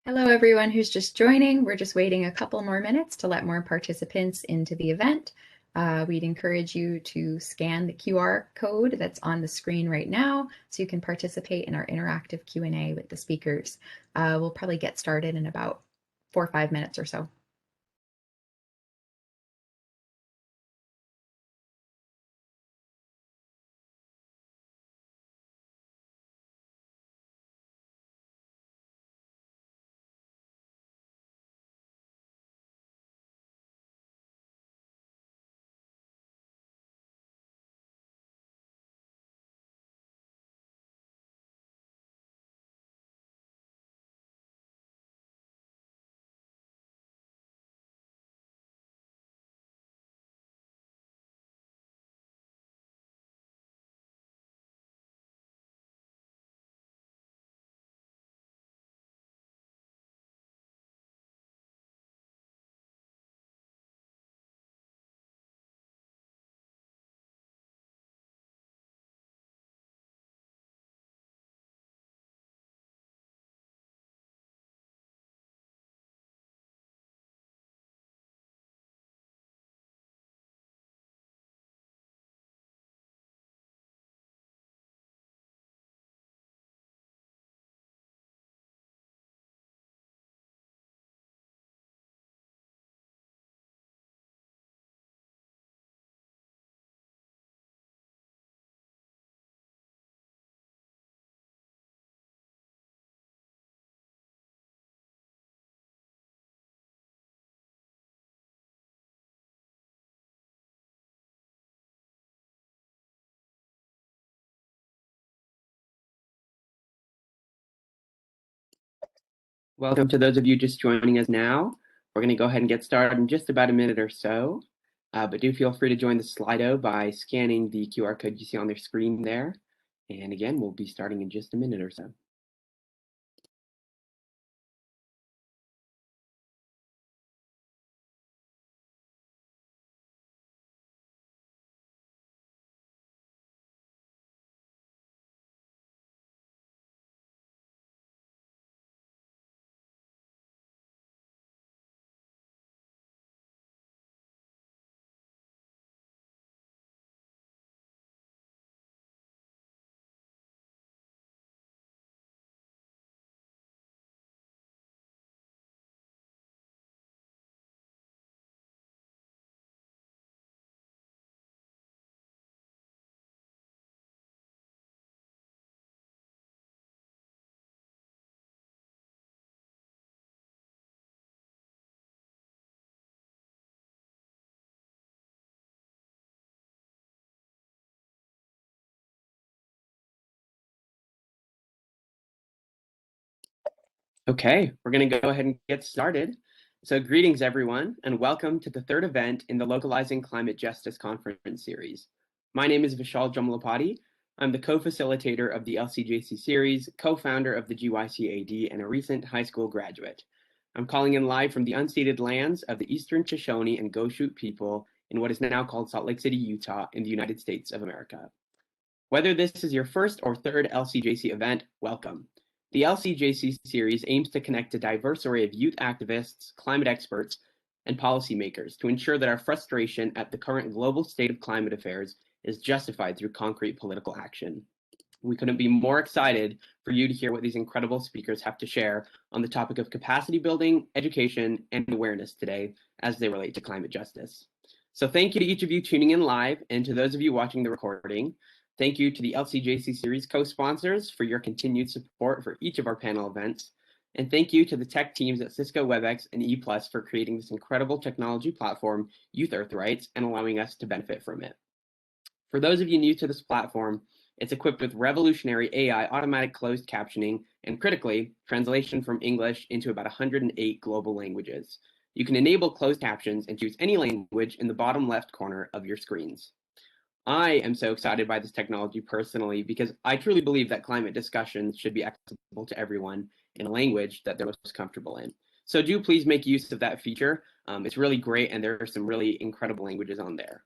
Hello, everyone who's just joining. We're just waiting a couple more minutes to let more participants into the event. We'd encourage you to scan the QR code that's on the screen right now so you can participate in our interactive Q&A with the speakers. We'll probably get started in about 4 or 5 minutes or so. Welcome to those of you just joining us now. We're going to go ahead and get started in just about a minute or so, but do feel free to join the Slido by scanning the QR code you see on their screen there. And again, we'll be starting in just a minute or so. Okay, we're going to go ahead and get started. So greetings, everyone, and welcome to the third event in the Localizing Climate Justice Conference Series. My name is Vishal Jamlapati. I'm the co-facilitator of the LCJC Series, co-founder of the GYCAD, and a recent high school graduate. I'm calling in live from the unceded lands of the Eastern Shoshone and Goshute people in what is now called Salt Lake City, Utah, in the United States of America. Whether this is your first or third LCJC event, welcome. The LCJC series aims to connect a diverse array of youth activists, climate experts, and policymakers to ensure that our frustration at the current global state of climate affairs is justified through concrete political action. We couldn't be more excited for you to hear what these incredible speakers have to share on the topic of capacity building, education, and awareness today as they relate to climate justice. So thank you to each of you tuning in live, and to those of you watching the recording. Thank you to the LCJC Series co-sponsors for your continued support for each of our panel events. And thank you to the tech teams at Cisco WebEx and E+ for creating this incredible technology platform, Youth Earthrights, and allowing us to benefit from it. For those of you new to this platform, it's equipped with revolutionary AI automatic closed captioning and, critically, translation from English into about 108 global languages. You can enable closed captions and choose any language in the bottom left corner of your screens. I am so excited by this technology personally because I truly believe that climate discussions should be accessible to everyone in a language that they're most comfortable in. So do please make use of that feature. It's really great, and there are some really incredible languages on there.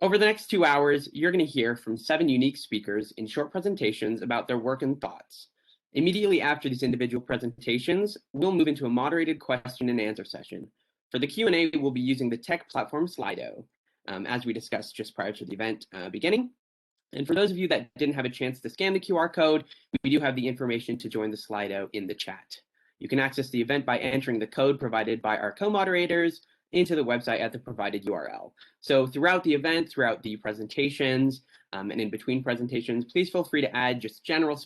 Over the next 2 hours, you're going to hear from 7 unique speakers in short presentations about their work and thoughts. Immediately after these individual presentations, we'll move into a moderated question and answer session. For the Q&A, we'll be using the tech platform Slido, as we discussed just prior to the event beginning. And for those of you that didn't have a chance to scan the QR code, we do have the information to join the Slido in the chat. You can access the event by entering the code provided by our co-moderators into the website at the provided URL. So throughout the event, throughout the presentations, and in between presentations, please feel free to add just general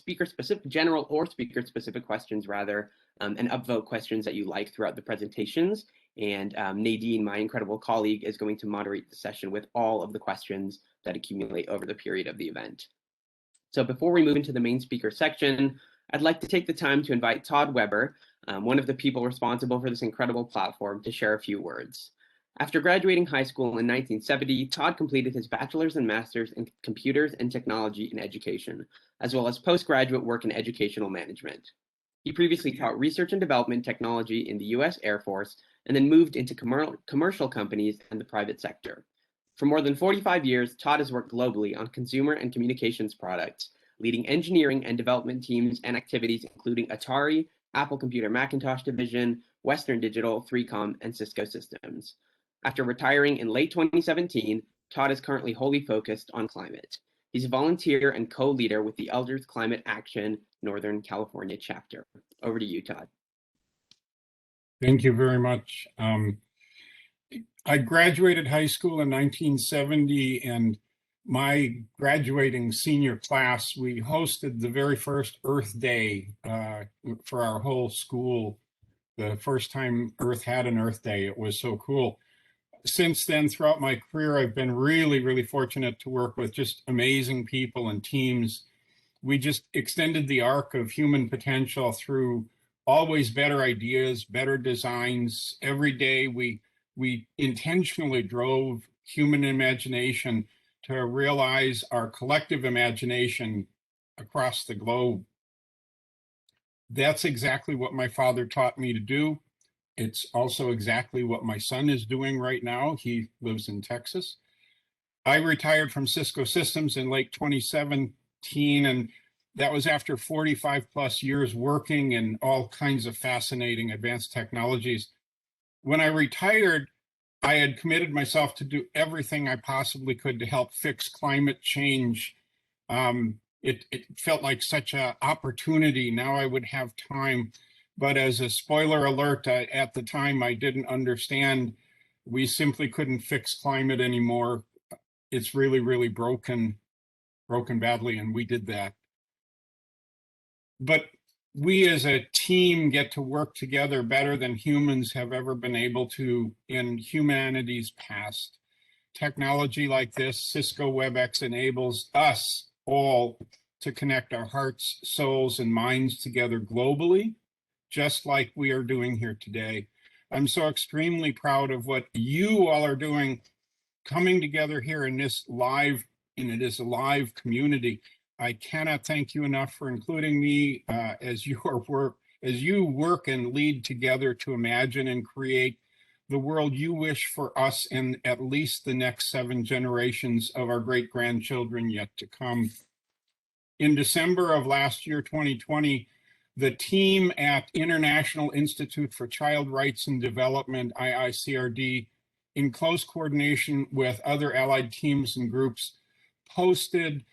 or speaker-specific questions rather, and upvote questions that you like throughout the presentations. And Nadine, my incredible colleague, is going to moderate the session with all of the questions that accumulate over the period of the event. So before we move into the main speaker section, I'd like to take the time to invite Todd Weber, one of the people responsible for this incredible platform, to share a few words. After graduating high school in 1970, Todd completed his bachelor's and master's in computers and technology in education, as well as postgraduate work in educational management. He previously taught research and development technology in the US Air Force and then moved into commercial companies and the private sector. For more than 45 years, Todd has worked globally on consumer and communications products, leading engineering and development teams and activities including Atari, Apple Computer Macintosh Division, Western Digital, 3Com, and Cisco Systems. After retiring in late 2017, Todd is currently wholly focused on climate. He's a volunteer and co-leader with the Elders Climate Action Northern California chapter. Over to you, Todd. Thank you very much. I graduated high school in 1970, and my graduating senior class, we hosted the very first Earth Day for our whole school. The first time Earth had an Earth Day. It was so cool. Since then, throughout my career, I've been really fortunate to work with just amazing people and teams. We just extended the arc of human potential through always better ideas, better designs. Every day we intentionally drove human imagination to realize our collective imagination across the globe. That's exactly what my father taught me to do. It's also exactly what my son is doing right now. He lives in Texas. I retired from Cisco Systems in late 2017, and that was after 45 plus years working in all kinds of fascinating advanced technologies. When I retired, I had committed myself to do everything I possibly could to help fix climate change. It felt like such an opportunity. Now I would have time. But as a spoiler alert, at the time, I didn't understand. We simply couldn't fix climate anymore. It's really broken badly, and we did that. But we as a team get to work together better than humans have ever been able to in humanity's past. Technology like this, Cisco WebEx, enables us all to connect our hearts, souls, and minds together globally, just like we are doing here today. I'm so extremely proud of what you all are doing, coming together here in this live community. I cannot thank you enough for including me as you work and lead together to imagine and create the world you wish for us and at least the next 7 generations of our great-grandchildren yet to come. In December of last year, 2020, the team at International Institute for Child Rights and Development, IICRD, in close coordination with other allied teams and groups, posted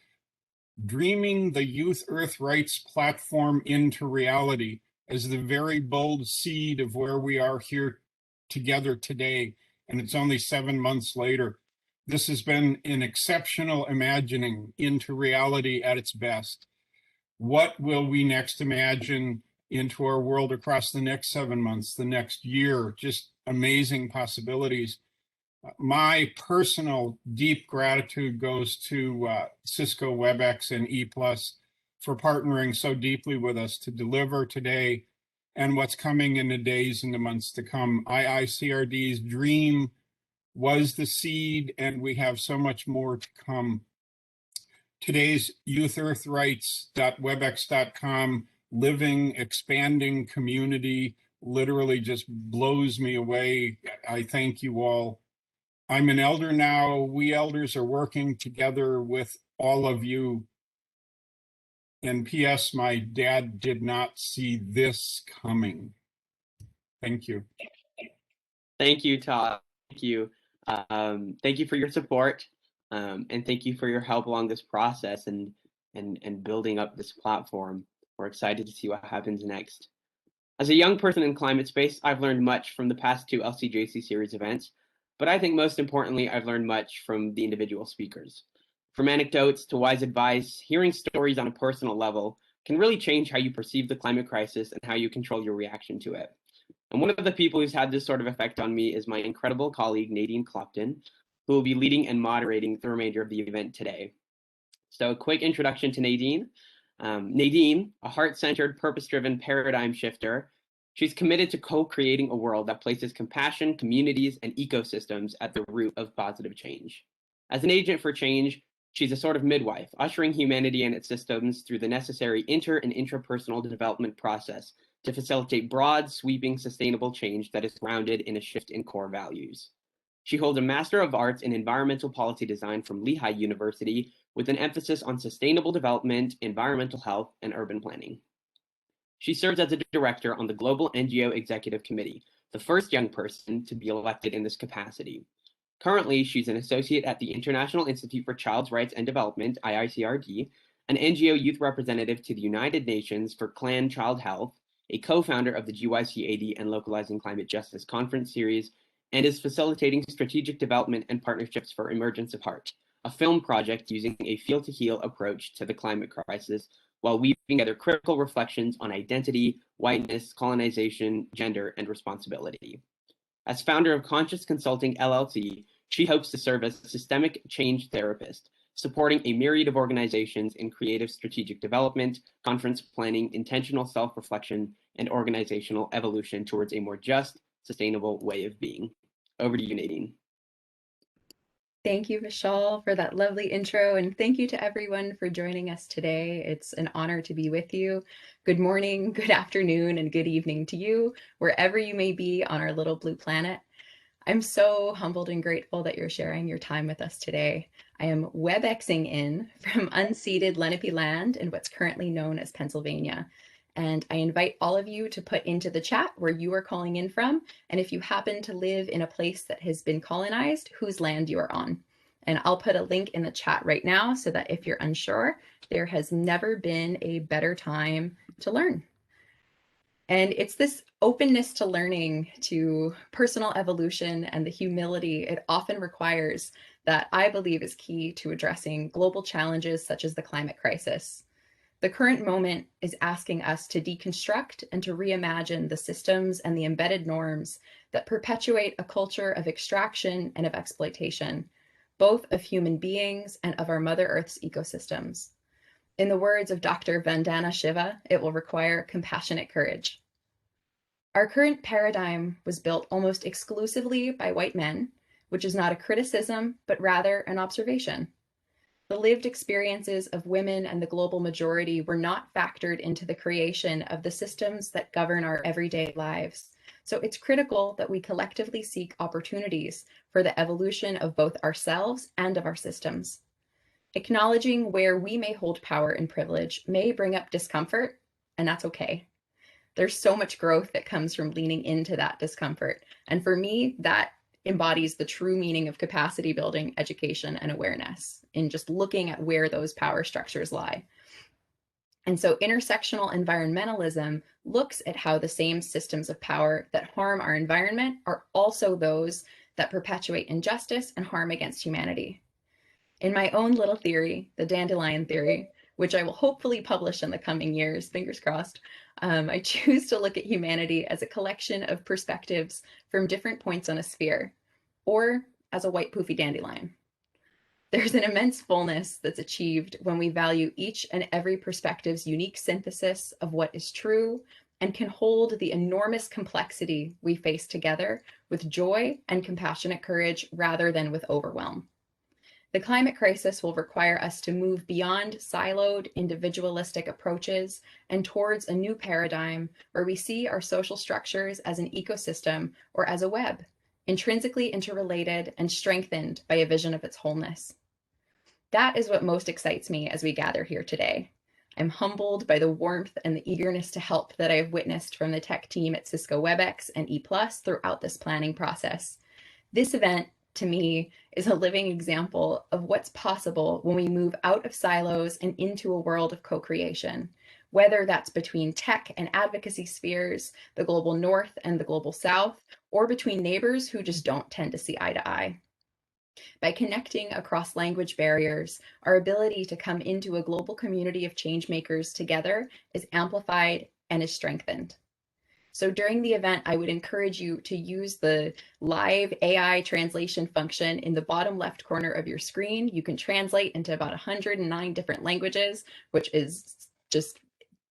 Dreaming the Youth Earth Rights Platform into Reality as the very bold seed of where we are here together today. And it's only 7 months later. This has been an exceptional imagining into reality at its best. What will we next imagine into our world across the next 7 months, the next year? Just amazing possibilities. My personal deep gratitude goes to Cisco WebEx and E+ for partnering so deeply with us to deliver today and what's coming in the days and the months to come. IICRD's dream was the seed, and we have so much more to come. Today's youthearthrights.webex.com living, expanding community literally just blows me away. I thank you all. I'm an elder now. We elders are working together with all of you. And P.S., my dad did not see this coming. Thank you. Thank you, Todd. Thank you. Thank you for your support, and thank you for your help along this process and building up this platform. We're excited to see what happens next. As a young person in climate space, I've learned much from the past 2 LCJC Series events, but I think most importantly, I've learned much from the individual speakers. From anecdotes to wise advice, hearing stories on a personal level can really change how you perceive the climate crisis and how you control your reaction to it. And one of the people who's had this sort of effect on me is my incredible colleague, Nadine, who will be leading and moderating the remainder of the event today. So a quick introduction to Nadine. Nadine, a heart-centered, purpose-driven paradigm shifter, she's committed to co-creating a world that places compassion, communities, and ecosystems at the root of positive change. As an agent for change, she's a sort of midwife, ushering humanity and its systems through the necessary inter- and intrapersonal development process to facilitate broad, sweeping, sustainable change that is grounded in a shift in core values. She holds a Master of Arts in Environmental Policy Design from Lehigh University with an emphasis on sustainable development, environmental health, and urban planning. She serves as a director on the Global NGO Executive Committee, the first young person to be elected in this capacity. Currently, she's an associate at the International Institute for Child's Rights and Development, IICRD, an NGO youth representative to the United Nations for Clan Child Health, a co-founder of the GYCAD and Localizing Climate Justice Conference Series, and is facilitating strategic development and partnerships for Emergence of Heart, a film project using a feel-to-heal approach to the climate crisis while weaving together critical reflections on identity, whiteness, colonization, gender, and responsibility. As founder of Conscious Consulting LLC, she hopes to serve as a systemic change therapist, supporting a myriad of organizations in creative strategic development, conference planning, intentional self-reflection, and organizational evolution towards a more just, sustainable way of being. Over to you, Nadine. Thank you, Vishal, for that lovely intro, and thank you to everyone for joining us today. It's an honor to be with you. Good morning, good afternoon, and good evening to you, wherever you may be on our little blue planet. I'm so humbled and grateful that you're sharing your time with us today. I am WebExing in from unceded Lenape land in what's currently known as Pennsylvania. And I invite all of you to put into the chat where you are calling in from, and if you happen to live in a place that has been colonized, whose land you are on. And I'll put a link in the chat right now so that if you're unsure, there has never been a better time to learn. And it's this openness to learning, to personal evolution, and the humility it often requires that I believe is key to addressing global challenges such as the climate crisis. The current moment is asking us to deconstruct and to reimagine the systems and the embedded norms that perpetuate a culture of extraction and of exploitation, both of human beings and of our Mother Earth's ecosystems. In the words of Dr. Vandana Shiva, it will require compassionate courage. Our current paradigm was built almost exclusively by white men, which is not a criticism, but rather an observation. The lived experiences of women and the global majority were not factored into the creation of the systems that govern our everyday lives. So it's critical that we collectively seek opportunities for the evolution of both ourselves and of our systems. Acknowledging where we may hold power and privilege may bring up discomfort, and that's okay. There's so much growth that comes from leaning into that discomfort. And for me, that embodies the true meaning of capacity building, education, and awareness in just looking at where those power structures lie. And so intersectional environmentalism looks at how the same systems of power that harm our environment are also those that perpetuate injustice and harm against humanity. In my own little theory, the Dandelion Theory, which I will hopefully publish in the coming years, fingers crossed, I choose to look at humanity as a collection of perspectives from different points on a sphere, or as a white poofy dandelion. There's an immense fullness that's achieved when we value each and every perspective's unique synthesis of what is true and can hold the enormous complexity we face together with joy and compassionate courage rather than with overwhelm. The climate crisis will require us to move beyond siloed, individualistic approaches and towards a new paradigm where we see our social structures as an ecosystem or as a web, intrinsically interrelated and strengthened by a vision of its wholeness. That is what most excites me as we gather here today. I'm humbled by the warmth and the eagerness to help that I've witnessed from the tech team at Cisco WebEx and E+ throughout this planning process. This event, to me, is a living example of what's possible when we move out of silos and into a world of co-creation, whether that's between tech and advocacy spheres, the global north and the global south, or between neighbors who just don't tend to see eye to eye. By connecting across language barriers, our ability to come into a global community of change makers together is amplified and is strengthened. So during the event, I would encourage you to use the live AI translation function in the bottom left corner of your screen. You can translate into about 109 different languages, which is just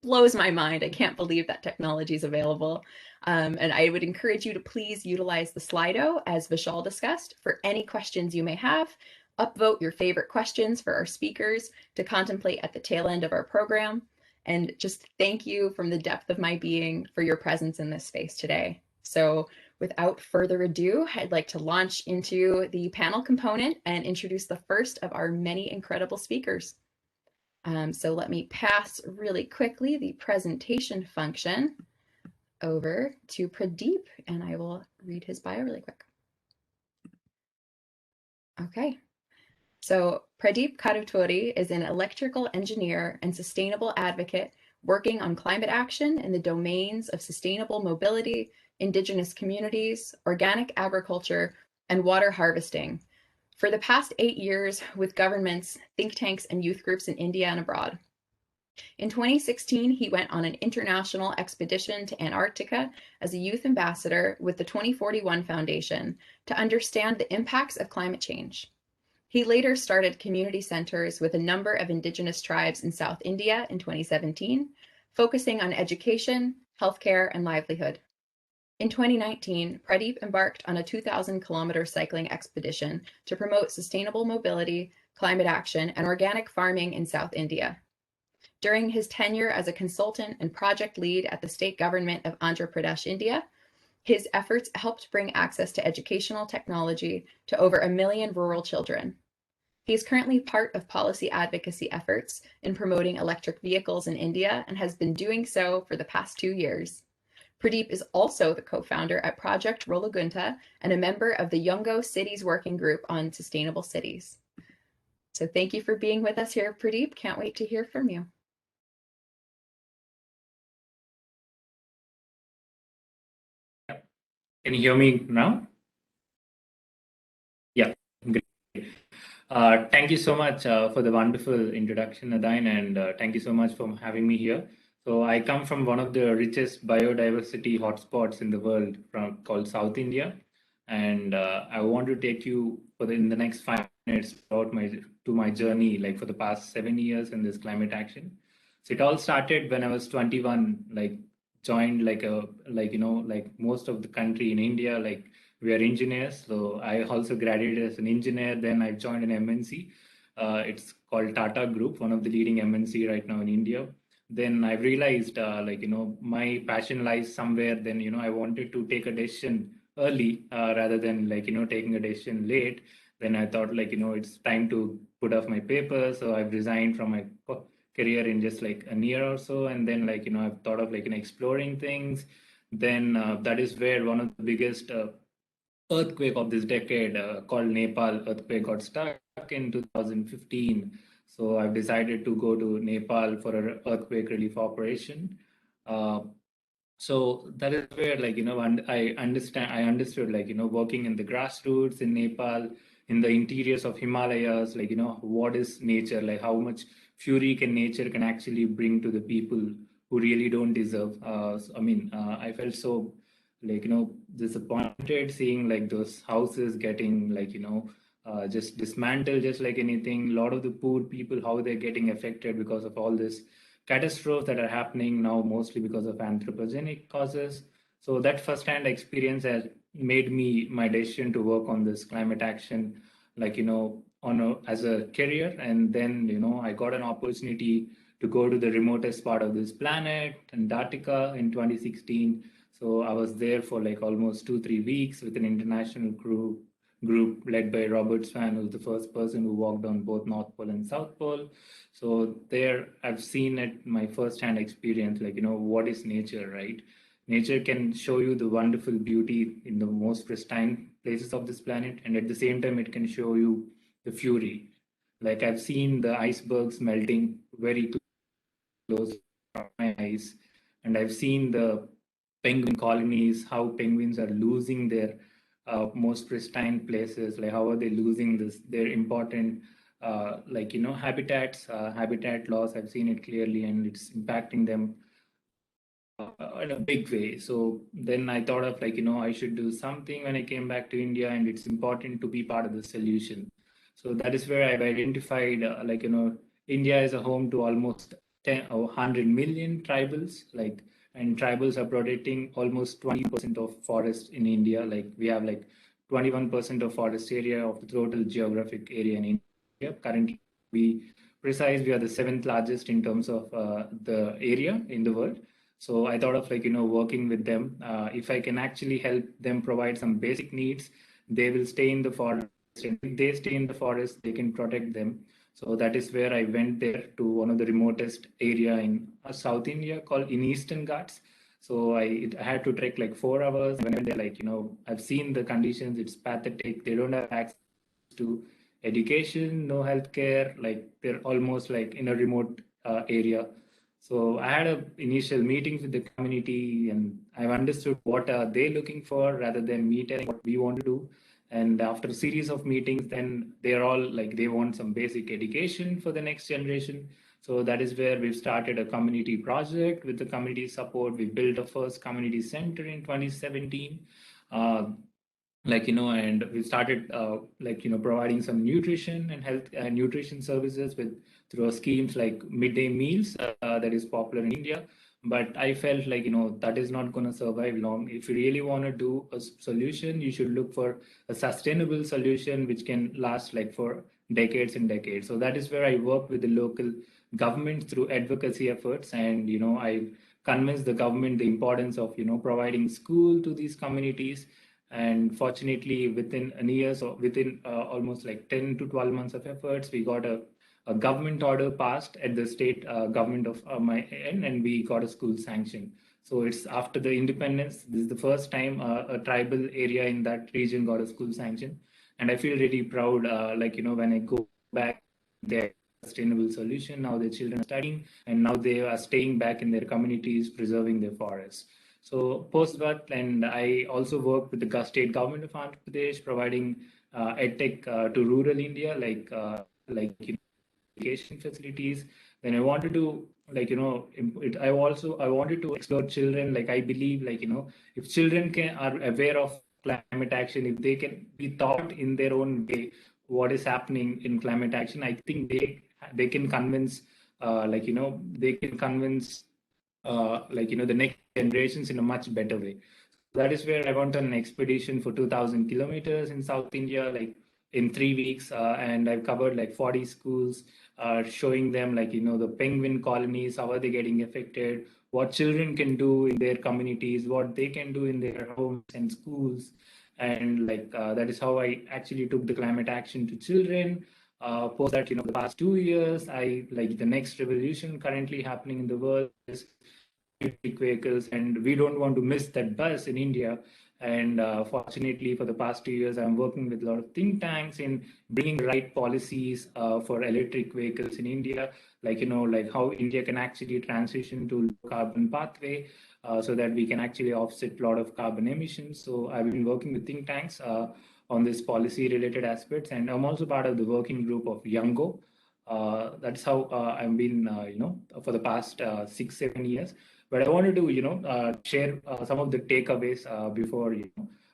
blows my mind. I can't believe that technology is available. And I would encourage you to please utilize the Slido, as Vishal discussed, for any questions you may have. Upvote your favorite questions for our speakers to contemplate at the tail end of our program. And just thank you from the depth of my being for your presence in this space today. So without further ado, I'd like to launch into the panel component and introduce the first of our many incredible speakers. So let me pass really quickly the presentation function over to Pradeep, and I will read his bio really quick. Okay. So Pradeep Kaduturi is an electrical engineer and sustainable advocate working on climate action in the domains of sustainable mobility, indigenous communities, organic agriculture, and water harvesting for the past 8 years with governments, think tanks, and youth groups in India and abroad. In 2016, he went on an international expedition to Antarctica as a youth ambassador with the 2041 Foundation to understand the impacts of climate change. He later started community centers with a number of indigenous tribes in South India in 2017, focusing on education, healthcare, and livelihood. In 2019, Pradeep embarked on a 2,000-kilometer cycling expedition to promote sustainable mobility, climate action, and organic farming in South India. During his tenure as a consultant and project lead at the state government of Andhra Pradesh, India, his efforts helped bring access to educational technology to over 1 million rural children. He is currently part of policy advocacy efforts in promoting electric vehicles in India and has been doing so for the past 2 years. Pradeep is also the co-founder at Project Rolagunta and a member of the Yungo Cities Working Group on Sustainable Cities. So thank you for being with us here, Pradeep. Can't wait to hear from you. Can you hear me now? Yeah, great. Thank you so much for the wonderful introduction, Nadine, and thank you so much for having me here. So I come from one of the richest biodiversity hotspots in the world called South India. And I want to take you in the next 5 minutes about my journey, like for the past 7 years in this climate action. So it all started when I was 21, joined like most of the country in India, we are engineers. So I also graduated as an engineer. Then I joined an MNC. It's called Tata Group, one of the leading MNC right now in India. Then I realized, my passion lies somewhere. Then, I wanted to take a decision early rather than taking a decision late. Then I thought it's time to put off my papers. So I've resigned from my career in just like a year or so. And then I've thought of exploring things. Then that is where one of the biggest earthquake of this decade called Nepal Earthquake got stuck in 2015. So I've decided to go to Nepal for an earthquake relief operation. So that is where I understood working in the grassroots in Nepal, in the interiors of Himalayas, what is nature, how much fury nature can actually bring to the people who really don't deserve. I felt so disappointed seeing those houses getting just dismantled just like anything. A lot of the poor people, how they're getting affected because of all this catastrophes that are happening now, mostly because of anthropogenic causes. So that first-hand experience has made me my decision to work on this climate action, as a career. And then, I got an opportunity to go to the remotest part of this planet, Antarctica, in 2016. So I was there for almost 2-3 weeks with an international crew group led by Robert Swan, who's the first person who walked on both North Pole and South Pole. So there I've seen it, my first-hand experience, like, what is nature, right? Nature can show you the wonderful beauty in the most pristine places of this planet, and at the same time, it can show you the fury. Like, I've seen the icebergs melting very close to my eyes, and I've seen the penguin colonies, how penguins are losing their most pristine places, like how are they losing their important habitats, habitat loss. I've seen it clearly, and it's impacting them in a big way. So then I thought of I should do something when I came back to India, and it's important to be part of the solution. So that is where I've identified India is a home to almost 10 or 100 million tribals, and tribals are protecting almost 20% of forest in India. Like we have 21% of forest area of the total geographic area in India. Currently, we are the seventh largest in terms of the area in the world. So I thought of working with them. If I can actually help them provide some basic needs, they will stay in the forest. And if they stay in the forest, they can protect them. So that is where I went there to one of the remotest area in South India called in Eastern Ghats. So I had to trek 4 hours. When I went there, I've seen the conditions. It's pathetic. They don't have access to education, no healthcare. They're almost in a remote area. So I had a initial meetings with the community, and I've understood what are they looking for rather than me telling what we want to do. And after a series of meetings, then they're all they want some basic education for the next generation. So that is where we've started a community project with the community support. We built a first community center in 2017. And we started providing some nutrition and health and nutrition services through schemes like midday meals that is popular in India. But I felt that is not going to survive long. If you really want to do a solution, you should look for a sustainable solution which can last for decades and decades. So that is where I work with the local government through advocacy efforts, and I convinced the government the importance of providing school to these communities. And fortunately, within a year, so within almost 10 to 12 months of efforts, we got a government order passed at the state government of my end, and we got a school sanction. So it's after the independence, this is the first time a tribal area in that region got a school sanction. And I feel really proud, when I go back, their sustainable solution. Now their children are studying, and now they are staying back in their communities, preserving their forests. So post that, and I also work with the state government of Andhra Pradesh, providing edtech to rural India, education facilities. Then I wanted to I wanted to explore children. I believe if children are aware of climate action, if they can be taught in their own way what is happening in climate action, I think they can convince they can convince the next generations in a much better way. That is where I went on an expedition for 2,000 kilometers in South India, in 3 weeks, and I've covered 40 schools, showing them the penguin colonies, how are they getting affected, what children can do in their communities, what they can do in their homes and schools, and that is how I actually took the climate action to children. Post that, the past 2 years, the next revolution currently happening in the world is electric vehicles, and we don't want to miss that bus in India. And fortunately, for the past 2 years, I'm working with a lot of think tanks in bringing right policies for electric vehicles in India, how India can actually transition to carbon pathway so that we can actually offset a lot of carbon emissions. So I've been working with think tanks on this policy related aspects, and I'm also part of the working group of Youngo. That's how I've been, for the past 6-7 years. But I wanted to, share some of the takeaways before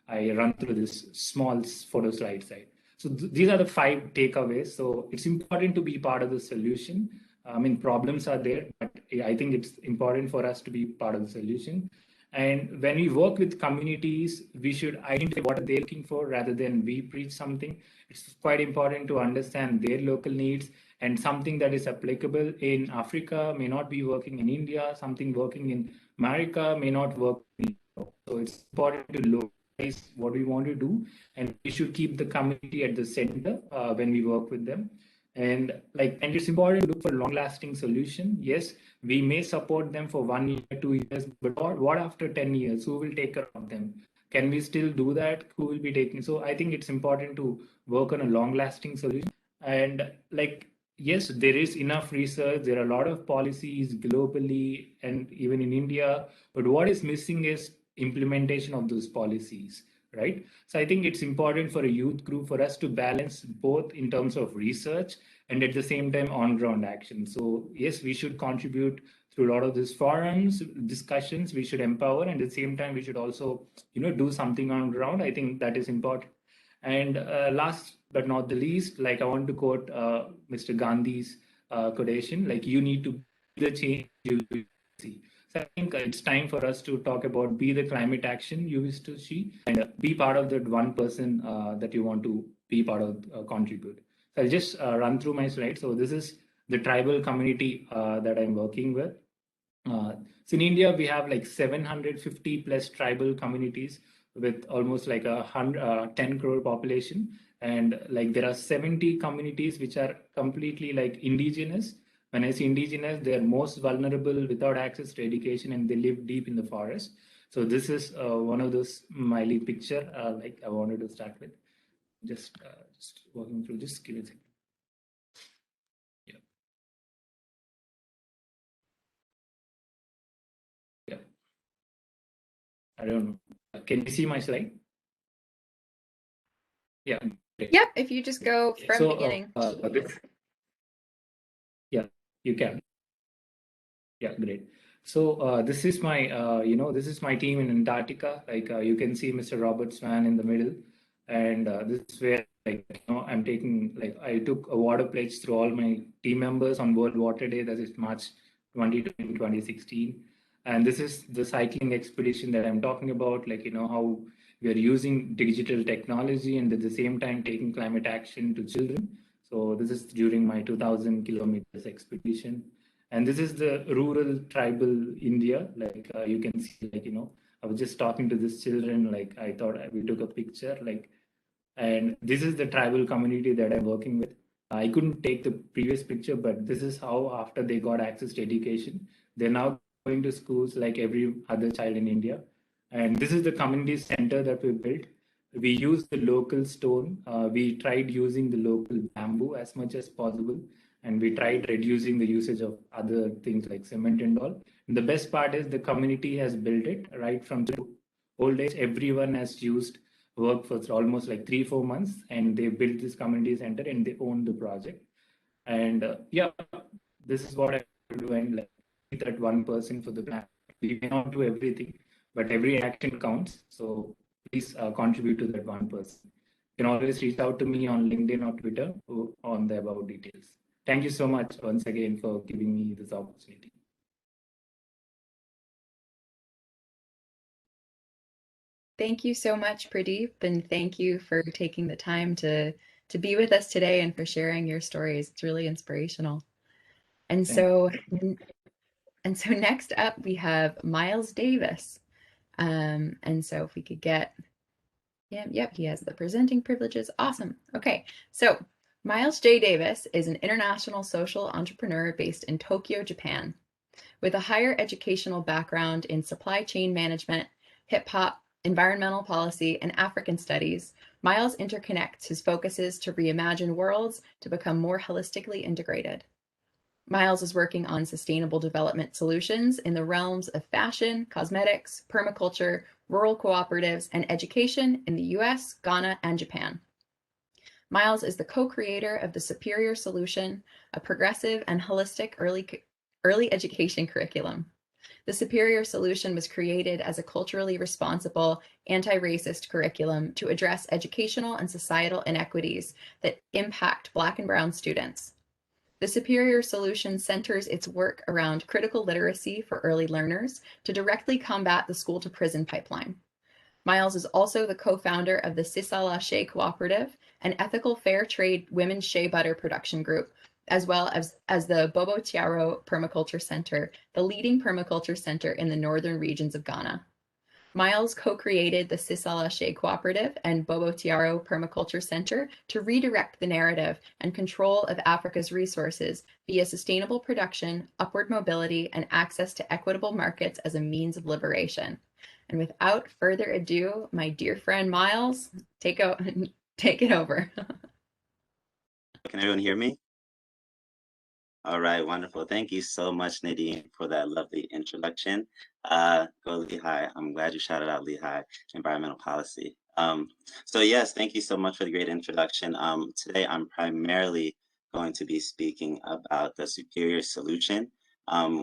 I run through this small photo slide side. So these are the 5 takeaways. So it's important to be part of the solution. I mean, problems are there, but I think it's important for us to be part of the solution. And when we work with communities, we should identify what they're looking for rather than we preach something. It's quite important to understand their local needs, and something that is applicable in Africa may not be working in India. Something working in America may not work in Europe. So it's important to look what we want to do, and we should keep the community at the center when we work with them. And it's important to look for long-lasting solution. Yes, we may support them for 1 year, 2 years, but what after 10 years? Who will take care of them? Can we still do that? Who will be taking? So I think it's important to work on a long-lasting solution. And yes, there is enough research. There are a lot of policies globally and even in India, but what is missing is implementation of those policies, right? So I think it's important for a youth group for us to balance both in terms of research and at the same time on-ground action. So yes, we should contribute through a lot of these forums, discussions. We should empower, and at the same time, we should also, do something on ground. I think that is important. And last but not the least, I want to quote Mr. Gandhi's quotation, you need to be the change you see. So I think it's time for us to talk about be the climate action you wish to see, and be part of that 1% that you want to be part of, contribute. So I'll just run through my slides. So this is the tribal community that I'm working with. So in India, we have 750 plus tribal communities with almost 10 crore population. And there are 70 communities which are completely indigenous. When I say indigenous, they are most vulnerable without access to education, and they live deep in the forest. So this is one of those smiley picture I wanted to start with. Just walking through this. Give it a second. Yeah. Yeah. I don't know. Can you see my slide? Yeah. Great. Yep, if you just go from beginning. Yeah, you can. Yeah, great. So this is my, this is my team in Antarctica. You can see Mr. Robert Swan in the middle, and this is where I'm taking I took a water pledge through all my team members on World Water Day. That is March 2016, and this is the cycling expedition that I'm talking about. How we are using digital technology and at the same time taking climate action to children. So this is during my 2,000 kilometers expedition. And this is the rural tribal India. You can see, I was just talking to these children. I thought we took a picture. And this is the tribal community that I'm working with. I couldn't take the previous picture, but this is how after they got access to education, they're now going to schools like every other child in India. And this is the community center that we built. We use the local stone. We tried using the local bamboo as much as possible. And we tried reducing the usage of other things like cement and all. And the best part is the community has built it right from the old days. Everyone has used work for almost 3-4 months, and they built this community center and they own the project. And yeah, this is what I'm doing. That 1% for the plan. We may not do everything, but every action counts. So please contribute to that 1%. You can always reach out to me on LinkedIn or Twitter on the above details. Thank you so much once again for giving me this opportunity. Thank you so much, Pradeep, and thank you for taking the time to be with us today and for sharing your stories. It's really inspirational. And so next up we have Miles Davis. And so if we could get, yep, he has the presenting privileges. Awesome. Okay, so Miles J. Davis is an international social entrepreneur based in Tokyo, Japan. With a higher educational background in supply chain management, hip hop, environmental policy, and African studies, Miles interconnects his focuses to reimagine worlds to become more holistically integrated. Miles is working on sustainable development solutions in the realms of fashion, cosmetics, permaculture, rural cooperatives, and education in the US, Ghana, and Japan. Miles is the co-creator of the Superior Solution, a progressive and holistic early education curriculum. The Superior Solution was created as a culturally responsible, anti-racist curriculum to address educational and societal inequities that impact Black and Brown students. The Superior Solution centers its work around critical literacy for early learners to directly combat the school-to-prison pipeline. Miles is also the co-founder of the Sisala Shea Cooperative, an ethical fair trade women's shea butter production group, as well as the Bobo Tiaro Permaculture Center, the leading permaculture center in the northern regions of Ghana. Miles co-created the Sisala Cooperative and Bobo Tiaro Permaculture Center to redirect the narrative and control of Africa's resources via sustainable production, upward mobility, and access to equitable markets as a means of liberation. And without further ado, my dear friend Miles, take it over. Can everyone hear me? All right, wonderful. Thank you so much, Nadine, for that lovely introduction. Go Lehigh. I'm glad you shouted out Lehigh Environmental Policy. So yes, thank you so much for the great introduction. Today, I'm primarily going to be speaking about the superior solution,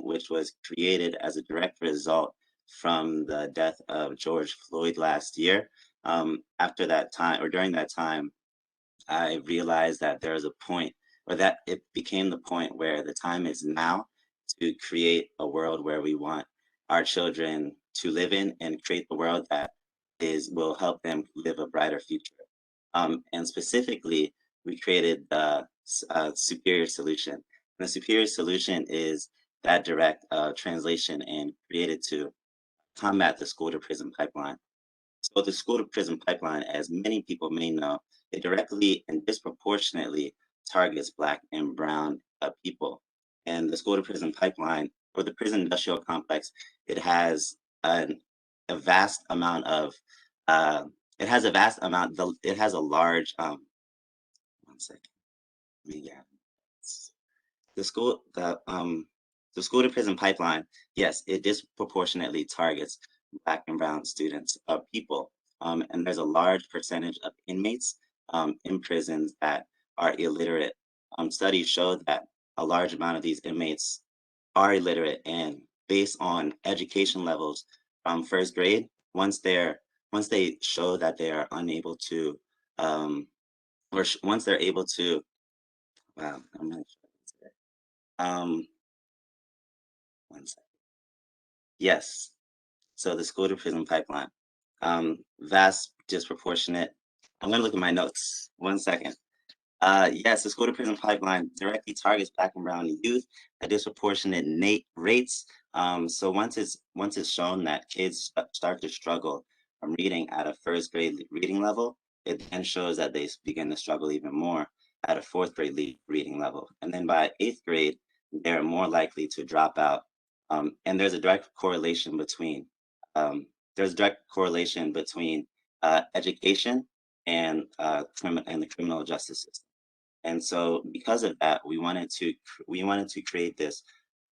which was created as a direct result from the death of George Floyd last year. After that time, or during that time, I realized that there is a point, or that it became the point where the time is now to create a world where we want our children to live in, and create the world that will help them live a brighter future. And specifically, we created the superior solution. And the superior solution is that direct translation and created to combat the school to prison pipeline. So the school to prison pipeline, as many people may know, it directly and disproportionately targets Black and Brown people. And the school to prison pipeline, or the prison industrial complex, it has a vast amount of, it has a large, one second, yeah. The school to prison pipeline, yes, it disproportionately targets Black and Brown students, people. And there's a large percentage of inmates in prisons that are illiterate. Studies show that a large amount of these inmates are illiterate, and based on education levels from first grade, once they show that they are unable to, once they're able to, wow, I'm not sure. One second. Yes. So the school to prison pipeline, vast, disproportionate. I'm going to look at my notes. 1 second. Yes, the school to prison pipeline directly targets Black and Brown youth at disproportionate rates. So once it's shown that kids start to struggle from reading at a first grade reading level, it then shows that they begin to struggle even more at a fourth grade reading level. And then by 8th grade, they're more likely to drop out. And there's a direct correlation between education and the criminal justice system. And so because of that, we wanted to create this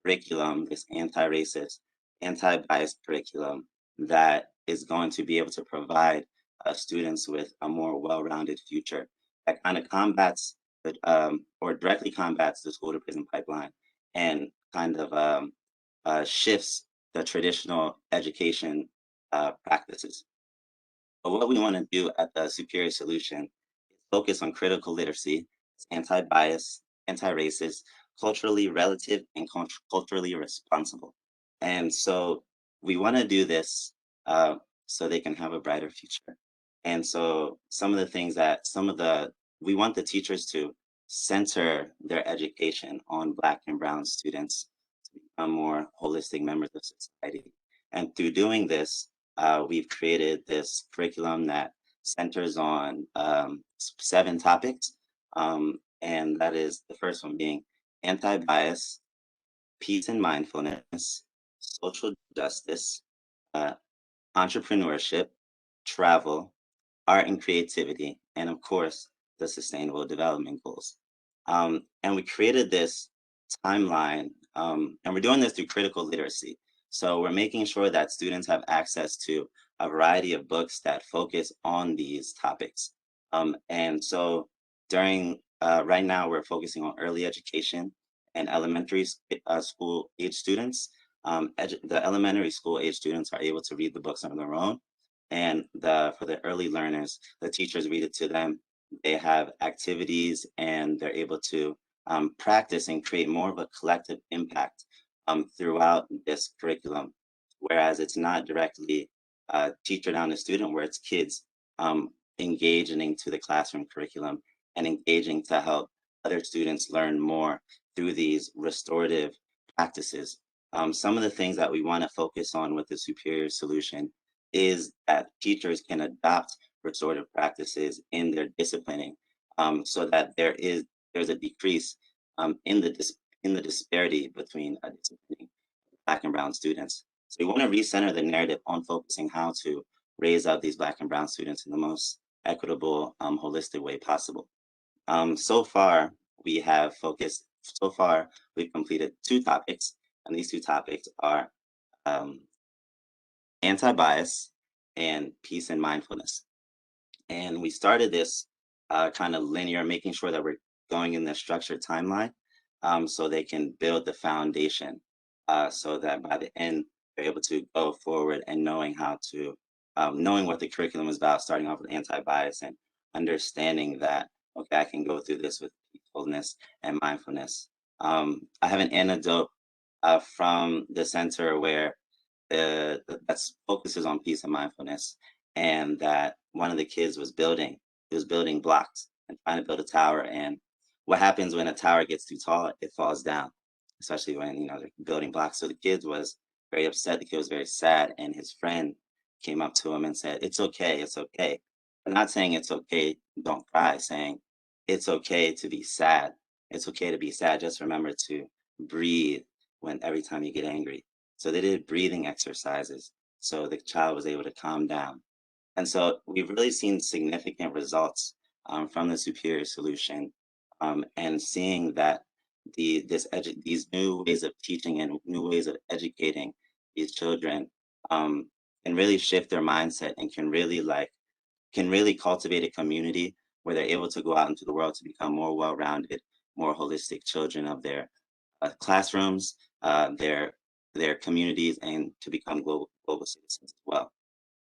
curriculum, this anti-racist, anti-biased curriculum that is going to be able to provide students with a more well-rounded future that kind of combats or directly combats the school to prison pipeline, and kind of shifts the traditional education practices. But what we want to do at the Superior Solution is focus on critical literacy, anti-bias, anti-racist, culturally relative, and culturally responsible. And so we want to do this so they can have a brighter future. And so we want the teachers to center their education on Black and Brown students to become more holistic members of society. And through doing this, we've created this curriculum that centers on 7 topics. And that is the first one being anti-bias, peace and mindfulness, social justice, entrepreneurship, travel, art and creativity, and of course, the Sustainable Development Goals. And we created this timeline, and we're doing this through critical literacy. So we're making sure that students have access to a variety of books that focus on these topics. And so right now, we're focusing on early education and elementary school age students. The elementary school age students are able to read the books on their own. And for the early learners, the teachers read it to them. They have activities, and they're able to practice and create more of a collective impact throughout this curriculum. Whereas it's not directly teacher down to student, where it's kids engaging into the classroom curriculum and engaging to help other students learn more through these restorative practices. Some of the things that we want to focus on with the Superior Solution is that teachers can adopt restorative practices in their disciplining, so that there's a decrease in the disparity between disciplining Black and Brown students. So we want to recenter the narrative on focusing how to raise up these Black and Brown students in the most equitable, holistic way possible. So far, we've completed 2 topics, and these 2 topics are anti-bias and peace and mindfulness. And we started this kind of linear, making sure that we're going in the structured timeline, so they can build the foundation, so that by the end, they're able to go forward and knowing what the curriculum is about, starting off with anti-bias and understanding that, okay, I can go through this with peacefulness and mindfulness. I have an anecdote from the center where that focuses on peace and mindfulness, and that one of the kids was building blocks and trying to build a tower. And what happens when a tower gets too tall? It falls down, especially when they're building blocks. So the kid was very upset. The kid was very sad, and his friend came up to him and said, "It's okay, it's okay." I'm not saying it's okay, don't cry, saying it's okay to be sad. It's okay to be sad. Just remember to breathe every time you get angry. So they did breathing exercises, so the child was able to calm down. And so we've really seen significant results from the superior solution, and seeing that these new ways of teaching and new ways of educating these children can really shift their mindset and can really cultivate a community where they're able to go out into the world to become more well-rounded, more holistic children of their classrooms, their communities, and to become global citizens as well.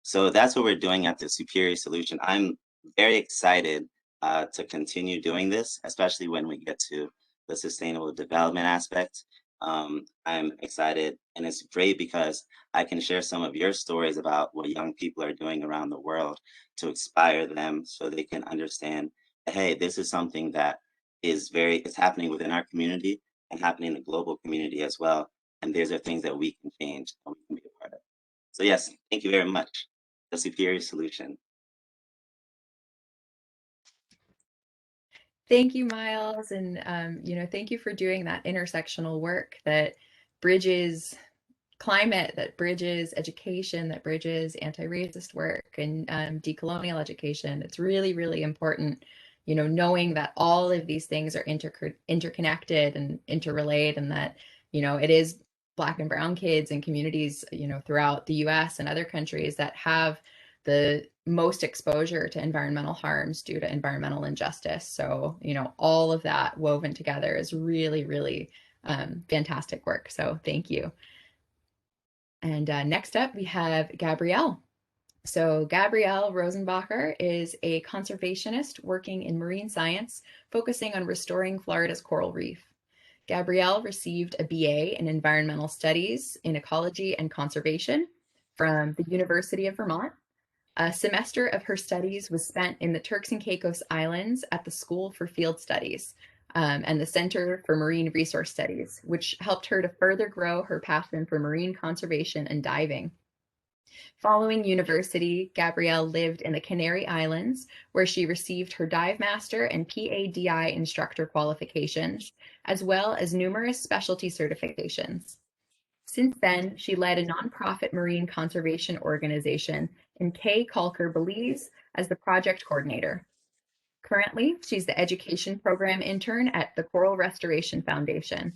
So that's what we're doing at the Superior Solution. I'm very excited to continue doing this, especially when we get to the sustainable development aspect. I'm excited, and it's great because I can share some of your stories about what young people are doing around the world to inspire them so they can understand, hey, this is something that it's happening within our community and happening in the global community as well. And these are things that we can change and we can be a part of. So yes, thank you very much. The Superior Solution. Thank you, Miles, and thank you for doing that intersectional work that bridges climate, that bridges education, that bridges anti-racist work and decolonial education. It's really, really important, knowing that all of these things are interconnected and interrelated, and that, it is Black and Brown kids and communities, throughout the US and other countries that have the most exposure to environmental harms due to environmental injustice. So, all of that woven together is really, really fantastic work. So thank you. And next up, we have Gabrielle. So Gabrielle Rosenbacher is a conservationist working in marine science, focusing on restoring Florida's coral reef. Gabrielle received a BA in Environmental Studies in Ecology and Conservation from the University of Vermont. A semester of her studies was spent in the Turks and Caicos Islands at the School for Field Studies and the Center for Marine Resource Studies, which helped her to further grow her passion for marine conservation and diving. Following university, Gabrielle lived in the Canary Islands, where she received her dive master and PADI instructor qualifications, as well as numerous specialty certifications. Since then, she led a nonprofit marine conservation organization in Cay Caulker, Belize, as the project coordinator. Currently, she's the education program intern at the Coral Restoration Foundation,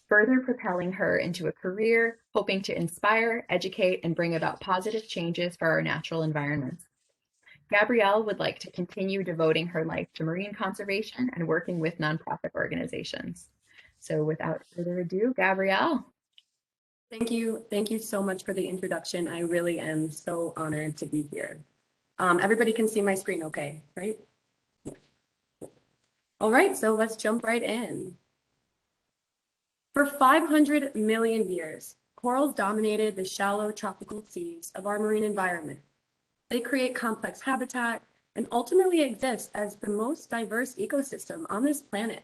further propelling her into a career hoping to inspire, educate, and bring about positive changes for our natural environments. Gabrielle would like to continue devoting her life to marine conservation and working with nonprofit organizations. So without further ado, Gabrielle. Thank you. Thank you so much for the introduction. I really am so honored to be here. Everybody can see my screen okay, right? All right, so let's jump right in. For 500 million years, corals dominated the shallow tropical seas of our marine environment. They create complex habitat and ultimately exist as the most diverse ecosystem on this planet.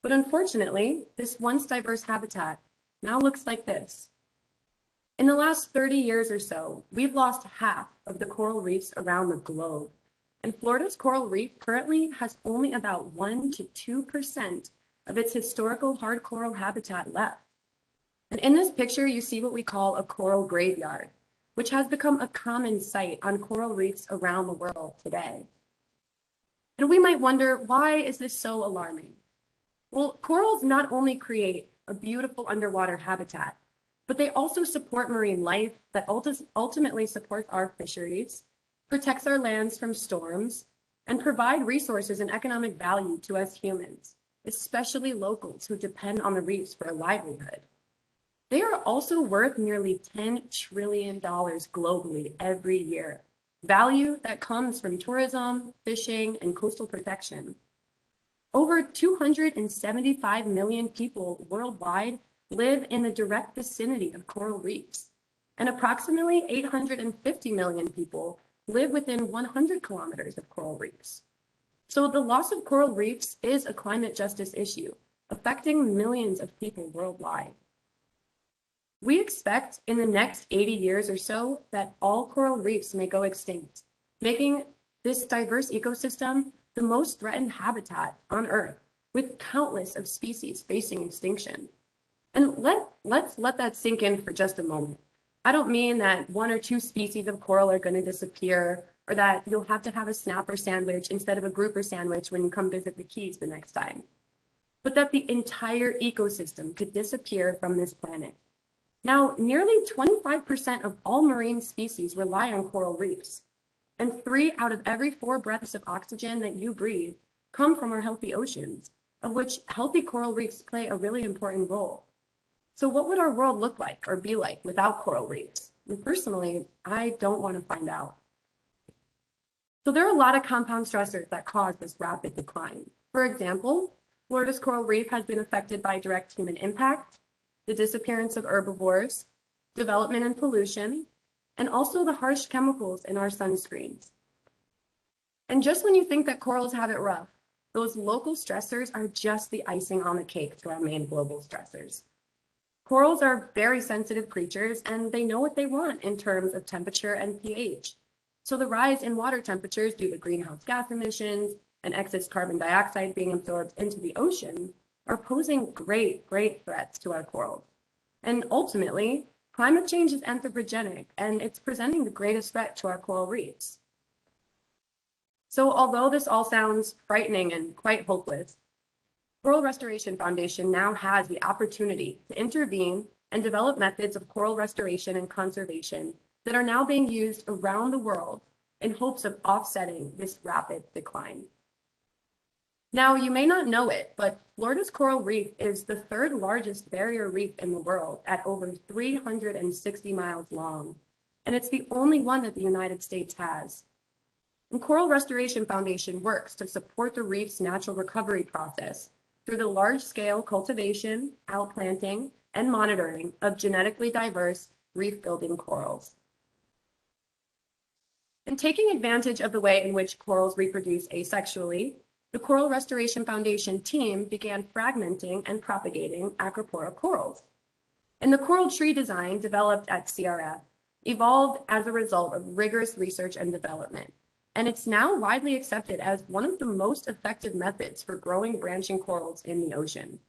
But unfortunately, this once diverse habitat now looks like this. In the last 30 years or so, we've lost half of the coral reefs around the globe. And Florida's coral reef currently has only about 1 to 2% of its historical hard coral habitat left. And in this picture, you see what we call a coral graveyard, which has become a common sight on coral reefs around the world today. And we might wonder, why is this so alarming? Well, corals not only create a beautiful underwater habitat, but they also support marine life that ultimately supports our fisheries, protects our lands from storms, and provide resources and economic value to us humans, especially locals who depend on the reefs for a livelihood. They are also worth nearly $10 trillion globally every year, value that comes from tourism, fishing, and coastal protection. Over 275 million people worldwide live in the direct vicinity of coral reefs, and approximately 850 million people live within 100 kilometers of coral reefs. So the loss of coral reefs is a climate justice issue, affecting millions of people worldwide. We expect in the next 80 years or so that all coral reefs may go extinct, making this diverse ecosystem the most threatened habitat on Earth, with countless of species facing extinction. And let's let that sink in for just a moment. I don't mean that 1 or 2 species of coral are going to disappear, or that you'll have to have a snapper sandwich instead of a grouper sandwich when you come visit the Keys the next time, but that the entire ecosystem could disappear from this planet. Now, nearly 25% of all marine species rely on coral reefs, and 3 out of every 4 breaths of oxygen that you breathe come from our healthy oceans, of which healthy coral reefs play a really important role. So what would our world look like or be like without coral reefs? And personally, I don't want to find out. So there are a lot of compound stressors that cause this rapid decline. For example, Florida's coral reef has been affected by direct human impact, the disappearance of herbivores, development and pollution, and also the harsh chemicals in our sunscreens. And just when you think that corals have it rough, those local stressors are just the icing on the cake to our main global stressors. Corals are very sensitive creatures, and they know what they want in terms of temperature and pH. So the rise in water temperatures due to greenhouse gas emissions and excess carbon dioxide being absorbed into the ocean are posing great threats to our corals. And ultimately, climate change is anthropogenic, and it's presenting the greatest threat to our coral reefs. So although this all sounds frightening and quite hopeless, Coral Restoration Foundation now has the opportunity to intervene and develop methods of coral restoration and conservation that are now being used around the world in hopes of offsetting this rapid decline. Now, you may not know it, but Florida's coral reef is the 3rd largest barrier reef in the world at over 360 miles long, and it's the only one that the United States has. And Coral Restoration Foundation works to support the reef's natural recovery process through the large-scale cultivation, outplanting, and monitoring of genetically diverse reef-building corals. And taking advantage of the way in which corals reproduce asexually, the Coral Restoration Foundation team began fragmenting and propagating acropora corals. And the coral tree design developed at CRF evolved as a result of rigorous research and development. And it's now widely accepted as one of the most effective methods for growing branching corals in the ocean.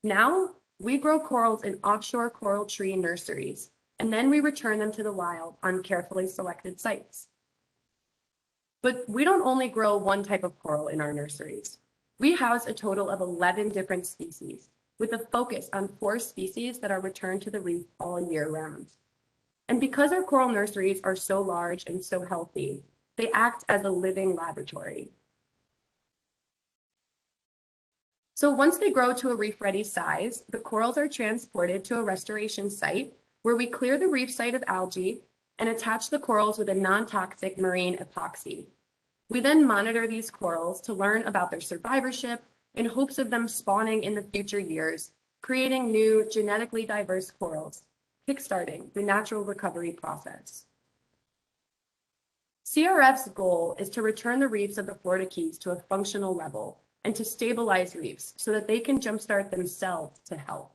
Now, we grow corals in offshore coral tree nurseries, and then we return them to the wild on carefully selected sites. But we don't only grow one type of coral in our nurseries. We house a total of 11 different species, with a focus on 4 species that are returned to the reef all year round. And because our coral nurseries are so large and so healthy, they act as a living laboratory. So once they grow to a reef-ready size, the corals are transported to a restoration site where we clear the reef site of algae and attach the corals with a non-toxic marine epoxy. We then monitor these corals to learn about their survivorship in hopes of them spawning in the future years, creating new genetically diverse corals, kickstarting the natural recovery process. CRF's goal is to return the reefs of the Florida Keys to a functional level and to stabilize reefs so that they can jumpstart themselves to health.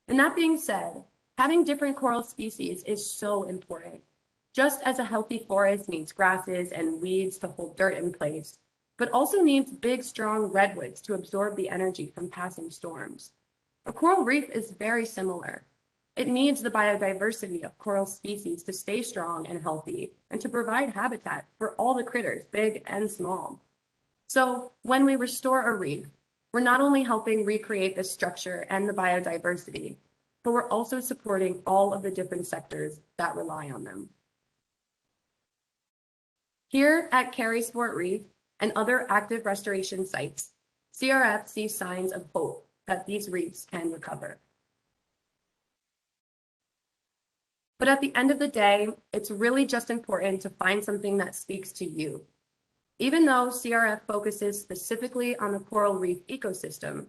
And that being said, Having different coral species is so important. Just as a healthy forest needs grasses and weeds to hold dirt in place, but also needs big, strong redwoods to absorb the energy from passing storms. A coral reef is very similar. It needs the biodiversity of coral species to stay strong and healthy and to provide habitat for all the critters, big and small. So when we restore a reef, we're not only helping recreate the structure and the biodiversity, but we're also supporting all of the different sectors that rely on them. Here at Carey Sport Reef and other active restoration sites, CRF sees signs of hope that these reefs can recover. But at the end of the day, it's really just important to find something that speaks to you. Even though CRF focuses specifically on the coral reef ecosystem,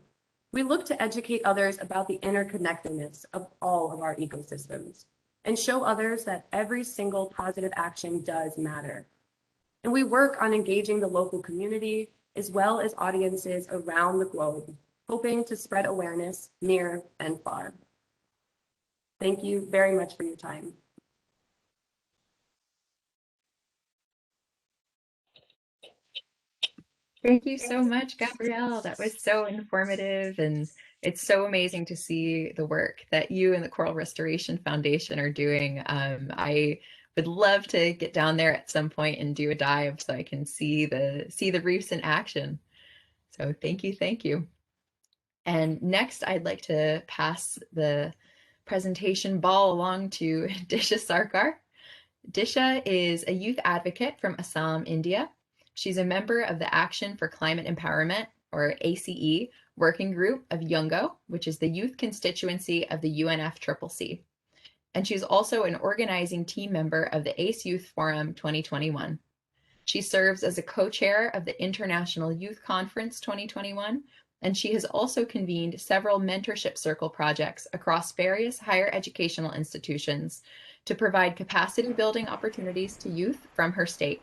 we look to educate others about the interconnectedness of all of our ecosystems and show others that every single positive action does matter. And we work on engaging the local community as well as audiences around the globe, hoping to spread awareness near and far. Thank you very much for your time. Thank you so much, Gabrielle. That was so informative, and it's so amazing to see the work that you and the Coral Restoration Foundation are doing. I would love to get down there at some point and do a dive so I can see the reefs in action. So thank you, thank you. And next, I'd like to pass the presentation ball along to Disha Sarkar. Disha is a youth advocate from Assam, India. She's a member of the Action for Climate Empowerment, or ACE, working group of Yungo, which is the youth constituency of the UNFCCC. And she's also an organizing team member of the ACE Youth Forum 2021. She serves as a co-chair of the International Youth Conference 2021, and she has also convened several mentorship circle projects across various higher educational institutions to provide capacity building opportunities to youth from her state.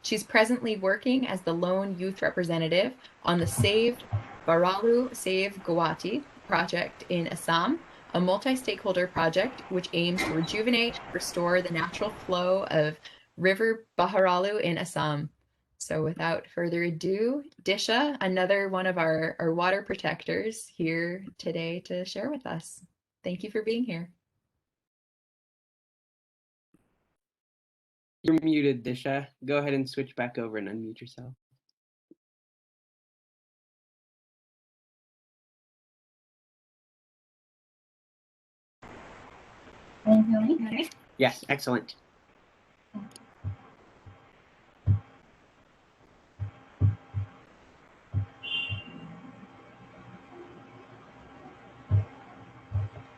She's presently working as the lone youth representative on the Save Baralu Save Guwahati project in Assam, a multi-stakeholder project which aims to rejuvenate, restore the natural flow of River Baharalu in Assam. So without further ado, Disha, another one of our water protectors, here today to share with us. Thank you for being here. You're muted, Disha. Go ahead and switch back over and unmute yourself. Can you hear me? Yes, excellent.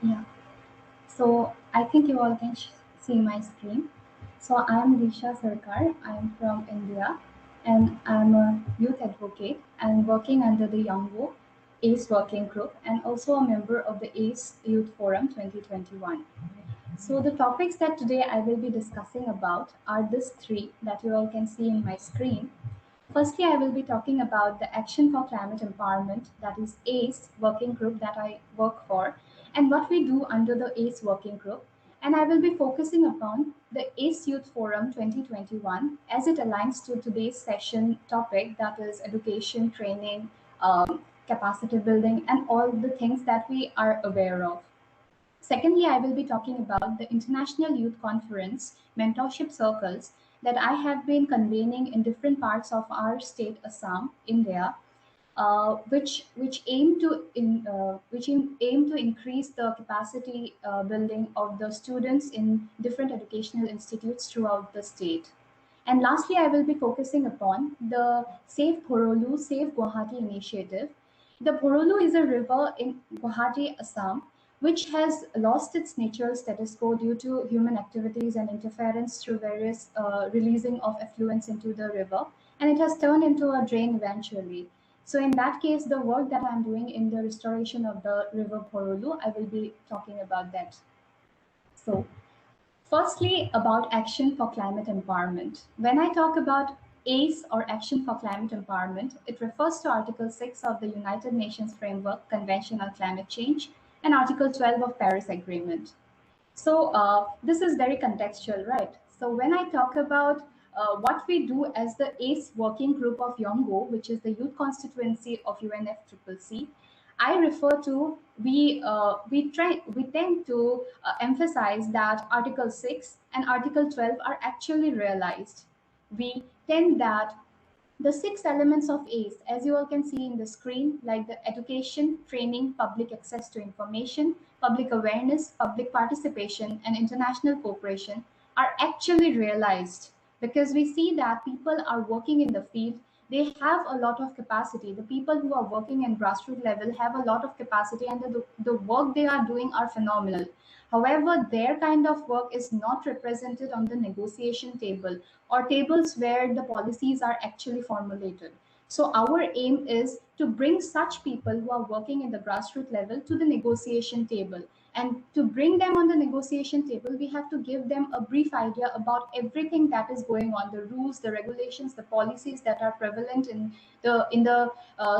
Yeah. So I think you all can see my screen. So I am Disha Sarkar. I am from India, and I'm a youth advocate. I'm working under the Yungo ACE working group and also a member of the ACE Youth Forum 2021. So the topics that today I will be discussing about are these three that you all can see in my screen. Firstly, I will be talking about the Action for Climate Empowerment, that is ACE working group that I work for, and what we do under the ACE working group. And I will be focusing upon the ACE Youth Forum 2021 as it aligns to today's session topic, that is education, training, capacity building, and all the things that we are aware of. Secondly, I will be talking about the International Youth Conference Mentorship Circles that I have been convening in different parts of our state, Assam, India, which aim to increase the capacity building of the students in different educational institutes throughout the state. And lastly, I will be focusing upon the Save Bhorolu, Save Guwahati initiative. The Bhorolu is a river in Guwahati, Assam, which has lost its natural status quo due to human activities and interference through various releasing of effluents into the river, and it has turned into a drain eventually. So in that case, the work that I'm doing in the restoration of the river Bhorolu, I will be talking about that. So firstly, about Action for Climate Empowerment. When I talk about ACE, or Action for Climate Empowerment, it refers to Article 6 of the United Nations Framework Convention on Climate Change and Article 12 of Paris Agreement. So this is very contextual, right? So when I talk about what we do as the ACE working group of YONGO, which is the youth constituency of UNFCCC, I refer to we tend to emphasize that Article 6 and Article 12 are actually realized. We tend that the 6 elements of ACE, as you all can see in the screen, like the education, training, public access to information, public awareness, public participation, and international cooperation, are actually realized because we see that people are working in the field. They have a lot of capacity. The people who are working in grassroots level have a lot of capacity, and the work they are doing are phenomenal. However, their kind of work is not represented on the negotiation table or tables where the policies are actually formulated. So our aim is to bring such people who are working in the grassroots level to the negotiation table. And to bring them on the negotiation table, we have to give them a brief idea about everything that is going on, the rules, the regulations, the policies that are prevalent in the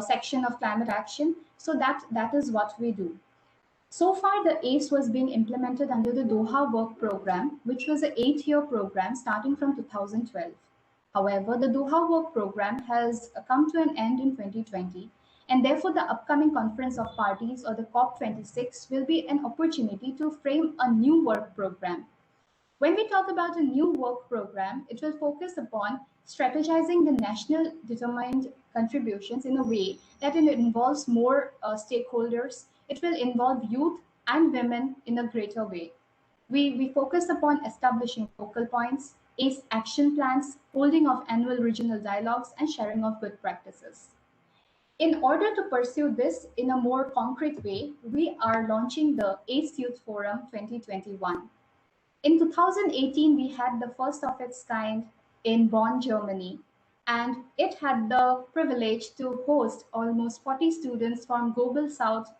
section of climate action. So that is what we do. So far, the ACE was being implemented under the Doha Work Program, which was an 8-year program starting from 2012. However, the Doha Work Program has come to an end in 2020, and therefore the upcoming Conference of Parties, or the COP26, will be an opportunity to frame a new work program. When we talk about a new work program, it will focus upon strategizing the national determined contributions in a way that it involves more stakeholders. It will involve youth and women in a greater way. We focus upon establishing focal points, ACE action plans, holding of annual regional dialogues, and sharing of good practices. In order to pursue this in a more concrete way, we are launching the ACE Youth Forum 2021. In 2018, we had the first of its kind in Bonn, Germany, and it had the privilege to host almost 40 students from Global South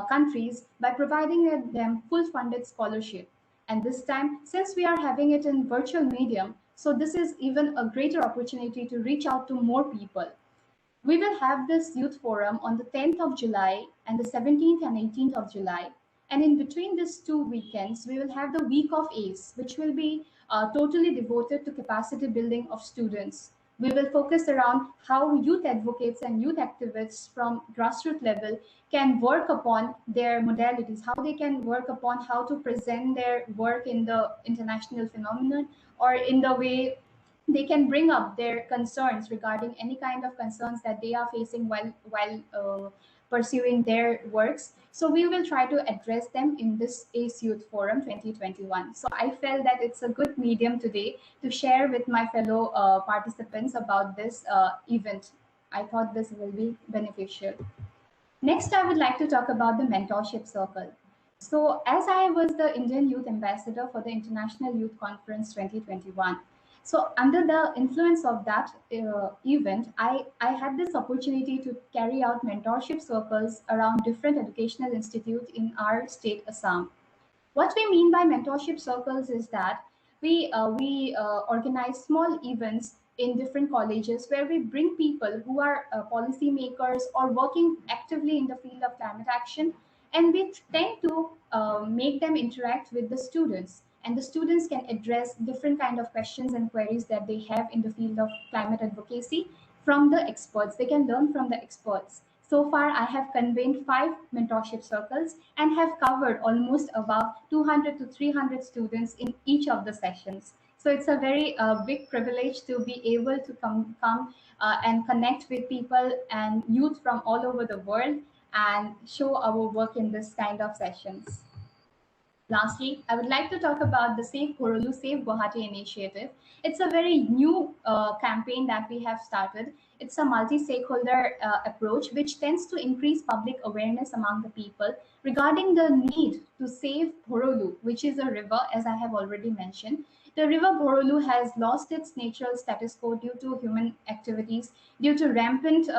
countries by providing them full funded scholarship. And this time, since we are having it in virtual medium, so this is even a greater opportunity to reach out to more people. We will have this youth forum on the 10th of July and the 17th and 18th of July. And in between these 2 weekends, we will have the week of ACE, which will be totally devoted to capacity building of students. We will focus around how youth advocates and youth activists from grassroots level can work upon their modalities, how they can work upon how to present their work in the international phenomenon, or in the way they can bring up their concerns regarding any kind of concerns that they are facing while pursuing their works. So we will try to address them in this ACE Youth Forum 2021. So I felt that it's a good medium today to share with my fellow participants about this event. I thought this will be beneficial. Next, I would like to talk about the Mentorship Circle. So as I was the Indian Youth Ambassador for the International Youth Conference 2021, so under the influence of that event, I had this opportunity to carry out mentorship circles around different educational institutes in our state, Assam. What we mean by mentorship circles is that we organize small events in different colleges where we bring people who are policy makers or working actively in the field of climate action, and we tend to make them interact with the students, and the students can address different kind of questions and queries that they have in the field of climate advocacy from the experts. They can learn from the experts. So far, I have convened 5 mentorship circles and have covered almost about 200 to 300 students in each of the sessions. So it's a very big privilege to be able to come and connect with people and youth from all over the world and show our work in this kind of sessions. Lastly, I would like to talk about the Save Borolu, Save Guwahati initiative. It's a very new campaign that we have started. It's a multi-stakeholder approach which tends to increase public awareness among the people regarding the need to save Borolu, which is a river, as I have already mentioned. The river Borolu has lost its natural status quo due to human activities, due to rampant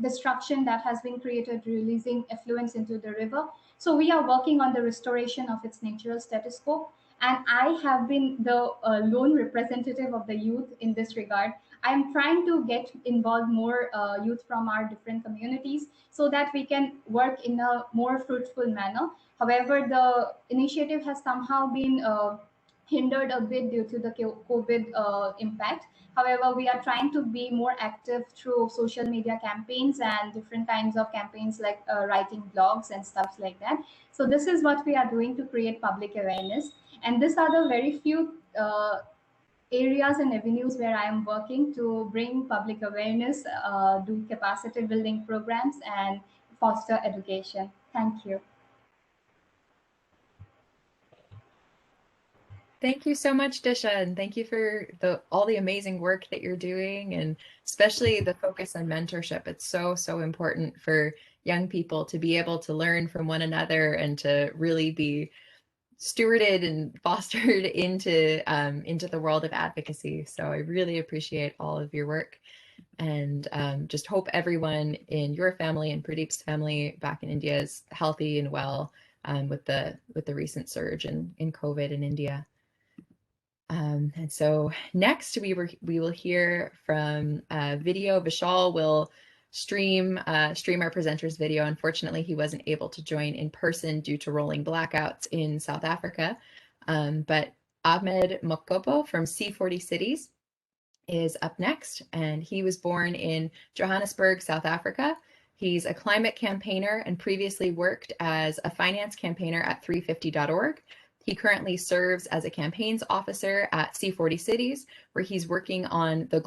destruction that has been created, releasing effluents into the river. So we are working on the restoration of its natural status quo. And I have been the lone representative of the youth in this regard. I'm trying to get involved more youth from our different communities so that we can work in a more fruitful manner. However, the initiative has somehow been hindered a bit due to the COVID impact. However, we are trying to be more active through social media campaigns and different kinds of campaigns like writing blogs and stuff like that. So this is what we are doing to create public awareness. And these are the very few areas and avenues where I am working to bring public awareness, do capacity building programs, and foster education. Thank you. Thank you so much, Disha, and thank you for all the amazing work that you're doing, and especially the focus on mentorship. It's so important for young people to be able to learn from one another and to really be stewarded and fostered into the world of advocacy. So I really appreciate all of your work, and just hope everyone in your family and Pradeep's family back in India is healthy and well with the recent surge in COVID in India. And so next we will hear from video. Vishal will stream our presenter's video. Unfortunately, he wasn't able to join in person due to rolling blackouts in South Africa. But Ahmed Mokopo from C40 Cities is up next, and he was born in Johannesburg, South Africa. He's a climate campaigner and previously worked as a finance campaigner at 350.org. He currently serves as a campaigns officer at C40 Cities, where he's working on the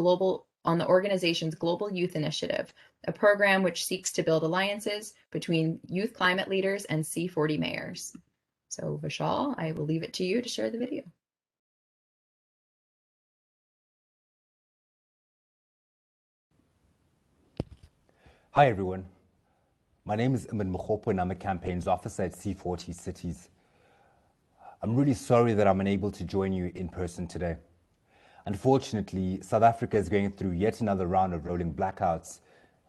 organization's Global Youth Initiative, a program which seeks to build alliances between youth climate leaders and C40 mayors. So Vishal, I will leave it to you to share the video. Hi everyone, my name is Ahmed Mokopo and I'm a campaigns officer at C40 Cities. I'm really sorry that I'm unable to join you in person today. Unfortunately, South Africa is going through yet another round of rolling blackouts,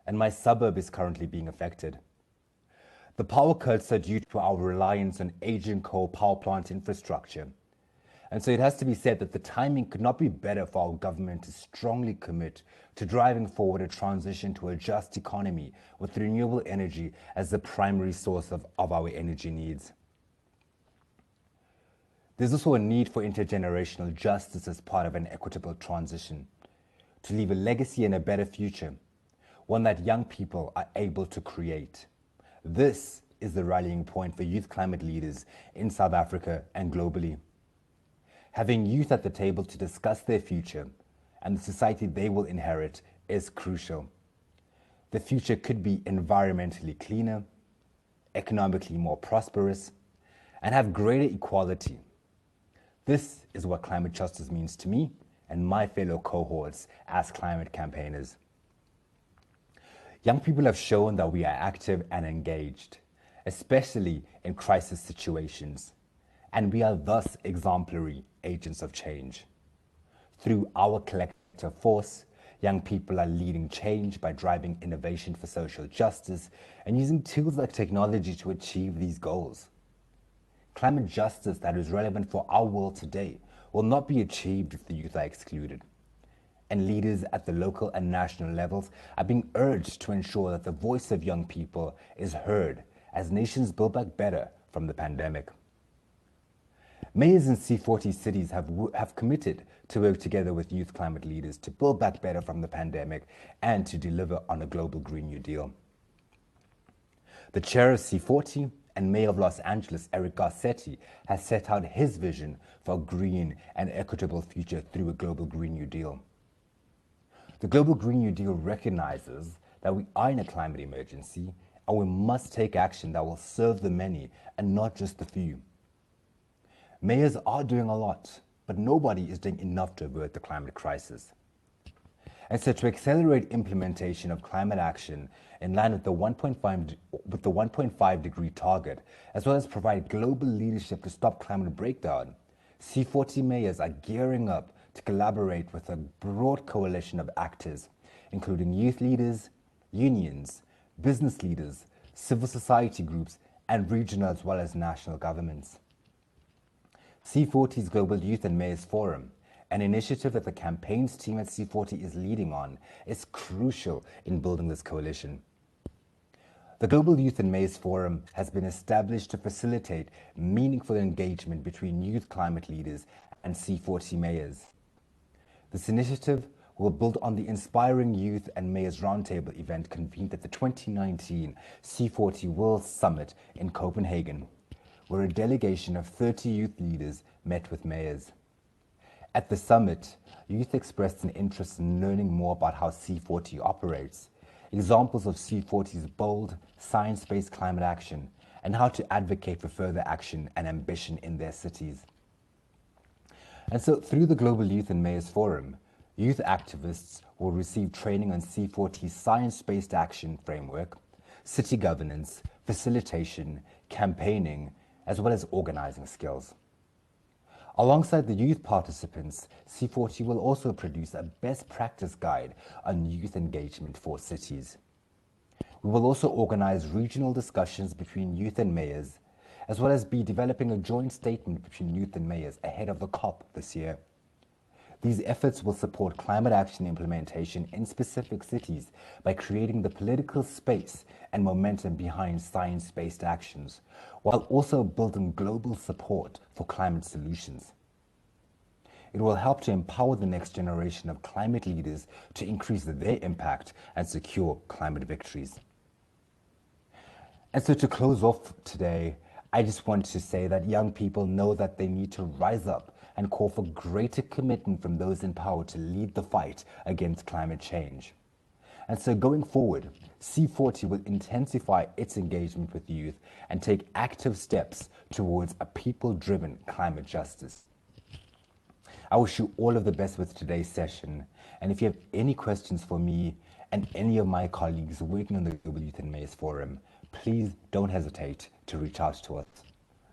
and my suburb is currently being affected. The power cuts are due to our reliance on aging coal power plant infrastructure. And so it has to be said that the timing could not be better for our government to strongly commit to driving forward a transition to a just economy with renewable energy as the primary source of our energy needs. There's also a need for intergenerational justice as part of an equitable transition, to leave a legacy and a better future, one that young people are able to create. This is the rallying point for youth climate leaders in South Africa and globally. Having youth at the table to discuss their future and the society they will inherit is crucial. The future could be environmentally cleaner, economically more prosperous, and have greater equality. This is what climate justice means to me and my fellow cohorts as climate campaigners. Young people have shown that we are active and engaged, especially in crisis situations, and we are thus exemplary agents of change. Through our collective force, young people are leading change by driving innovation for social justice and using tools like technology to achieve these goals. Climate justice that is relevant for our world today will not be achieved if the youth are excluded. And leaders at the local and national levels are being urged to ensure that the voice of young people is heard as nations build back better from the pandemic. Mayors in C40 cities have committed to work together with youth climate leaders to build back better from the pandemic and to deliver on a global Green New Deal. The chair of C40 and Mayor of Los Angeles, Eric Garcetti, has set out his vision for a green and equitable future through a global Green New Deal. The global Green New Deal recognizes that we are in a climate emergency and we must take action that will serve the many and not just the few. Mayors are doing a lot, but nobody is doing enough to avert the climate crisis. And so to accelerate implementation of climate action in line with the 1.5 degree target, as well as provide global leadership to stop climate breakdown, C40 mayors are gearing up to collaborate with a broad coalition of actors, including youth leaders, unions, business leaders, civil society groups, and regional as well as national governments. C40's Global Youth and Mayors Forum an initiative that the campaigns team at C40 is leading on, is crucial in building this coalition. The Global Youth and Mayors Forum has been established to facilitate meaningful engagement between youth climate leaders and C40 mayors. This initiative will build on the Inspiring Youth and Mayors Roundtable event convened at the 2019 C40 World Summit in Copenhagen, where a delegation of 30 youth leaders met with mayors. At the summit, youth expressed an interest in learning more about how C40 operates, examples of C40's bold, science-based climate action, and how to advocate for further action and ambition in their cities. And so, through the Global Youth and Mayors Forum, youth activists will receive training on C40's science-based action framework, city governance, facilitation, campaigning, as well as organizing skills. Alongside the youth participants, C40 will also produce a best practice guide on youth engagement for cities. We will also organize regional discussions between youth and mayors, as well as be developing a joint statement between youth and mayors ahead of the COP this year. These efforts will support climate action implementation in specific cities by creating the political space and momentum behind science-based actions, while also building global support for climate solutions. It will help to empower the next generation of climate leaders to increase their impact and secure climate victories. And so to close off today, I just want to say that young people know that they need to rise up and call for greater commitment from those in power to lead the fight against climate change. And so going forward, C40 will intensify its engagement with youth and take active steps towards a people-driven climate justice. I wish you all of the best with today's session. And if you have any questions for me and any of my colleagues working on the Global Youth and Mayors Forum, please don't hesitate to reach out to us.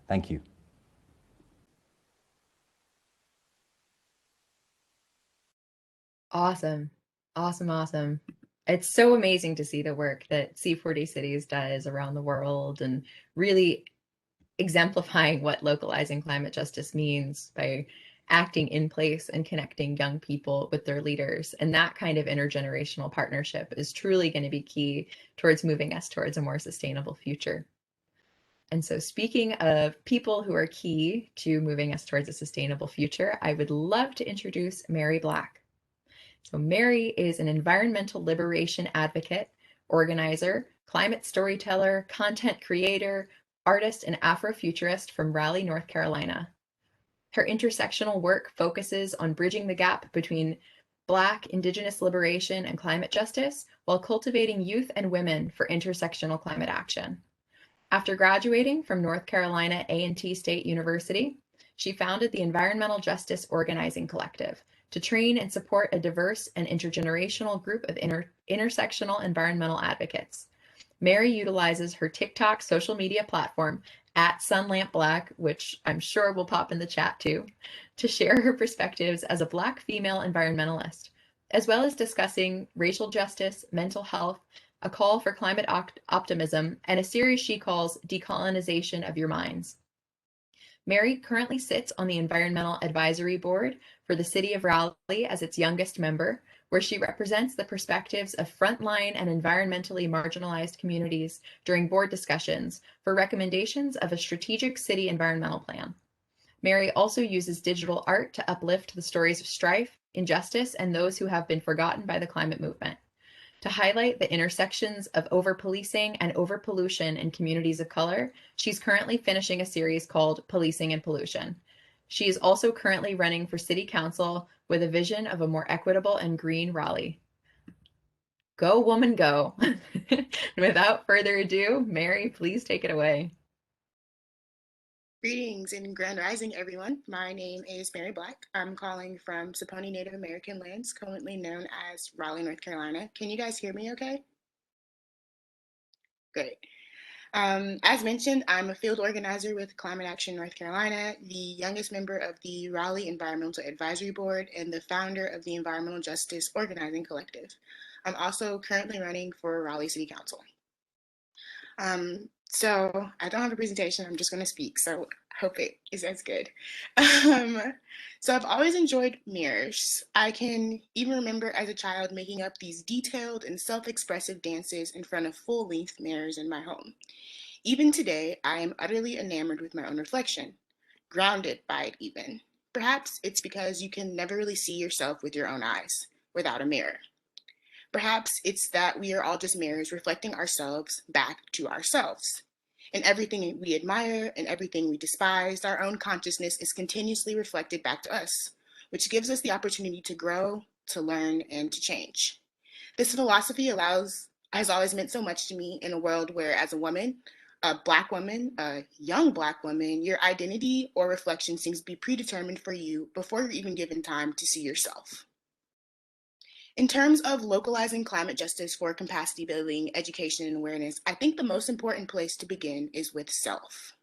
Thank you. Awesome. Awesome. Awesome. It's so amazing to see the work that C40 Cities does around the world and really exemplifying what localizing climate justice means by acting in place and connecting young people with their leaders. And that kind of intergenerational partnership is truly going to be key towards moving us towards a more sustainable future. And so speaking of people who are key to moving us towards a sustainable future, I would love to introduce Mary Black. So Mary is an environmental liberation advocate, organizer, climate storyteller, content creator, artist, and Afrofuturist from Raleigh, North Carolina. Her intersectional work focuses on bridging the gap between Black, Indigenous liberation, and climate justice while cultivating youth and women for intersectional climate action. After graduating from North Carolina A&T State University, she founded the Environmental Justice Organizing Collective to train and support a diverse and intergenerational group of intersectional environmental advocates. Mary utilizes her TikTok social media platform @SunLampBlack, which I'm sure will pop in the chat too, to share her perspectives as a Black female environmentalist, as well as discussing racial justice, mental health, a call for climate optimism, and a series she calls Decolonization of Your Minds. Mary currently sits on the Environmental Advisory Board for the City of Raleigh as its youngest member, where she represents the perspectives of frontline and environmentally marginalized communities during board discussions for recommendations of a strategic city environmental plan. Mary also uses digital art to uplift the stories of strife, injustice, and those who have been forgotten by the climate movement. To highlight the intersections of over-policing and over-pollution in communities of color, she's currently finishing a series called Policing and Pollution. She is also currently running for City Council with a vision of a more equitable and green Raleigh. Go, woman, go. Without further ado, Mary, please take it away. Greetings and grand rising, everyone. My name is Mary Black. I'm calling from Saponi Native American lands, currently known as Raleigh, North Carolina. Can you guys hear me okay? Great. As mentioned, I'm a field organizer with Climate Action North Carolina, the youngest member of the Raleigh Environmental Advisory Board, and the founder of the Environmental Justice Organizing Collective. I'm also currently running for Raleigh City Council. So I don't have a presentation, I'm just going to speak, so I hope it is as good. So I've always enjoyed mirrors. I can even remember as a child making up these detailed and self-expressive dances in front of full-length mirrors in my home. Even today, I am utterly enamored with my own reflection, grounded by it even. Perhaps it's because you can never really see yourself with your own eyes without a mirror. Perhaps it's that we are all just mirrors reflecting ourselves back to ourselves. In everything we admire and everything we despise, our own consciousness is continuously reflected back to us, which gives us the opportunity to grow, to learn, and to change. This philosophy has always meant so much to me in a world where, as a woman, a Black woman, a young Black woman, your identity or reflection seems to be predetermined for you before you're even given time to see yourself. In terms of localizing climate justice for capacity building, education, and awareness, I think the most important place to begin is with self.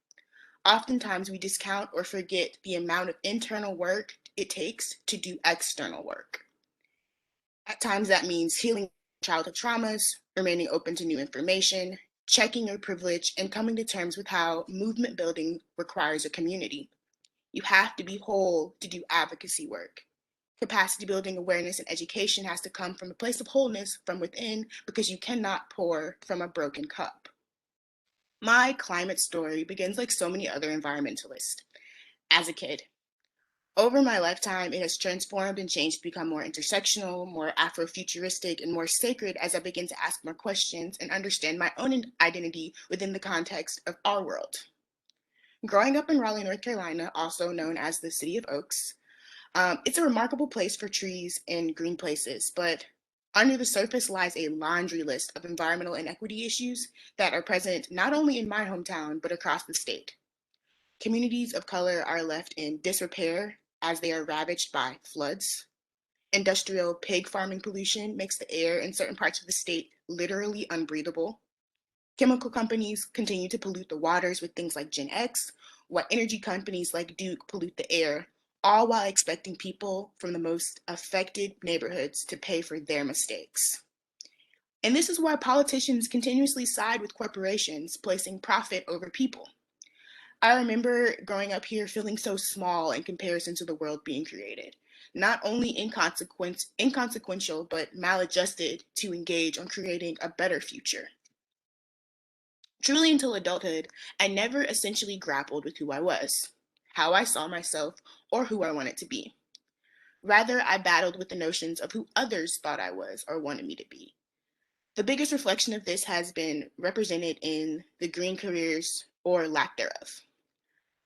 Oftentimes, we discount or forget the amount of internal work it takes to do external work. At times, that means healing childhood traumas, remaining open to new information, checking your privilege, and coming to terms with how movement building requires a community. You have to be whole to do advocacy work. Capacity building, awareness, and education has to come from a place of wholeness from within, because you cannot pour from a broken cup. My climate story begins like so many other environmentalists. As a kid, over my lifetime, it has transformed and changed to become more intersectional, more Afrofuturistic, and more sacred as I begin to ask more questions and understand my own identity within the context of our world. Growing up in Raleigh, North Carolina, also known as the City of Oaks, it's a remarkable place for trees and green places, but under the surface lies a laundry list of environmental inequity issues that are present not only in my hometown, but across the state. Communities of color are left in disrepair as they are ravaged by floods. Industrial pig farming pollution makes the air in certain parts of the state literally unbreathable. Chemical companies continue to pollute the waters with things like Gen X, while energy companies like Duke pollute the air, all while expecting people from the most affected neighborhoods to pay for their mistakes. And this is why politicians continuously side with corporations, placing profit over people. I remember growing up here feeling so small in comparison to the world being created, not only inconsequential, but maladjusted to engage on creating a better future. Truly until adulthood, I never essentially grappled with who I was, how I saw myself, or who I wanted to be. Rather, I battled with the notions of who others thought I was or wanted me to be. The biggest reflection of this has been represented in the green careers or lack thereof.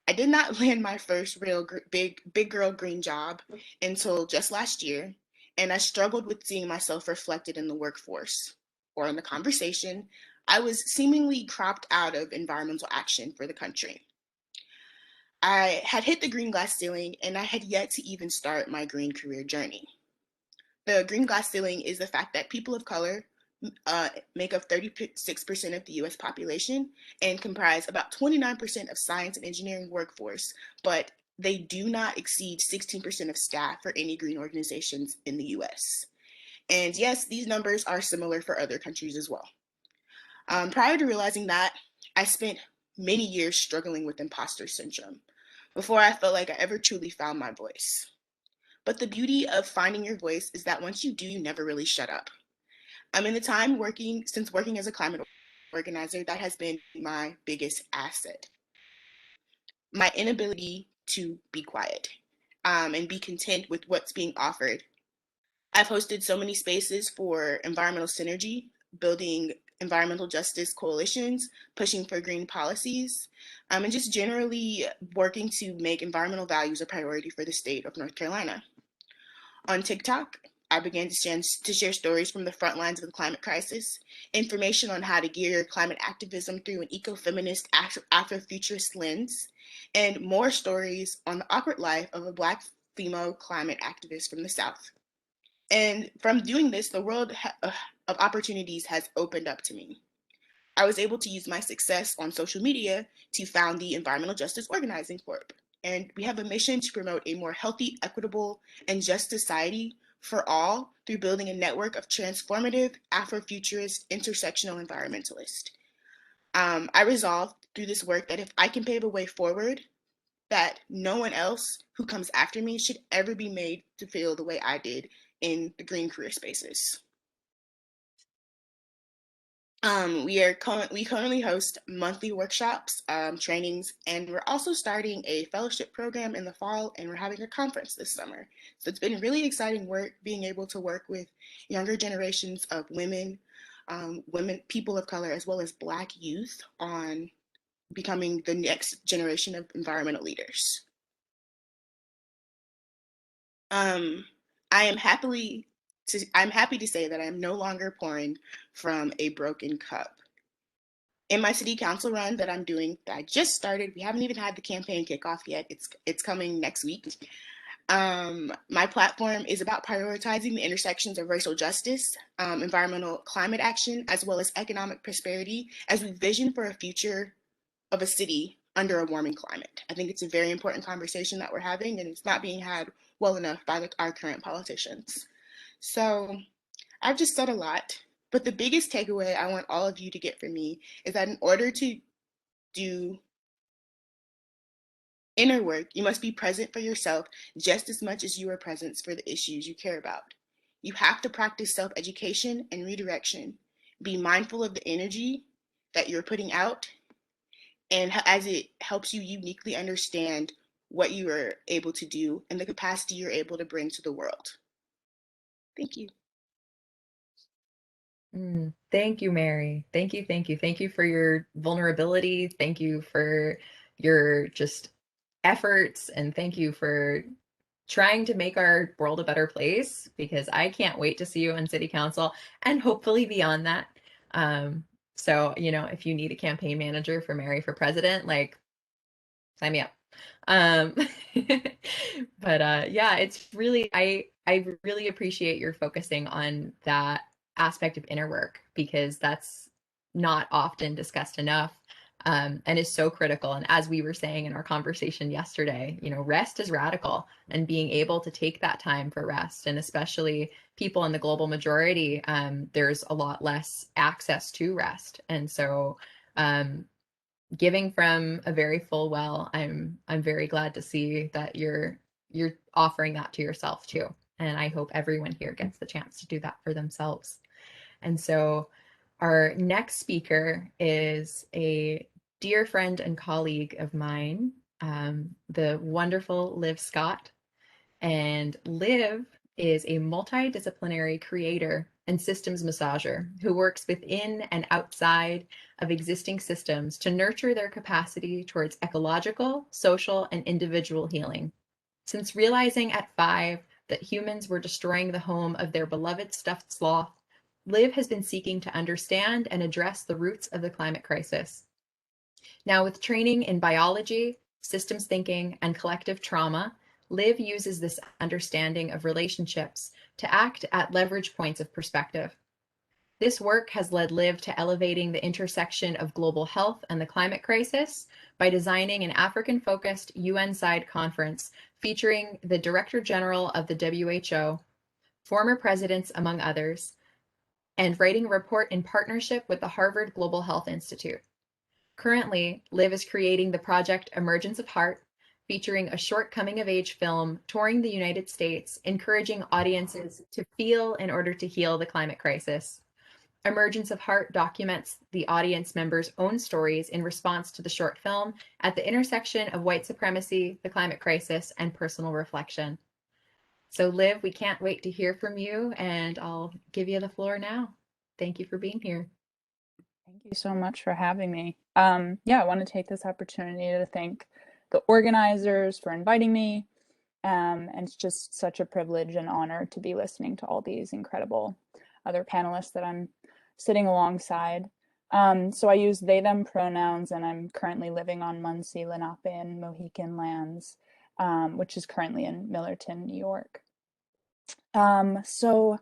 I did not land my first real big girl green job until just last year, and I struggled with seeing myself reflected in the workforce or in the conversation. I was seemingly cropped out of environmental action for the country. I had hit the green glass ceiling, and I had yet to even start my green career journey. The green glass ceiling is the fact that people of color make up 36% of the US population and comprise about 29% of science and engineering workforce, but they do not exceed 16% of staff for any green organizations in the US. And yes, these numbers are similar for other countries as well. Prior to realizing that, I spent many years struggling with imposter syndrome before I felt like I ever truly found my voice. But the beauty of finding your voice is that once you do, you never really shut up. In the time working as a climate organizer, that has been my biggest asset. My inability to be quiet and be content with what's being offered. I've hosted so many spaces for environmental synergy, building environmental justice coalitions, pushing for green policies, and just generally working to make environmental values a priority for the state of North Carolina. On TikTok, I began to share stories from the front lines of the climate crisis, information on how to gear climate activism through an ecofeminist, Afrofuturist lens, and more stories on the awkward life of a Black female climate activist from the South. And from doing this, the world of opportunities has opened up to me. I was able to use my success on social media to found the Environmental Justice Organizing Corp. And we have a mission to promote a more healthy, equitable, and just society for all through building a network of transformative, Afrofuturist, intersectional environmentalists. I resolved through this work that if I can pave a way forward, that no one else who comes after me should ever be made to feel the way I did in the green career spaces. We currently host monthly workshops, trainings, and we're also starting a fellowship program in the fall, and we're having a conference this summer. So it's been really exciting work being able to work with younger generations of women, people of color, as well as Black youth on becoming the next generation of environmental leaders. I'm happy to say that I am no longer pouring from a broken cup. In my city council run that I'm doing, that I just started, we haven't even had the campaign kickoff yet. It's coming next week. My platform is about prioritizing the intersections of racial justice, environmental climate action, as well as economic prosperity as we vision for a future of a city under a warming climate. I think it's a very important conversation that we're having, and it's not being had well enough by our current politicians. So I've just said a lot, but the biggest takeaway I want all of you to get from me is that in order to do inner work, you must be present for yourself just as much as you are present for the issues you care about. You have to practice self-education and redirection. Be mindful of the energy that you're putting out, and as it helps you uniquely understand what you are able to do and the capacity you're able to bring to the world. Thank you. Thank you, Mary. Thank you, thank you. Thank you for your vulnerability. Thank you for your just efforts, and thank you for trying to make our world a better place, because I can't wait to see you on city council and hopefully beyond that. So, if you need a campaign manager for Mary for president, like, sign me up. But yeah, it's really, I really appreciate your focusing on that aspect of inner work, because that's not often discussed enough, and is so critical. And as we were saying in our conversation yesterday, rest is radical, and being able to take that time for rest, and especially people in the global majority, there's a lot less access to rest. And so giving from a very full well, I'm very glad to see that you're offering that to yourself too. And I hope everyone here gets the chance to do that for themselves. And so our next speaker is a dear friend and colleague of mine, the wonderful Liv Scott. And Liv is a multidisciplinary creator and systems massager who works within and outside of existing systems to nurture their capacity towards ecological, social, and individual healing. Since realizing at 5 that humans were destroying the home of their beloved stuffed sloth, Liv has been seeking to understand and address the roots of the climate crisis. Now, with training in biology, systems thinking, and collective trauma, Liv uses this understanding of relationships to act at leverage points of perspective. This work has led Liv to elevating the intersection of global health and the climate crisis by designing an African-focused UN-side conference featuring the Director General of the WHO, former presidents, among others, and writing a report in partnership with the Harvard Global Health Institute. Currently, Liv is creating the project Emergence of Heart, featuring a short coming-of-age film touring the United States, encouraging audiences to feel in order to heal the climate crisis. Emergence of Heart documents the audience members' own stories in response to the short film at the intersection of white supremacy, the climate crisis, and personal reflection. So Liv, we can't wait to hear from you, and I'll give you the floor now. Thank you for being here. Thank you so much for having me. I want to take this opportunity to thank the organizers for inviting me. And it's just such a privilege and honor to be listening to all these incredible other panelists that I'm sitting alongside. So I use they, them pronouns, and I'm currently living on Munsee, Lenape, and Mohican lands, which is currently in Millerton, New York. So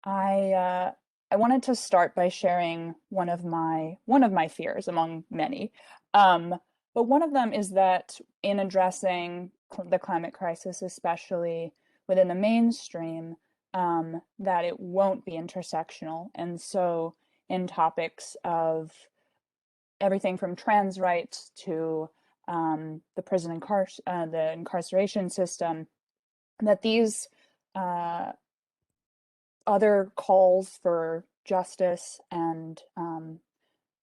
I wanted to start by sharing one of my fears among many. But one of them is that in addressing the climate crisis, especially within the mainstream, that it won't be intersectional. And so in topics of everything from trans rights to the prison the incarceration system, that these other calls for justice and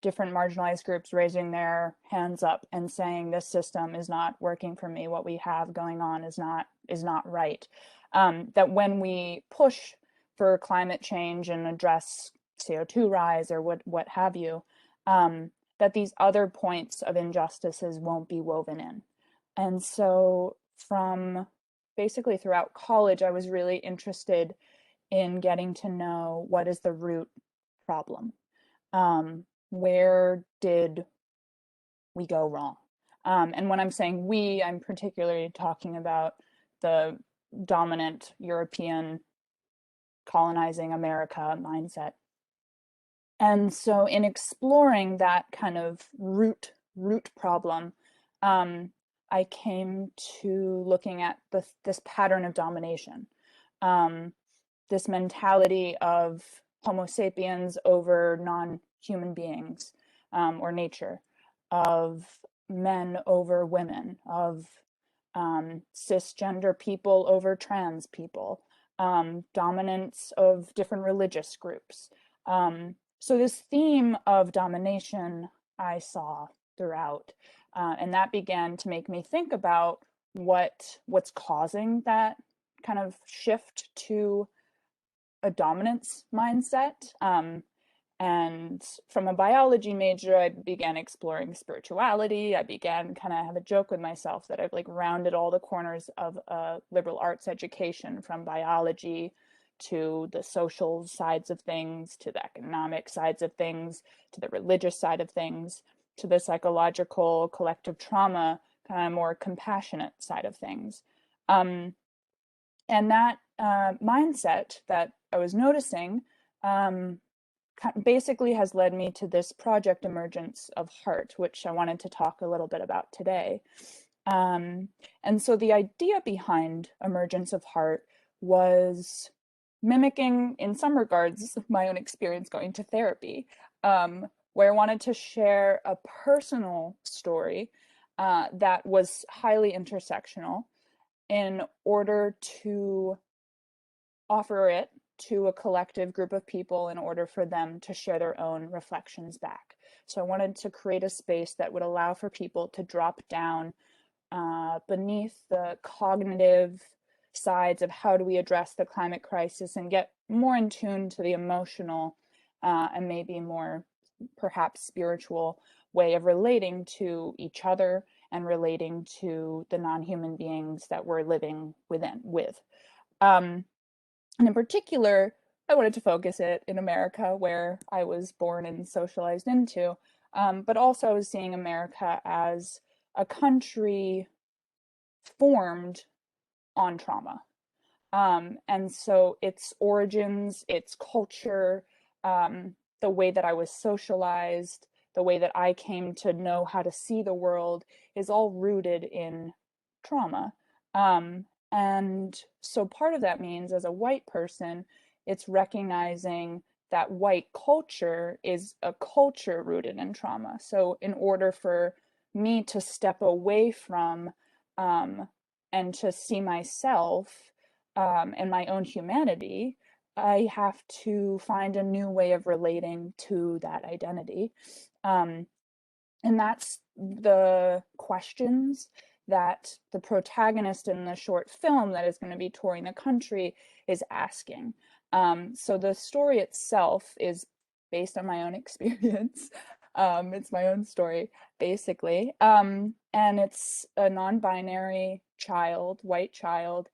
different marginalized groups raising their hands up and saying this system is not working for me, what we have going on is not right. That when we push for climate change and address CO2 rise or what have you, that these other points of injustices won't be woven in. And so from basically throughout college, I was really interested in getting to know what is the root problem. Where did we go wrong? And when I'm saying we, I'm particularly talking about the dominant European colonizing America mindset. And so in exploring that kind of root problem, I came to looking at this pattern of domination, this mentality of Homo sapiens over non-human beings or nature, of men over women, of cisgender people over trans people, dominance of different religious groups. So this theme of domination I saw throughout, and that began to make me think about what's causing that kind of shift to a dominance mindset. And from a biology major, I began exploring spirituality. I began kind of have a joke with myself that I've like rounded all the corners of a liberal arts education, from biology to the social sides of things, to the economic sides of things, to the religious side of things, to the psychological collective trauma, kind of more compassionate side of things. And that mindset that I was noticing basically has led me to this project, Emergence of Heart, which I wanted to talk a little bit about today. And so the idea behind Emergence of Heart was mimicking, in some regards, my own experience going to therapy, where I wanted to share a personal story that was highly intersectional in order to offer it to a collective group of people in order for them to share their own reflections back. So I wanted to create a space that would allow for people to drop down beneath the cognitive sides of how do we address the climate crisis and get more in tune to the emotional and maybe more perhaps spiritual way of relating to each other and relating to the non-human beings that we're living with. And in particular, I wanted to focus it in America, where I was born and socialized into, but also I was seeing America as a country formed on trauma. And so its origins, its culture, the way that I was socialized, the way that I came to know how to see the world is all rooted in trauma. And so part of that means, as a white person, it's recognizing that white culture is a culture rooted in trauma. So in order for me to step away from and to see myself and my own humanity, I have to find a new way of relating to that identity. And that's the questions that the protagonist in the short film that is going to be touring the country is asking. So the story itself is based on my own experience. It's my own story, basically. And it's a non-binary child, white child,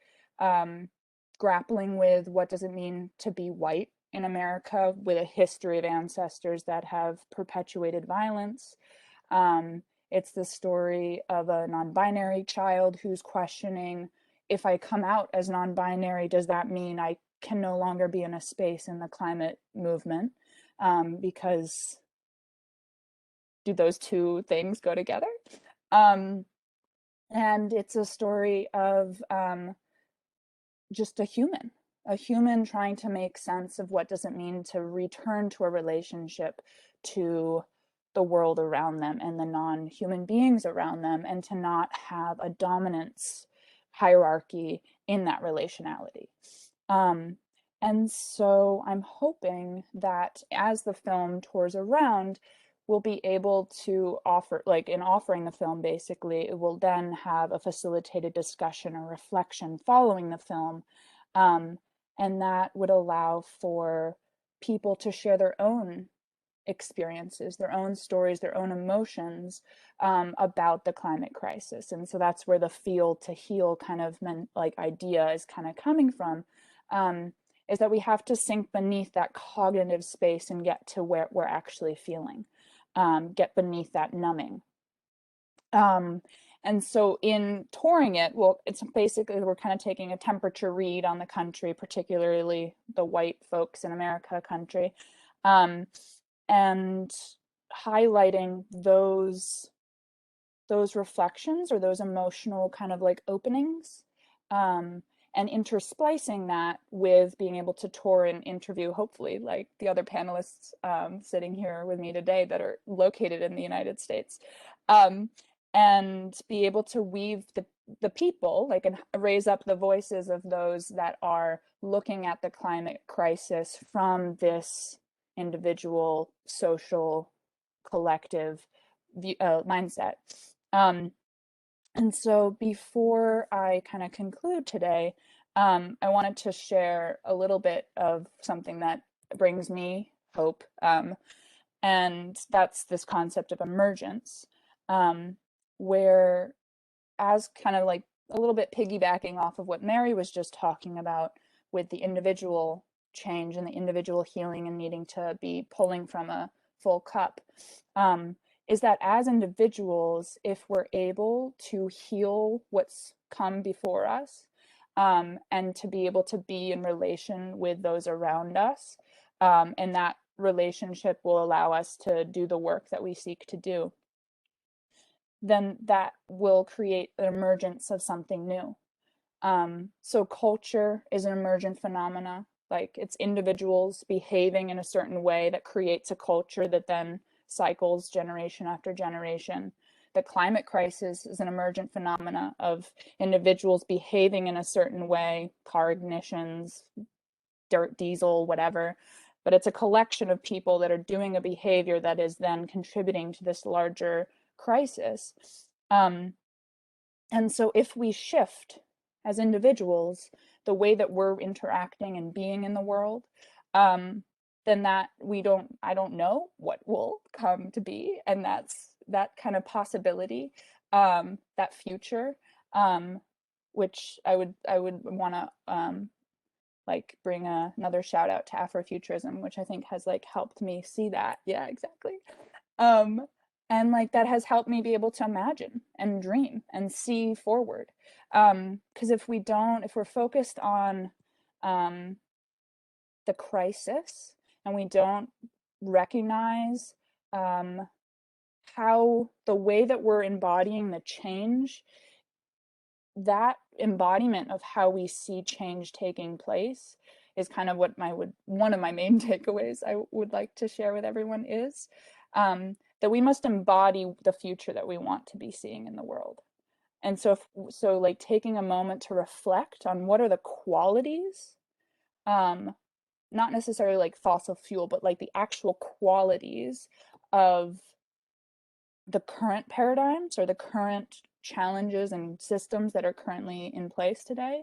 grappling with what does it mean to be white in America, with a history of ancestors that have perpetuated violence. It's the story of a non-binary child who's questioning, if I come out as non-binary, does that mean I can no longer be in a space in the climate movement? Because do those two things go together? And it's a story of just a human trying to make sense of what does it mean to return to a relationship, to the world around them and the non-human beings around them, and to not have a dominance hierarchy in that relationality. And so I'm hoping that as the film tours around, we'll be able to offer, like in offering the film, basically, it will then have a facilitated discussion or reflection following the film. And that would allow for people to share their own experiences, their own stories, their own emotions about the climate crisis. And so that's where the feel to heal kind of idea is kind of coming from, is that we have to sink beneath that cognitive space and get to where we're actually feeling, get beneath that numbing. And so in touring it, well, it's basically, we're kind of taking a temperature read on the country, particularly the white folks in America country, and highlighting those reflections or those emotional kind of like openings, and intersplicing that with being able to tour and interview, hopefully, like the other panelists sitting here with me today that are located in the United States, and be able to weave the people, like, and raise up the voices of those that are looking at the climate crisis from this individual, social, collective mindset. And so before I kind of conclude today, I wanted to share a little bit of something that brings me hope, and that's this concept of emergence, where, as kind of like a little bit piggybacking off of what Mary was just talking about with the individual change and the individual healing and needing to be pulling from a full cup, is that as individuals, if we're able to heal what's come before us, and to be able to be in relation with those around us, and that relationship will allow us to do the work that we seek to do, then that will create an emergence of something new. So culture is an emergent phenomena, like it's individuals behaving in a certain way that creates a culture that then cycles generation after generation. The climate crisis is an emergent phenomena of individuals behaving in a certain way, car ignitions, dirt, diesel, whatever, but it's a collection of people that are doing a behavior that is then contributing to this larger crisis. And so if we shift as individuals the way that we're interacting and being in the world, then that I don't know what will come to be, and that's that kind of possibility, that future, which I would want to like bring another shout out to Afrofuturism, which I think has like helped me see that. Yeah, exactly. And like that has helped me be able to imagine and dream and see forward. Because if we're focused on the crisis and we don't recognize how the way that we're embodying the change, that embodiment of how we see change taking place is kind of what one of my main takeaways I would like to share with everyone is, that we must embody the future that we want to be seeing in the world. And so like taking a moment to reflect on what are the qualities, not necessarily like fossil fuel, but like the actual qualities of the current paradigms or the current challenges and systems that are currently in place today.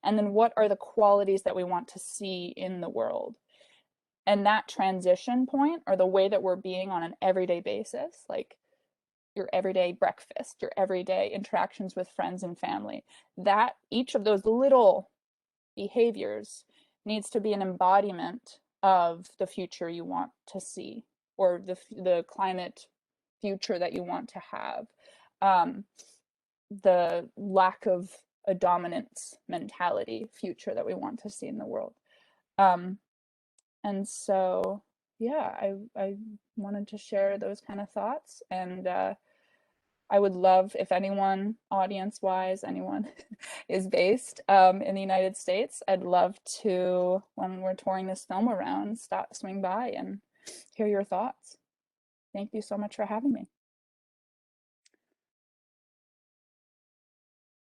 And then what are the qualities that we want to see in the world? And that transition point, or the way that we're being on an everyday basis, like your everyday breakfast, your everyday interactions with friends and family, that each of those little behaviors needs to be an embodiment of the future you want to see, or the climate future that you want to have, the lack of a dominance mentality future that we want to see in the world. And so, yeah, I wanted to share those kind of thoughts, and I would love if anyone, audience-wise, anyone is based in the United States, I'd love to, when we're touring this film around, swing by and hear your thoughts. Thank you so much for having me.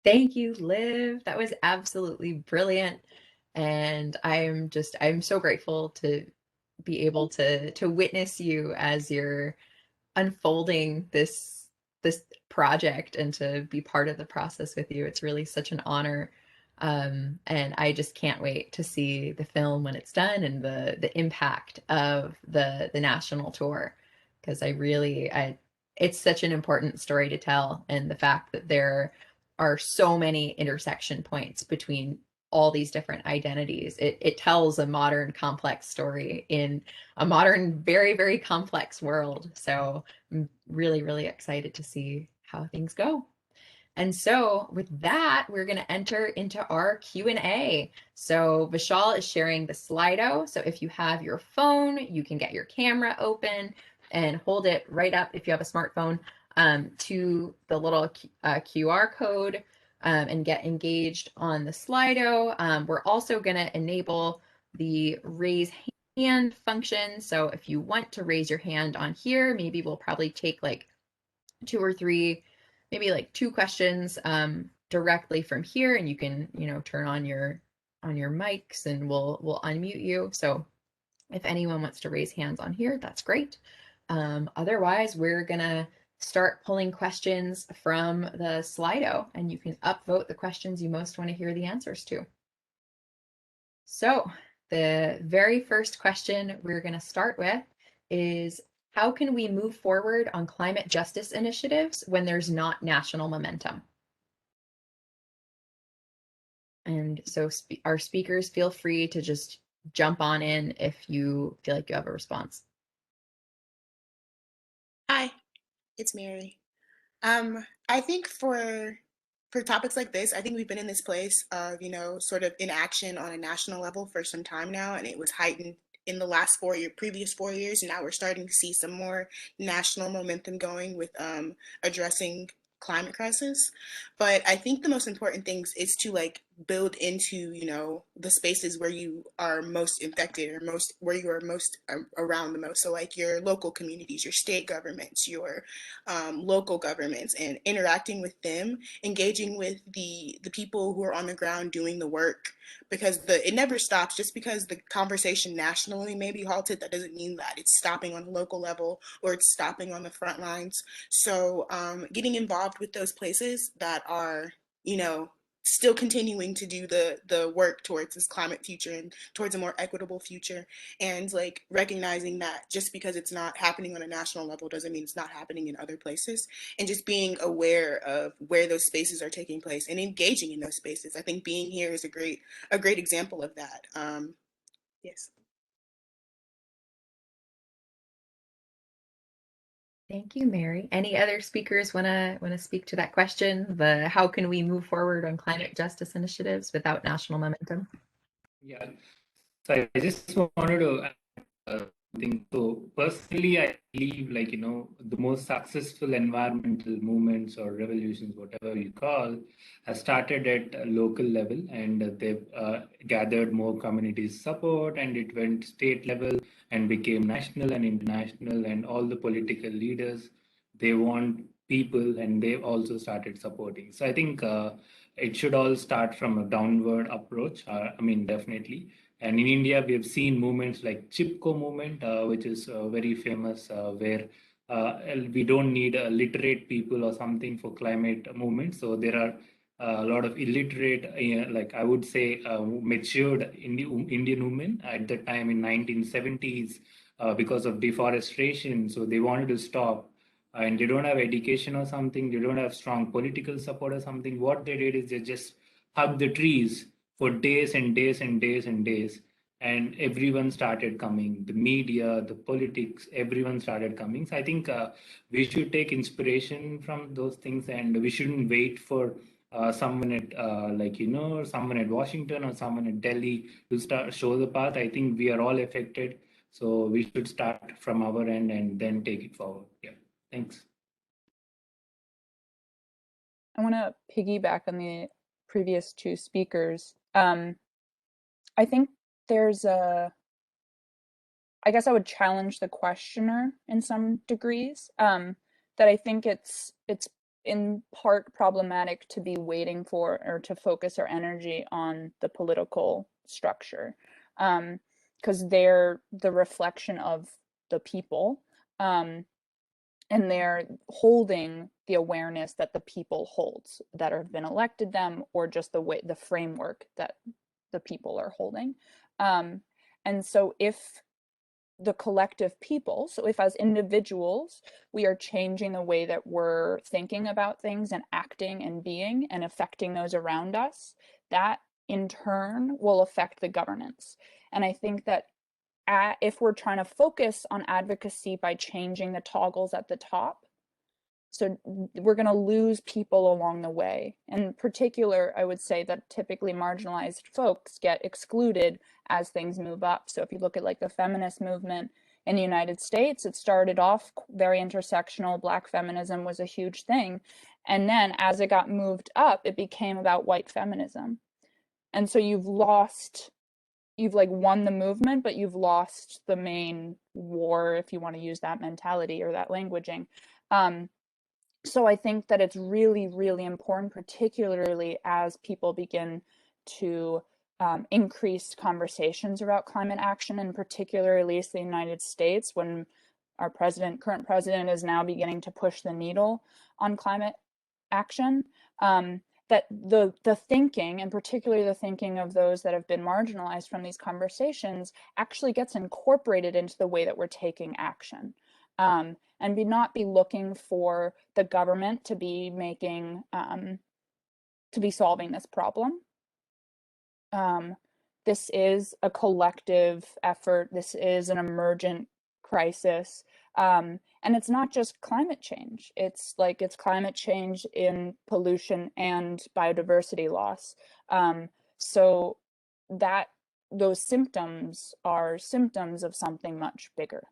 Thank you, Liv. That was absolutely brilliant. And I'm so grateful to be able to witness you as you're unfolding this project and to be part of the process with you. It's really such an honor. And I just can't wait to see the film when it's done and the impact of the national tour, because it's such an important story to tell, and the fact that there are so many intersection points between all these different identities. It tells a modern complex story in a modern, very, very complex world. So I'm really, really excited to see how things go. And so with that, we're going to enter into our Q&A. So Vishal is sharing the Slido. So if you have your phone, you can get your camera open and hold it right up if you have a smartphone to the little QR code and get engaged on the Slido. We're also going to enable the raise hand function. So if you want to raise your hand on here, maybe we'll probably take like 2 or 3, maybe like 2 questions directly from here, and you can, turn on your mics and we'll unmute you. So if anyone wants to raise hands on here, that's great. Otherwise, we're gonna start pulling questions from the Slido, and you can upvote the questions you most want to hear the answers to. So the very first question we're going to start with is, how can we move forward on climate justice initiatives when there's not national momentum? And so our speakers, feel free to just jump on in if you feel like you have a response. Hi, it's Mary. I think for topics like this, I think we've been in this place of, sort of inaction on a national level for some time now, and it was heightened in the last previous 4 years, and now we're starting to see some more national momentum going with addressing climate crisis. But I think the most important things is to build into, the spaces where you are most infected or where you are most around the most. So like your local communities, your state governments, your local governments, and interacting with them, engaging with the people who are on the ground doing the work, because it never stops. Just because the conversation nationally may be halted, that doesn't mean that it's stopping on the local level or it's stopping on the front lines. So getting involved with those places that are, still continuing to do the work towards this climate future and towards a more equitable future, and recognizing that just because it's not happening on a national level doesn't mean it's not happening in other places, and just being aware of where those spaces are taking place and engaging in those spaces. I think being here is a great example of that. Yes. Thank you, Mary. Any other speakers want to speak to that question? How can we move forward on climate justice initiatives without national momentum? Yeah, so I just wanted to add something. So personally, I believe the most successful environmental movements or revolutions, whatever you call, have started at a local level, and they've gathered more community support, and it went state level and became national and international, and all the political leaders, they want people, and they've also started supporting. So I think it should all start from a downward approach. Definitely. And in India, we have seen movements like Chipko movement, which is very famous, where we don't need literate people or something for climate movement. So there are a lot of illiterate, I would say, matured Indian women at the time in 1970s because of deforestation. So they wanted to stop, and they don't have education or something. They don't have strong political support or something. What they did is they just hugged the trees for days and days and days and days, and everyone started coming. The media, the politics, everyone started coming. So I think we should take inspiration from those things, and we shouldn't wait for someone at someone at Washington or someone at Delhi to show the path. I think we are all affected, so we should start from our end and then take it forward. Yeah, thanks. I want to piggyback on the previous 2 speakers. I think there's I guess I would challenge the questioner in some degrees, that I think it's in part problematic to be waiting for or to focus our energy on the political structure, because they're the reflection of the people, and they're holding the awareness that the people holds that have been elected them, or just the framework that the people are holding. And so if the collective people, so if as individuals we are changing the way that we're thinking about things and acting and being and affecting those around us, that in turn will affect the governance. And I think that if we're trying to focus on advocacy by changing the toggles at the top, so we're going to lose people along the way. In particular, I would say that typically marginalized folks get excluded as things move up. So if you look at like the feminist movement in the United States, it started off very intersectional. Black feminism was a huge thing. And then as it got moved up, it became about white feminism. And so you've like won the movement, but you've lost the main war, if you want to use that mentality or that languaging. So I think that it's really, really important, particularly as people begin to increase conversations about climate action, and particularly at least the United States, when our current president is now beginning to push the needle on climate action, that the thinking, and particularly the thinking of those that have been marginalized from these conversations, actually gets incorporated into the way that we're taking action. And not be looking for the government to be making, to be solving this problem. This is a collective effort. This is an emergent crisis. And it's not just climate change. It's climate change in pollution and biodiversity loss. So that those symptoms are symptoms of something much bigger.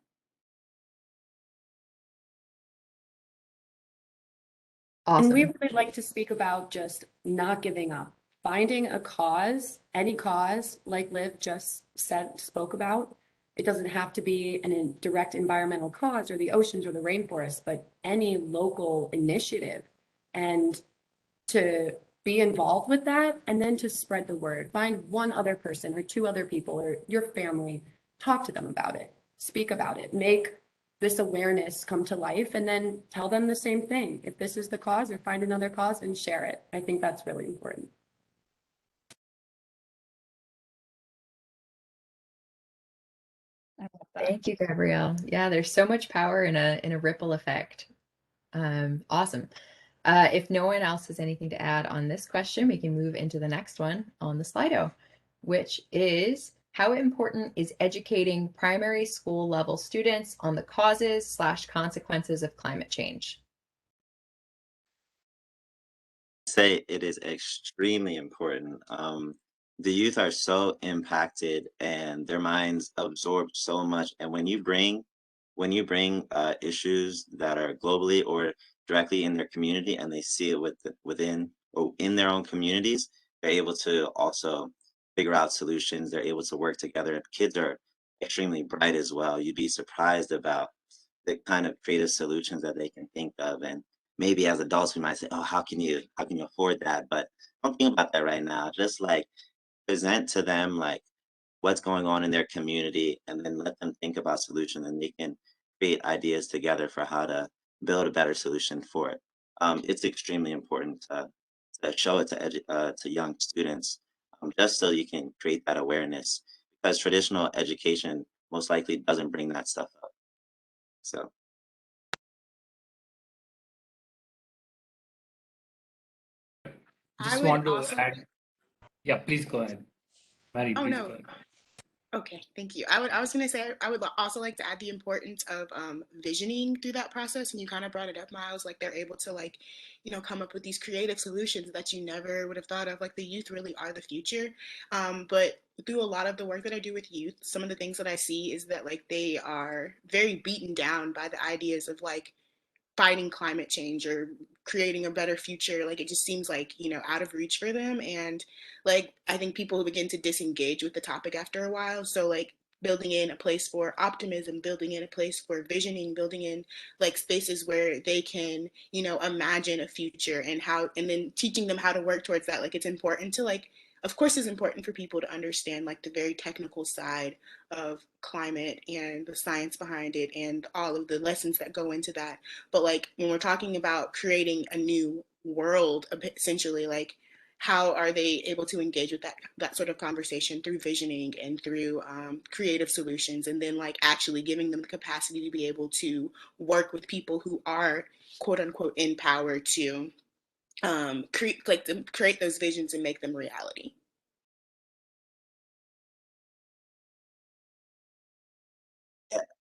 Awesome. And we would like to speak about just not giving up, finding a cause, any cause, like Liv just spoke about. It doesn't have to be a direct environmental cause or the oceans or the rainforest, but any local initiative, and to be involved with that, and then to spread the word. Find one other person or two other people or your family, talk to them about it, speak about it, make this awareness come to life, and then tell them the same thing. If this is the cause, or find another cause and share it. I think that's really important. I love that. Thank you, Gabrielle. Yeah, there's so much power in a ripple effect. Awesome. If no one else has anything to add on this question, we can move into the next one on the Slido, which is, how important is educating primary school level students on the causes/consequences of climate change? Say it is extremely important. The youth are so impacted and their minds absorb so much. And when you bring issues that are globally or directly in their community, and they see it within or in their own communities, they're able to also figure out solutions. They're able to work together. Kids are extremely bright as well. You'd be surprised about the kind of creative solutions that they can think of. And maybe as adults, we might say, oh, how can you afford that? But don't think about that right now. Just like present to them like what's going on in their community, and then let them think about solutions, and they can create ideas together for how to build a better solution for it. It's extremely important to show it to young students, just so you can create that awareness, because traditional education most likely doesn't bring that stuff up. So. Just want to add. Yeah, please go ahead. Mary, Oh, please no. go ahead. Okay, thank you. I was going to say, I would also like to add the importance of visioning through that process. And you kind of brought it up, Miles, like they're able to like, come up with these creative solutions that you never would have thought of. Like the youth really are the future. But through a lot of the work that I do with youth, some of the things that I see is that like they are very beaten down by the ideas of like fighting climate change or creating a better future. Like it just seems like out of reach for them, and like I think people begin to disengage with the topic after a while. So like building in a place for optimism, building in a place for visioning, building in like spaces where they can, you know, imagine a future and then teaching them how to work towards that. Like it's important to like, of course it's important for people to understand like the very technical side of climate and the science behind it and all of the lessons that go into that. But like when we're talking about creating a new world, essentially, like how are they able to engage with that sort of conversation through visioning and through creative solutions, and then like actually giving them the capacity to be able to work with people who are quote unquote in power to create those visions and make them reality.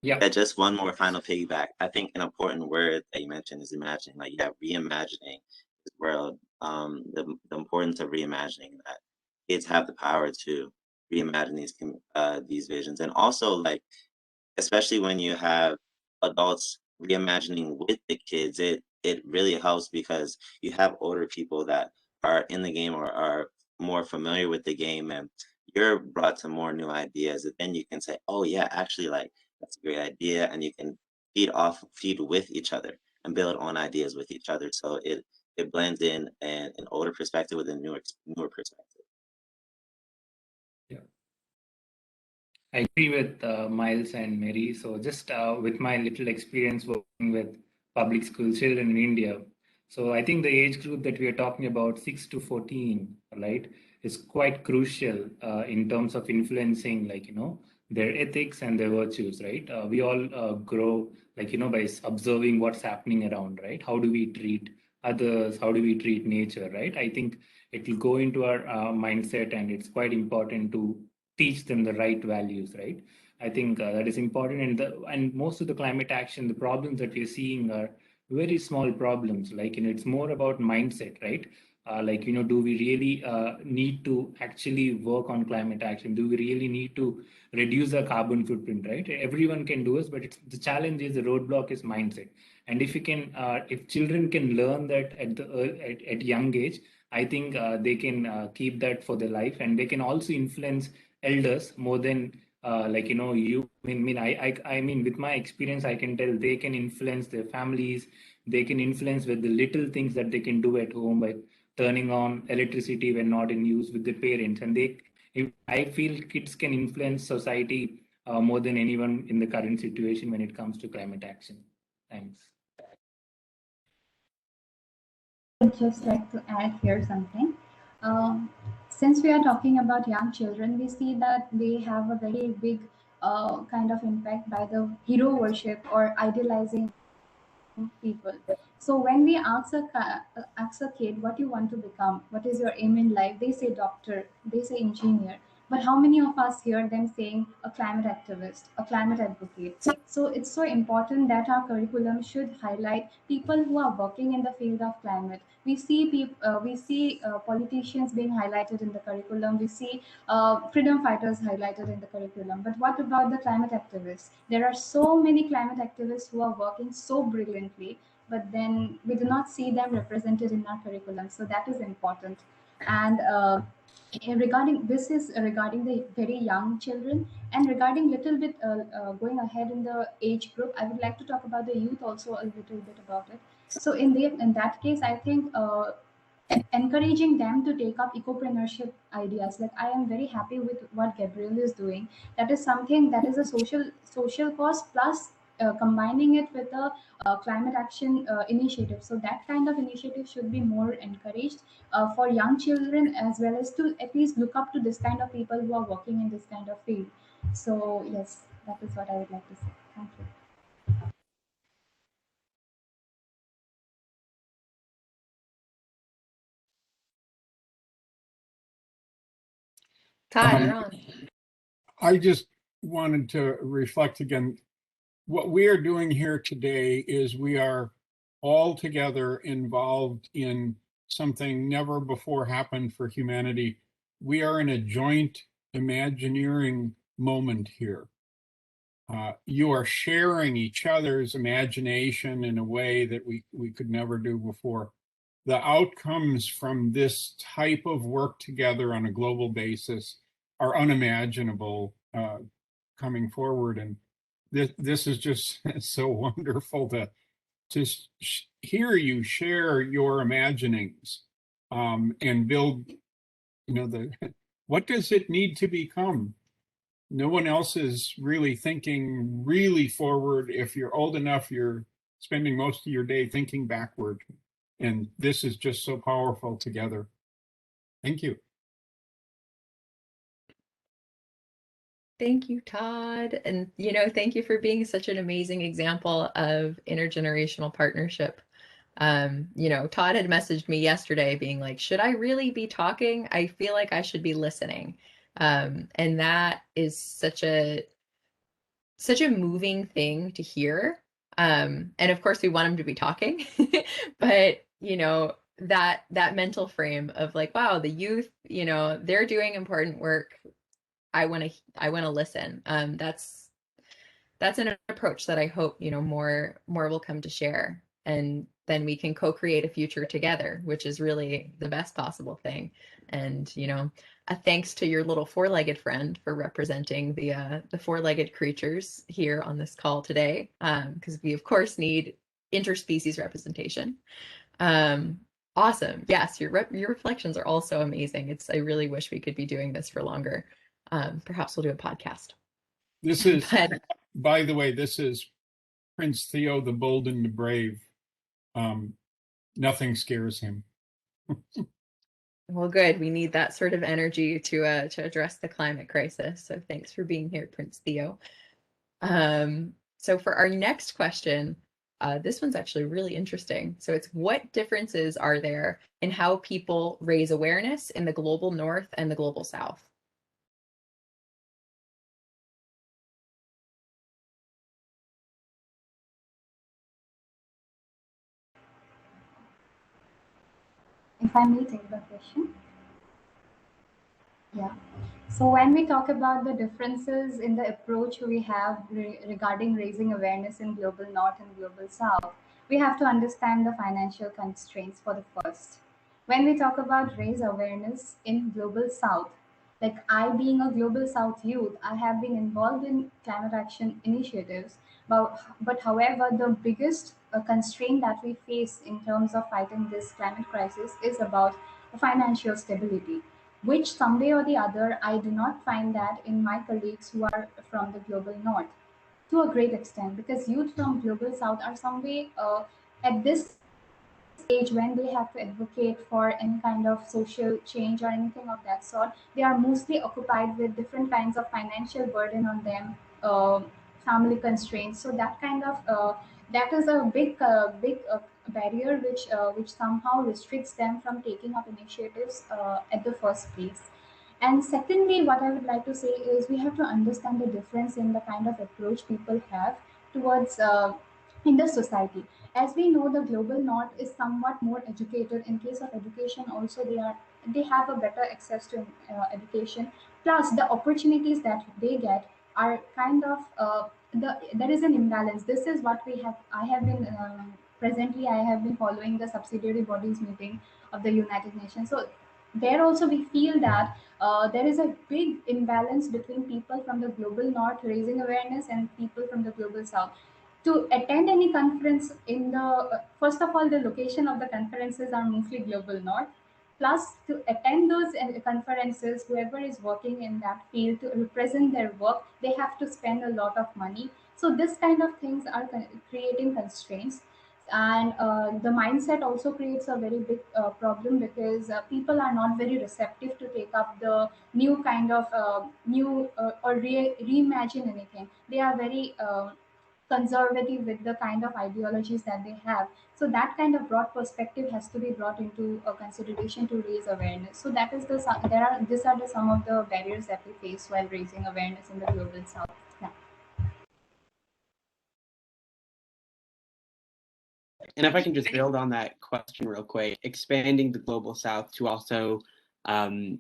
Yeah, just one more final piggyback. I think an important word that you mentioned is imagining. Like, yeah, reimagining this world. The importance of reimagining that kids have the power to reimagine these visions, and also like, especially when you have adults reimagining with the kids, it really helps because you have older people that are in the game or are more familiar with the game, and you're brought to more new ideas, and then you can say, oh yeah, actually, like, that's a great idea, and you can feed with each other and build on ideas with each other, so it blends in an older perspective with a newer perspective. Yeah, I agree with Miles and Mary. So just with my little experience working with public school children in India, so I think the age group that we are talking about, 6 to 14, right, is quite crucial in terms of influencing, like, you know, their ethics and their virtues, right? We all grow, like, you know, by observing what's happening around, right? How do we treat others? How do we treat nature, right? I think it will go into our mindset, and it's quite important to teach them the right values, right? I think that is important. And most of the climate action, the problems that we're seeing are very small problems. Like, you know, it's more about mindset, right? Like, you know, do we really need to actually work on climate action? Do we really need to reduce our carbon footprint, right? Everyone can do it, but the challenge is, the roadblock is mindset. And if you can, if children can learn that at young age, I think they can keep that for their life, and they can also influence elders more than like, you know, you. I mean, with my experience, I can tell they can influence their families. They can influence with the little things that they can do at home by turning on electricity when not in use with the parents. And I feel kids can influence society more than anyone in the current situation when it comes to climate action. Thanks. I'd just like to add here something. Since we are talking about young children, we see that they have a very big kind of impact by the hero worship or idealizing people. So when we ask a kid, what you want to become, what is your aim in life, they say doctor, they say engineer. But how many of us hear them saying a climate activist, a climate advocate? So it's so important that our curriculum should highlight people who are working in the field of climate. We see politicians being highlighted in the curriculum. We see freedom fighters highlighted in the curriculum. But what about the climate activists? There are so many climate activists who are working so brilliantly, but then we do not see them represented in our curriculum. So that is important. And regarding this is regarding the very young children, and regarding little bit going ahead in the age group, I would like to talk about the youth also a little bit about it. So in that case, I think encouraging them to take up ecopreneurship ideas. Like, I am very happy with what Gabriel is doing. That is something that is a social cause plus combining it with a climate action initiative. So that kind of initiative should be more encouraged for young children, as well as to at least look up to this kind of people who are working in this kind of field. So yes, that is what I would like to say. Thank you. Todd, you're on. I just wanted to reflect again. What we are doing here today is we are all together involved in something never before happened for humanity. We are in a joint Imagineering moment here. You are sharing each other's imagination in a way that we could never do before. The outcomes from this type of work together on a global basis are unimaginable coming forward. And this is just so wonderful to hear you share your imaginings and build, what does it need to become? No one else is really thinking really forward. If you're old enough, you're spending most of your day thinking backward. And this is just so powerful together. Thank you. Thank you, Todd. And, thank you for being such an amazing example of intergenerational partnership. Todd had messaged me yesterday being like, should I really be talking? I feel like I should be listening. And that is such a moving thing to hear. And of course we want him to be talking, but that mental frame of like, wow, the youth, they're doing important work. I want to listen. That's an approach that I hope, more will come to share, and then we can co-create a future together, which is really the best possible thing. And, a thanks to your little four-legged friend for representing the four-legged creatures here on this call today, because we of course need interspecies representation. Awesome. Yes, your reflections are also amazing. I really wish we could be doing this for longer. Perhaps we'll do a podcast. This is, by the way, this is Prince Theo, the Bold and the Brave. Nothing scares him. Well, good. We need that sort of energy to address the climate crisis. So thanks for being here, Prince Theo. So for our next question, this one's actually really interesting. So it's, what differences are there in how people raise awareness in the global North and the global South? If I may take the question. Yeah. So when we talk about the differences in the approach we have regarding raising awareness in global North and global South, we have to understand the financial constraints for the first. When we talk about raise awareness in global South, like I being a global South youth, I have been involved in climate action initiatives, but however, the biggest constraint that we face in terms of fighting this climate crisis is about financial stability, which someday or the other, I do not find that in my colleagues who are from the global North to a great extent, because youth from global South are some way at this stage when they have to advocate for any kind of social change or anything of that sort. They are mostly occupied with different kinds of financial burden on them, family constraints. So that kind of that is a big barrier which somehow restricts them from taking up initiatives at the first place. And secondly, what I would like to say is we have to understand the difference in the kind of approach people have towards in the society. As we know, the global North is somewhat more educated. In case of education, also they have a better access to education. Plus, the opportunities that they get are kind of there is an imbalance. This is what we have. I have been presently. I have been following the subsidiary bodies meeting of the United Nations. So there also we feel that there is a big imbalance between people from the global North raising awareness and people from the global South. To attend any conference in the first of all, the location of the conferences are mostly global North. Plus, to attend those conferences, whoever is working in that field to represent their work, they have to spend a lot of money. So this kind of things are creating constraints. And the mindset also creates a very big problem, because people are not very receptive to take up the new kind of new or reimagine anything. They are very conservative with the kind of ideologies that they have. So that kind of broad perspective has to be brought into a consideration to raise awareness. So that is these are the some of the barriers that we face while raising awareness in the global South. Yeah. And if I can just build on that question real quick, expanding the global South to also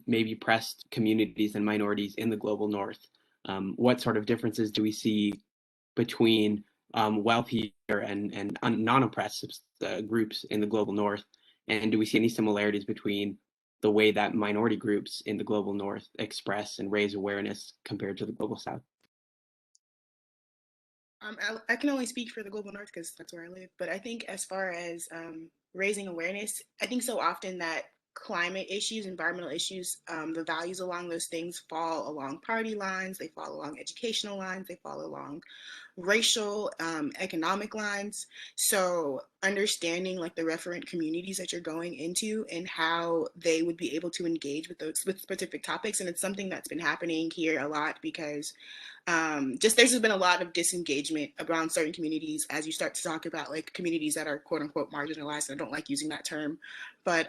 maybe oppressed communities and minorities in the global North. What sort of differences do we see between wealthier and non-oppressed groups in the global North? And do we see any similarities between the way that minority groups in the global North express and raise awareness compared to the global South? I can only speak for the global north because that's where I live. But I think as far as raising awareness, I think so often that climate issues, environmental issues, the values along those things fall along party lines, they fall along educational lines, they fall along racial, economic lines. So understanding like the referent communities that you're going into and how they would be able to engage with those with specific topics. And it's something that's been happening here a lot because just there's been a lot of disengagement around certain communities as you start to talk about like communities that are quote unquote marginalized. And I don't like using that term, but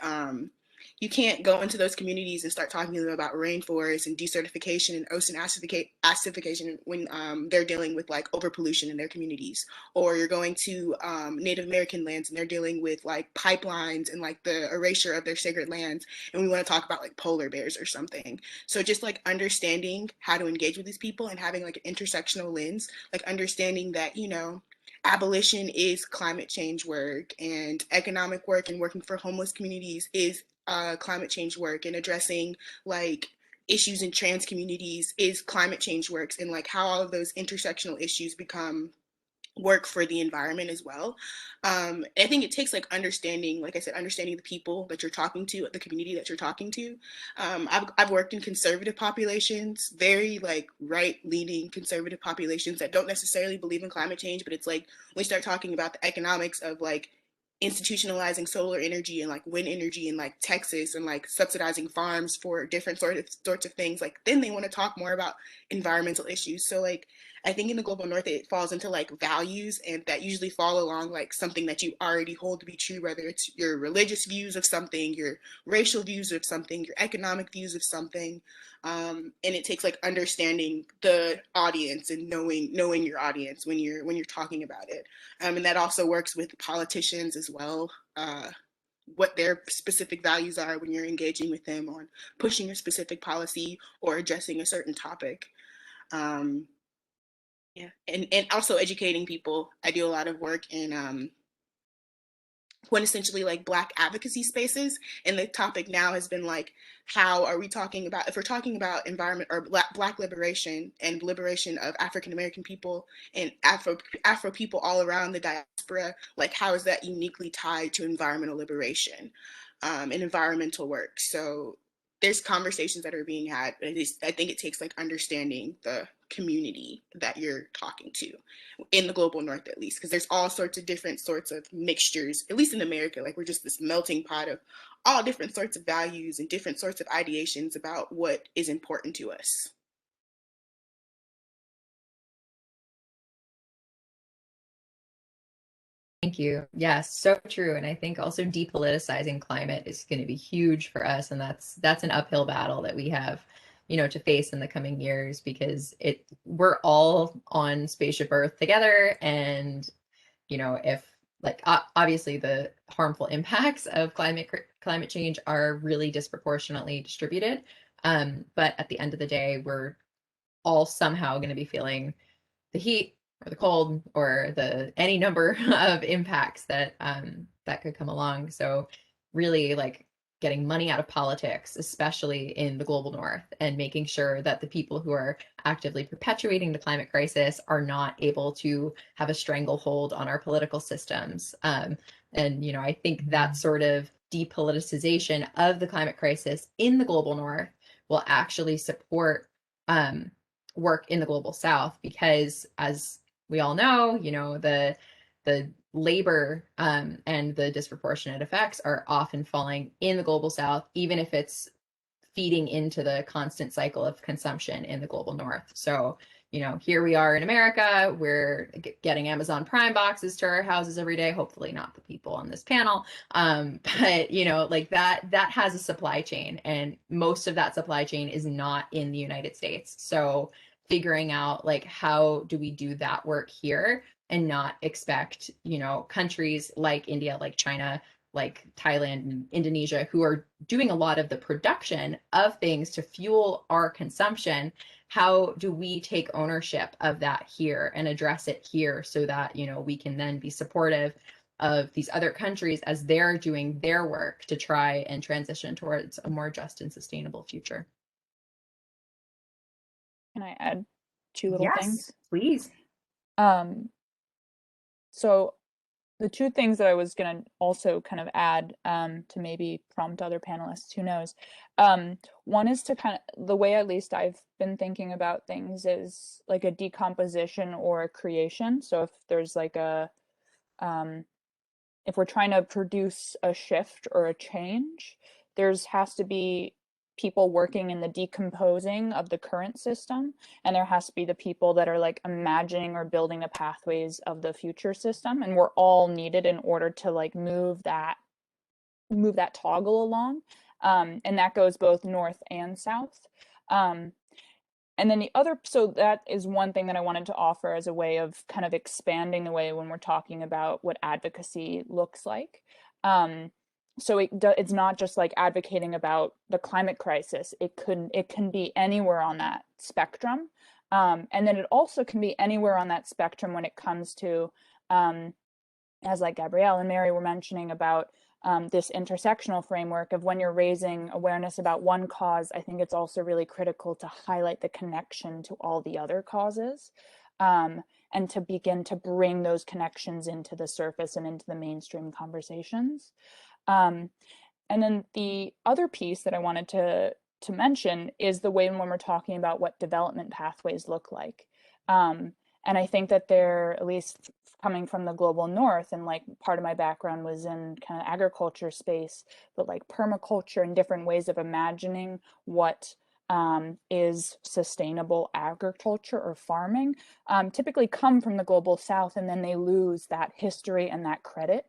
you can't go into those communities and start talking to them about rainforests and desertification and ocean acidification when they're dealing with like overpollution in their communities. Or you're going to Native American lands and they're dealing with like pipelines and like the erasure of their sacred lands. And we want to talk about like polar bears or something. So just like understanding how to engage with these people and having like an intersectional lens, like understanding that, you know, abolition is climate change work and economic work and working for homeless communities is climate change work, and addressing like issues in trans communities is climate change works, and like how all of those intersectional issues become work for the environment as well. I think it takes like understanding, like I said, understanding the people that you're talking to, the community that you're talking to. I've worked in conservative populations, very like right-leaning conservative populations that don't necessarily believe in climate change, but it's like when we start talking about the economics of like institutionalizing solar energy and like wind energy in like Texas and like subsidizing farms for different sorts of things, like then they want to talk more about environmental issues. So like I think in the global north it falls into like values, and that usually fall along like something that you already hold to be true, whether it's your religious views of something, your racial views of something, your economic views of something. And it takes like understanding the audience and knowing your audience when you're talking about it. And that also works with politicians as well, what their specific values are when you're engaging with them on pushing a specific policy or addressing a certain topic. Um, yeah, and also educating people. I do a lot of work in essentially like Black advocacy spaces, and the topic now has been like, how are we talking about, if we're talking about environment or Black liberation and liberation of African American people and Afro people all around the diaspora, like how is that uniquely tied to environmental liberation and environmental work? So there's conversations that are being had, but I think it takes like understanding the community that you're talking to in the global north, at least, because there's all sorts of different sorts of mixtures, at least in America. Like we're just this melting pot of all different sorts of values and different sorts of ideations about what is important to us. Thank you. Yes, so true. And I think also depoliticizing climate is going to be huge for us. And that's an uphill battle that we have, you know, to face in the coming years, because we're all on spaceship Earth together. And, you know, if like obviously the harmful impacts of climate change are really disproportionately distributed. But at the end of the day, we're all somehow going to be feeling the heat or the cold or the any number of impacts that that could come along. So really like getting money out of politics, especially in the global north, and making sure that the people who are actively perpetuating the climate crisis are not able to have a stranglehold on our political systems. And you know, I think that sort of depoliticization of the climate crisis in the global north will actually support work in the global south, because as we all know, you know, the labor and the disproportionate effects are often falling in the global south, even if it's feeding into the constant cycle of consumption in the global north. So, you know, here we are in America, we're getting Amazon Prime boxes to our houses every day, hopefully not the people on this panel. But, you know, like that has a supply chain, and most of that supply chain is not in the United States. So figuring out like, how do we do that work here and not expect, you know, countries like India, like China, like Thailand and Indonesia, who are doing a lot of the production of things to fuel our consumption. How do we take ownership of that here and address it here, so that, you know, we can then be supportive of these other countries as they're doing their work to try and transition towards a more just and sustainable future. Can I add two little things? Please. So the two things that I was going to also kind of add to maybe prompt other panelists, who knows. One is to kind of, the way at least I've been thinking about things is like a decomposition or a creation. So if there's like a, if we're trying to produce a shift or a change, there's has to be people working in the decomposing of the current system, and there has to be the people that are like imagining or building the pathways of the future system, and we're all needed in order to like move that toggle along, and that goes both north and south. And then the other, so that is one thing that I wanted to offer as a way of kind of expanding the way when we're talking about what advocacy looks like. So it's not just like advocating about the climate crisis. It can be anywhere on that spectrum. And then it also can be anywhere on that spectrum when it comes to, as like Gabrielle and Mary were mentioning about this intersectional framework of when you're raising awareness about one cause, I think it's also really critical to highlight the connection to all the other causes, and to begin to bring those connections into the surface and into the mainstream conversations. And then the other piece that I wanted to mention is the way when we're talking about what development pathways look like. And I think that they're, at least coming from the global north, and like part of my background was in kind of agriculture space, but like permaculture and different ways of imagining what is sustainable agriculture or farming, typically come from the global south, and then they lose that history and that credit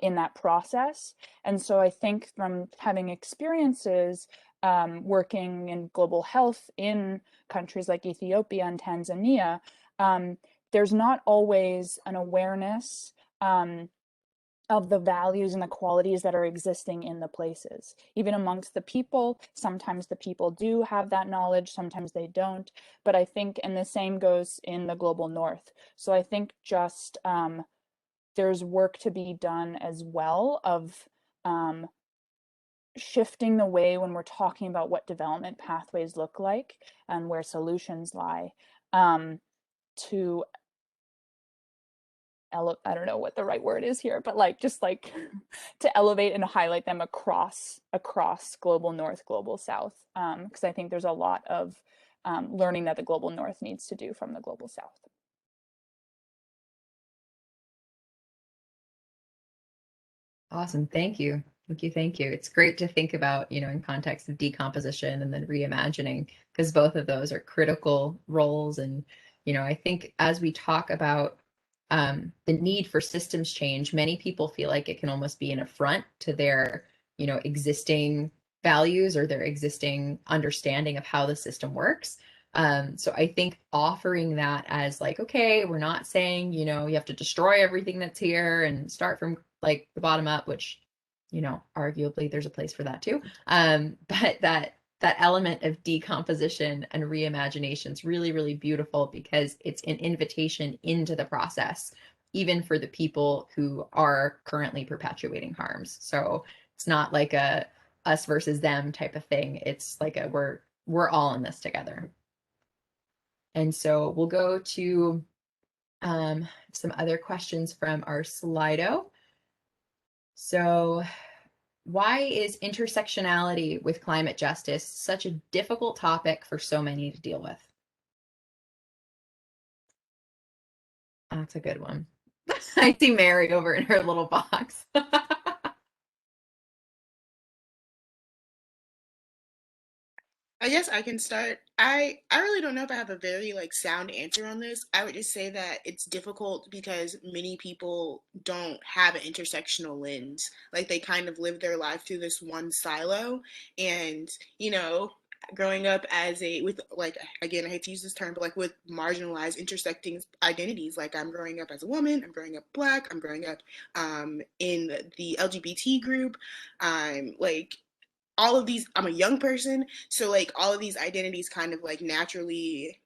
in that process. And so I think from having experiences working in global health in countries like Ethiopia and Tanzania, there's not always an awareness of the values and the qualities that are existing in the places. Even amongst the people, sometimes the people do have that knowledge, sometimes they don't. But I think, and the same goes in the global north. So I think just there's work to be done as well of shifting the way when we're talking about what development pathways look like and where solutions lie, to I don't know what the right word is here, but like just like to elevate and highlight them across global north, global south, because I think there's a lot of learning that the global north needs to do from the global south. Awesome. Thank you. Thank you. Thank you. It's great to think about, in context of decomposition and then reimagining, because both of those are critical roles. And, I think as we talk about the need for systems change, many people feel like it can almost be an affront to their, existing values or their existing understanding of how the system works. So I think offering that as like, okay, we're not saying, you have to destroy everything that's here and start from like the bottom up, which, arguably there's a place for that too. But that element of decomposition and reimagination is really, really beautiful, because it's an invitation into the process, even for the people who are currently perpetuating harms. So it's not like a us versus them type of thing. It's like a we're all in this together. And so we'll go to some other questions from our Slido. So why is intersectionality with climate justice such a difficult topic for so many to deal with? That's a good one. I see Mary over in her little box. I guess I can start. I really don't know if I have a very sound answer on this. I would just say that it's difficult because many people don't have an intersectional lens. Like they kind of live their life through this one silo, and growing up as with again, I hate to use this term, but with marginalized intersecting identities. Like I'm growing up as a woman, I'm growing up Black, I'm growing up in the LGBT group. I'm all of these, I'm a young person, so all of these identities kind of naturally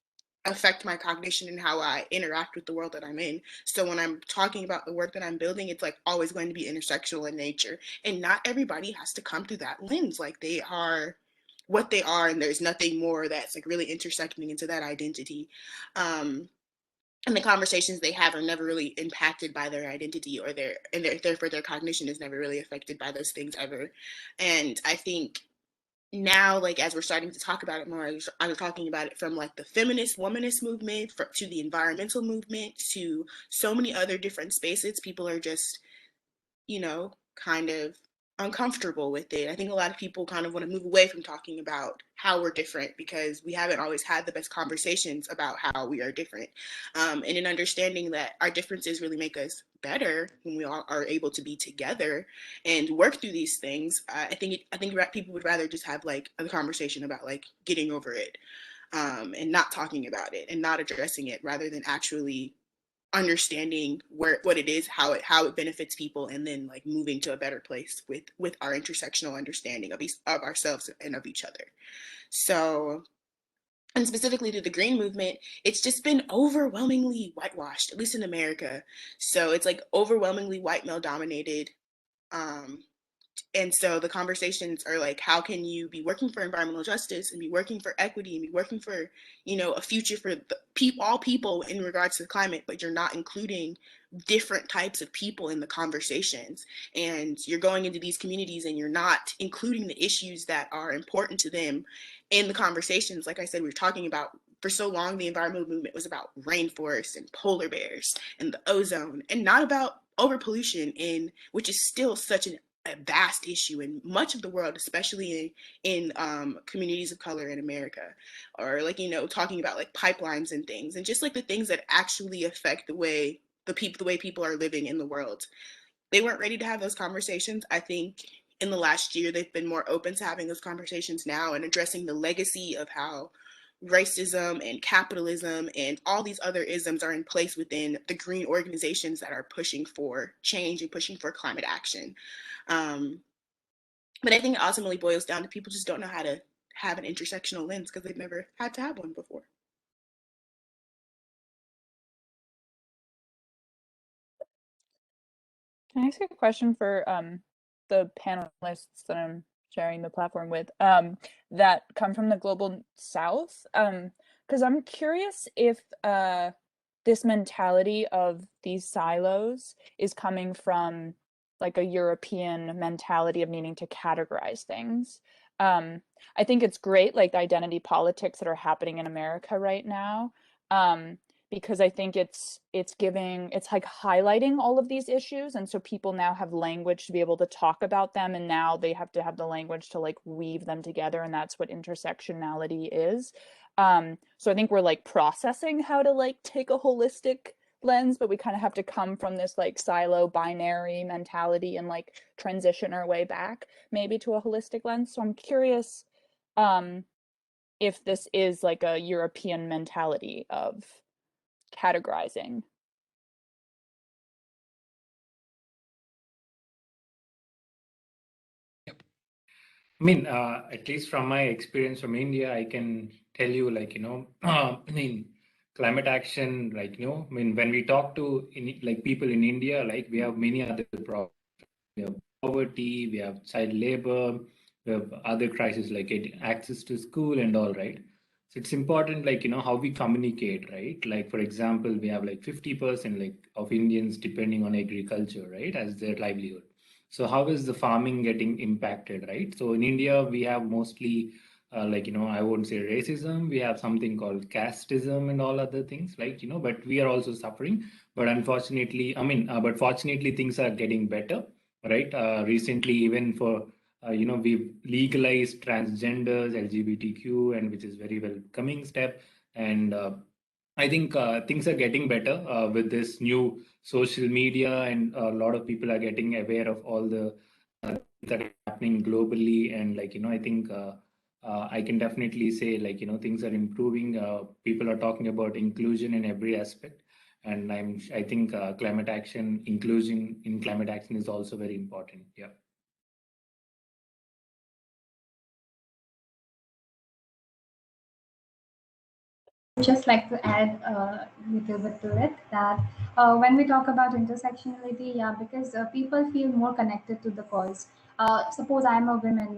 affect my cognition and how I interact with the world that I'm in. So when I'm talking about the work that I'm building, it's always going to be intersectional in nature, and not everybody has to come through that lens. They are what they are, and there's nothing more that's really intersecting into that identity. and the conversations they have are never really impacted by their identity, or therefore their cognition is never really affected by those things ever. And I think now, like, as we're starting to talk about it more, I'm talking about it from like the feminist womanist movement to the environmental movement to so many other different spaces. People are just, kind of uncomfortable with it. I think a lot of people kind of want to move away from talking about how we're different because we haven't always had the best conversations about how we are different. And in understanding that our differences really make us better when we all are able to be together and work through these things. I think people would rather just have like a conversation about like getting over it, and not talking about it and not addressing it, rather than actually understanding what it is, how it benefits people, and then like moving to a better place with our intersectional understanding of ourselves and of each other. So, and specifically to the green movement, it's just been overwhelmingly whitewashed, at least in America. So it's like overwhelmingly white male dominated. And so the conversations are like, how can you be working for environmental justice and be working for equity and be working for, a future for all people in regards to the climate, but you're not including different types of people in the conversations. And you're going into these communities and you're not including the issues that are important to them in the conversations. Like I said, we were talking about, for so long, the environmental movement was about rainforests and polar bears and the ozone, and not about overpollution, which is still such a vast issue in much of the world, especially in communities of color in America, or like, talking about like pipelines and things, and just like the things that actually affect the way people are living in the world. They weren't ready to have those conversations. I think in the last year, they've been more open to having those conversations now and addressing the legacy of how racism and capitalism and all these other isms are in place within the green organizations that are pushing for change and pushing for climate action. But I think it ultimately boils down to people just don't know how to have an intersectional lens because they've never had to have one before. Can I ask a question for the panelists that I'm sharing the platform with, that come from the global south? Because I'm curious if this mentality of these silos is coming from like a European mentality of needing to categorize things. I think it's great, like the identity politics that are happening in America right now. Because I think it's like highlighting all of these issues, and so people now have language to be able to talk about them, and now they have to have the language to like weave them together, and that's what intersectionality is. So I think we're like processing how to like take a holistic lens, but we kind of have to come from this like silo binary mentality and like transition our way back maybe to a holistic lens. So I'm curious if this is like a European mentality of categorizing. I mean, at least from my experience from India, I can tell you, like, I mean, climate action, like, when we talk to people in India, like we have many other problems. We have poverty, we have child labor, we have other crises like getting access to school and all, right? So it's important, like, how we communicate, right? Like, for example, we have like 50% like of Indians depending on agriculture, right, as their livelihood. So how is the farming getting impacted, right? So in India, we have mostly I won't say racism. We have something called casteism and all other things, like, but we are also suffering. But unfortunately, but fortunately, things are getting better, right? Recently, even for, we've legalized transgenders, LGBTQ, and which is very welcoming step. And I think things are getting better with this new social media, and a lot of people are getting aware of all the things that are happening globally. And I think I can definitely say, things are improving. People are talking about inclusion in every aspect, and I think climate action, inclusion in climate action is also very important. Yeah. Just like to add a little bit to it that when we talk about intersectionality, yeah, because people feel more connected to the cause. Suppose I'm a woman,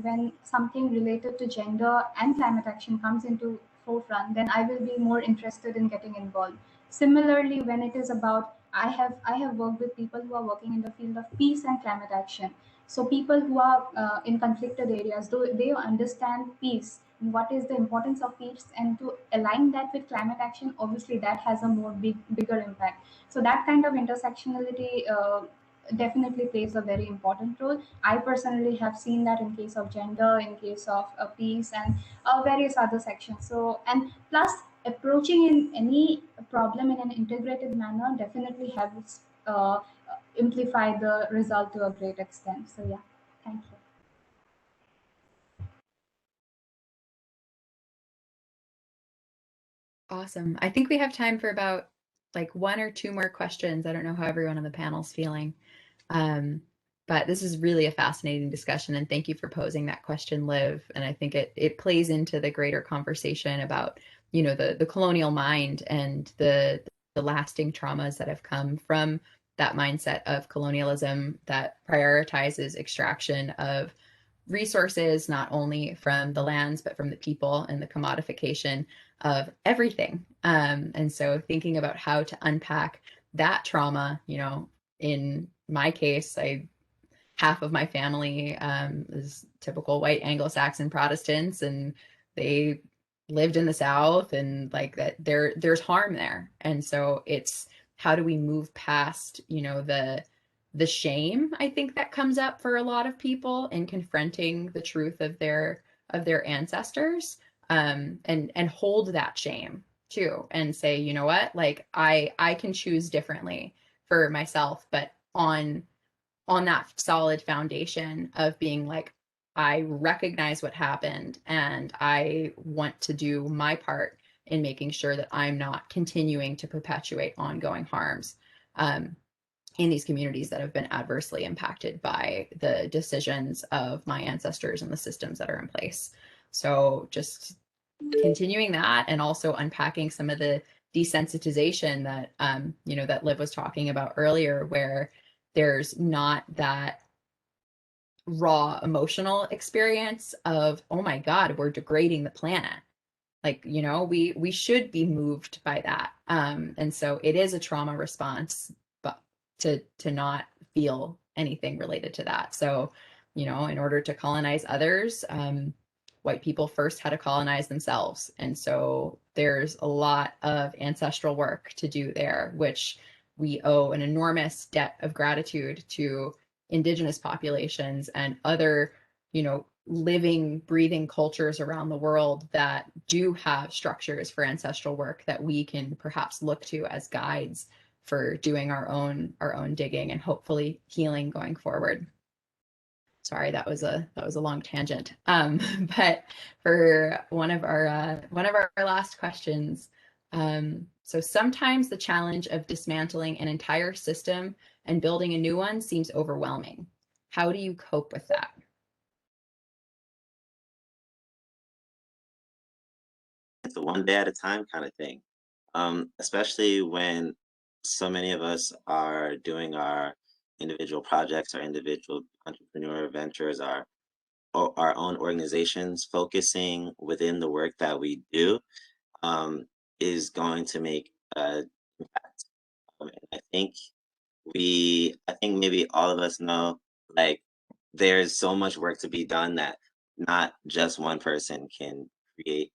when something related to gender and climate action comes into forefront, then I will be more interested in getting involved. Similarly, when it is about, I have worked with people who are working in the field of peace and climate action. So people who are in conflicted areas, though they understand peace, what is the importance of peace, and to align that with climate action, obviously that has a bigger impact. So that kind of intersectionality definitely plays a very important role. I personally have seen that in case of gender, in case of peace, and various other sections. So, and plus, approaching in any problem in an integrated manner definitely helps amplify the result to a great extent. So yeah, thank you. Awesome. I think we have time for about like one or two more questions. I don't know how everyone on the panel's feeling. But this is really a fascinating discussion, and thank you for posing that question, Liv. And I think it plays into the greater conversation about, you know, the colonial mind and the lasting traumas that have come from that mindset of colonialism that prioritizes extraction of resources, not only from the lands, but from the people, and the commodification of everything. And so thinking about how to unpack that trauma, you know, in my case, half of my family is typical white Anglo-Saxon Protestants, and they lived in the South, and like that there's harm there. And so it's, how do we move past, you know, the shame, I think, that comes up for a lot of people in confronting the truth of their ancestors, and hold that shame too, and say, you know what, like I can choose differently for myself, but on that solid foundation of being like, I recognize what happened, and I want to do my part in making sure that I'm not continuing to perpetuate ongoing harms in these communities that have been adversely impacted by the decisions of my ancestors and the systems that are in place. So just continuing that, and also unpacking some of the desensitization that you know, that Liv was talking about earlier, where there's not that raw emotional experience of, oh my God, we're degrading the planet. Like, you know, we should be moved by that. And so it is a trauma response, but to not feel anything related to that. So, you know, in order to colonize others, white people first had to colonize themselves. And so there's a lot of ancestral work to do there, which we owe an enormous debt of gratitude to indigenous populations and other, you know, living, breathing cultures around the world that do have structures for ancestral work that we can perhaps look to as guides for doing our own digging and hopefully healing going forward. Sorry, that was a long tangent. But for one of our last questions, so sometimes the challenge of dismantling an entire system and building a new one seems overwhelming. How do you cope with that? It's a one day at a time kind of thing, especially when so many of us are doing our individual projects, our individual entrepreneurial ventures, our own organizations, focusing within the work that we do is going to make an impact. And I think maybe all of us know, like, there's so much work to be done that not just one person can create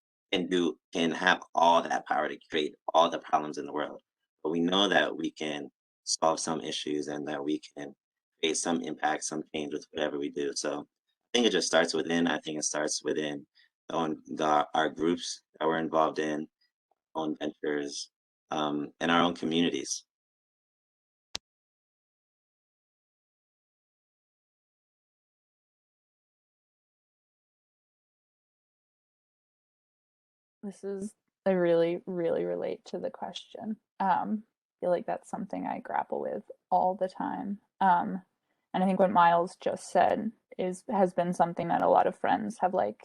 can have all that power to create all the problems in the world. But we know that we can solve some issues and that we can create some impact, some change with whatever we do. So I think it just starts within. I think it starts within our groups that we're involved in, own ventures, and our own communities. I really, really relate to the question. I feel like that's something I grapple with all the time. And I think what Miles just said has been something that a lot of friends have like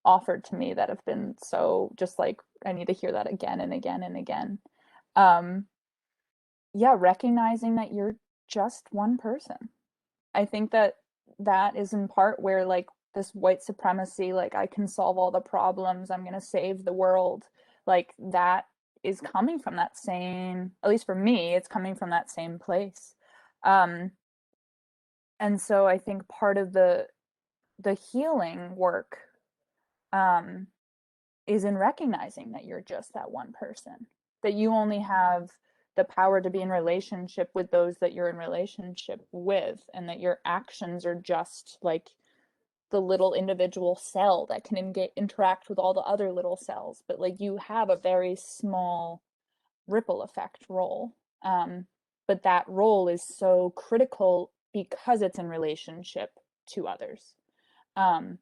offered to me that have been so just like, I need to hear that again and again and again. Yeah, recognizing that you're just one person. I think that is in part where like this white supremacy, like I can solve all the problems, I'm going to save the world, like that is coming from that same, at least for me, it's coming from that same place. And so I think part of the healing work is in recognizing that you're just that one person, that you only have the power to be in relationship with those that you're in relationship with, and that your actions are just like the little individual cell that can interact with all the other little cells, but like you have a very small ripple effect role. But that role is so critical because it's in relationship to others. And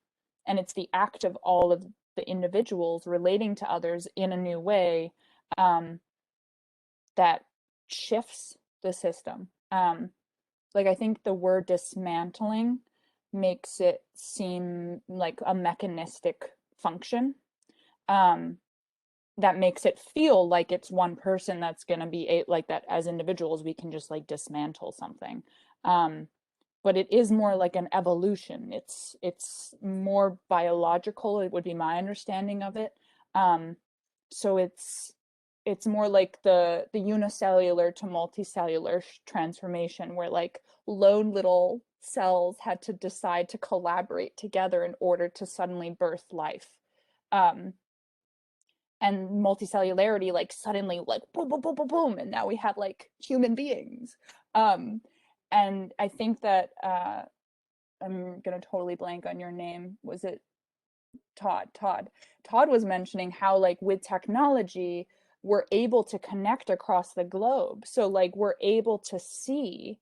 it's the act of all of the individuals relating to others in a new way that shifts the system. Like I think the word dismantling makes it seem like a mechanistic function. That makes it feel like it's one person that's going to be like that. As individuals, we can just like dismantle something. But it is more like an evolution. It's more biological. It would be my understanding of it. So it's more like the unicellular to multicellular transformation, where like lone little cells had to decide to collaborate together in order to suddenly birth life. And multicellularity, like suddenly like boom, boom, boom, boom, boom, and now we have like human beings. And I think that I'm gonna totally blank on your name. Was it Todd? Todd was mentioning how like with technology, we're able to connect across the globe. So like we're able to see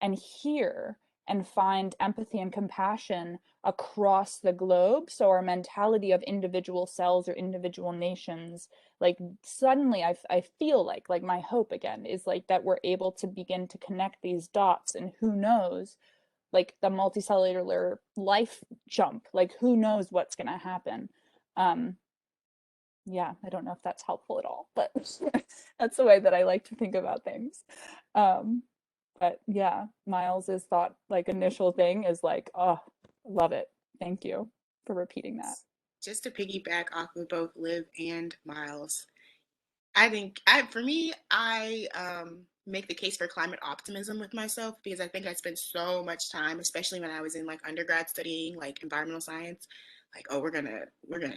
and hear and find empathy and compassion across the globe. So our mentality of individual cells or individual nations, like suddenly I feel like my hope again is like that we're able to begin to connect these dots, and who knows, like the multicellular life jump, like who knows what's going to happen. Yeah, I don't know if that's helpful at all, but that's the way that I like to think about things. But yeah, Miles's thought, like initial thing is like, oh, love it. Thank you for repeating that. Just to piggyback off of both Liv and Miles, I think for me, I make the case for climate optimism with myself, because I think I spent so much time, especially when I was in like undergrad studying like environmental science, like, oh, we're gonna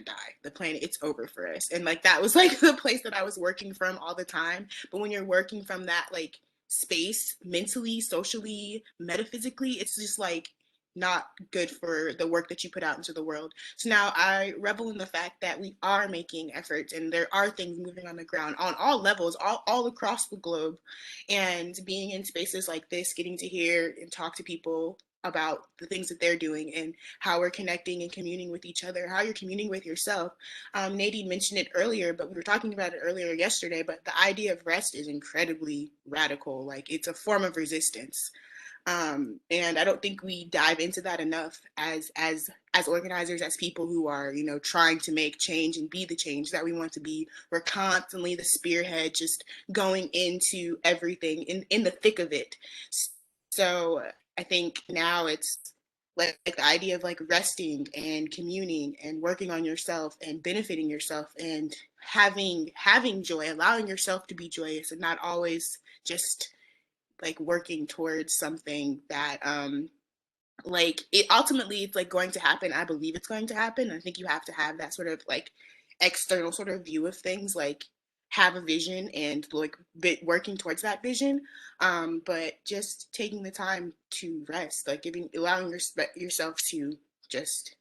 die. The planet, it's over for us. And like that was like the place that I was working from all the time. But when you're working from that like space, mentally, socially, metaphysically, it's just like not good for the work that you put out into the world. So now I revel in the fact that we are making efforts and there are things moving on the ground on all levels, all across the globe. And being in spaces like this, getting to hear and talk to people about the things that they're doing and how we're connecting and communing with each other, how you're communing with yourself. Nadine mentioned it earlier, but we were talking about it earlier yesterday, but the idea of rest is incredibly radical. Like it's a form of resistance. And I don't think we dive into that enough as organizers, as people who are, you know, trying to make change and be the change that we want to be. We're constantly the spearhead, just going into everything in the thick of it. So I think now it's like the idea of like resting and communing and working on yourself and benefiting yourself and having joy, allowing yourself to be joyous and not always just like working towards something that like it ultimately it's like going to happen. I believe it's going to happen. I think you have to have that sort of like external sort of view of things, like have a vision and like working towards that vision, but just taking the time to rest, like allowing yourself to just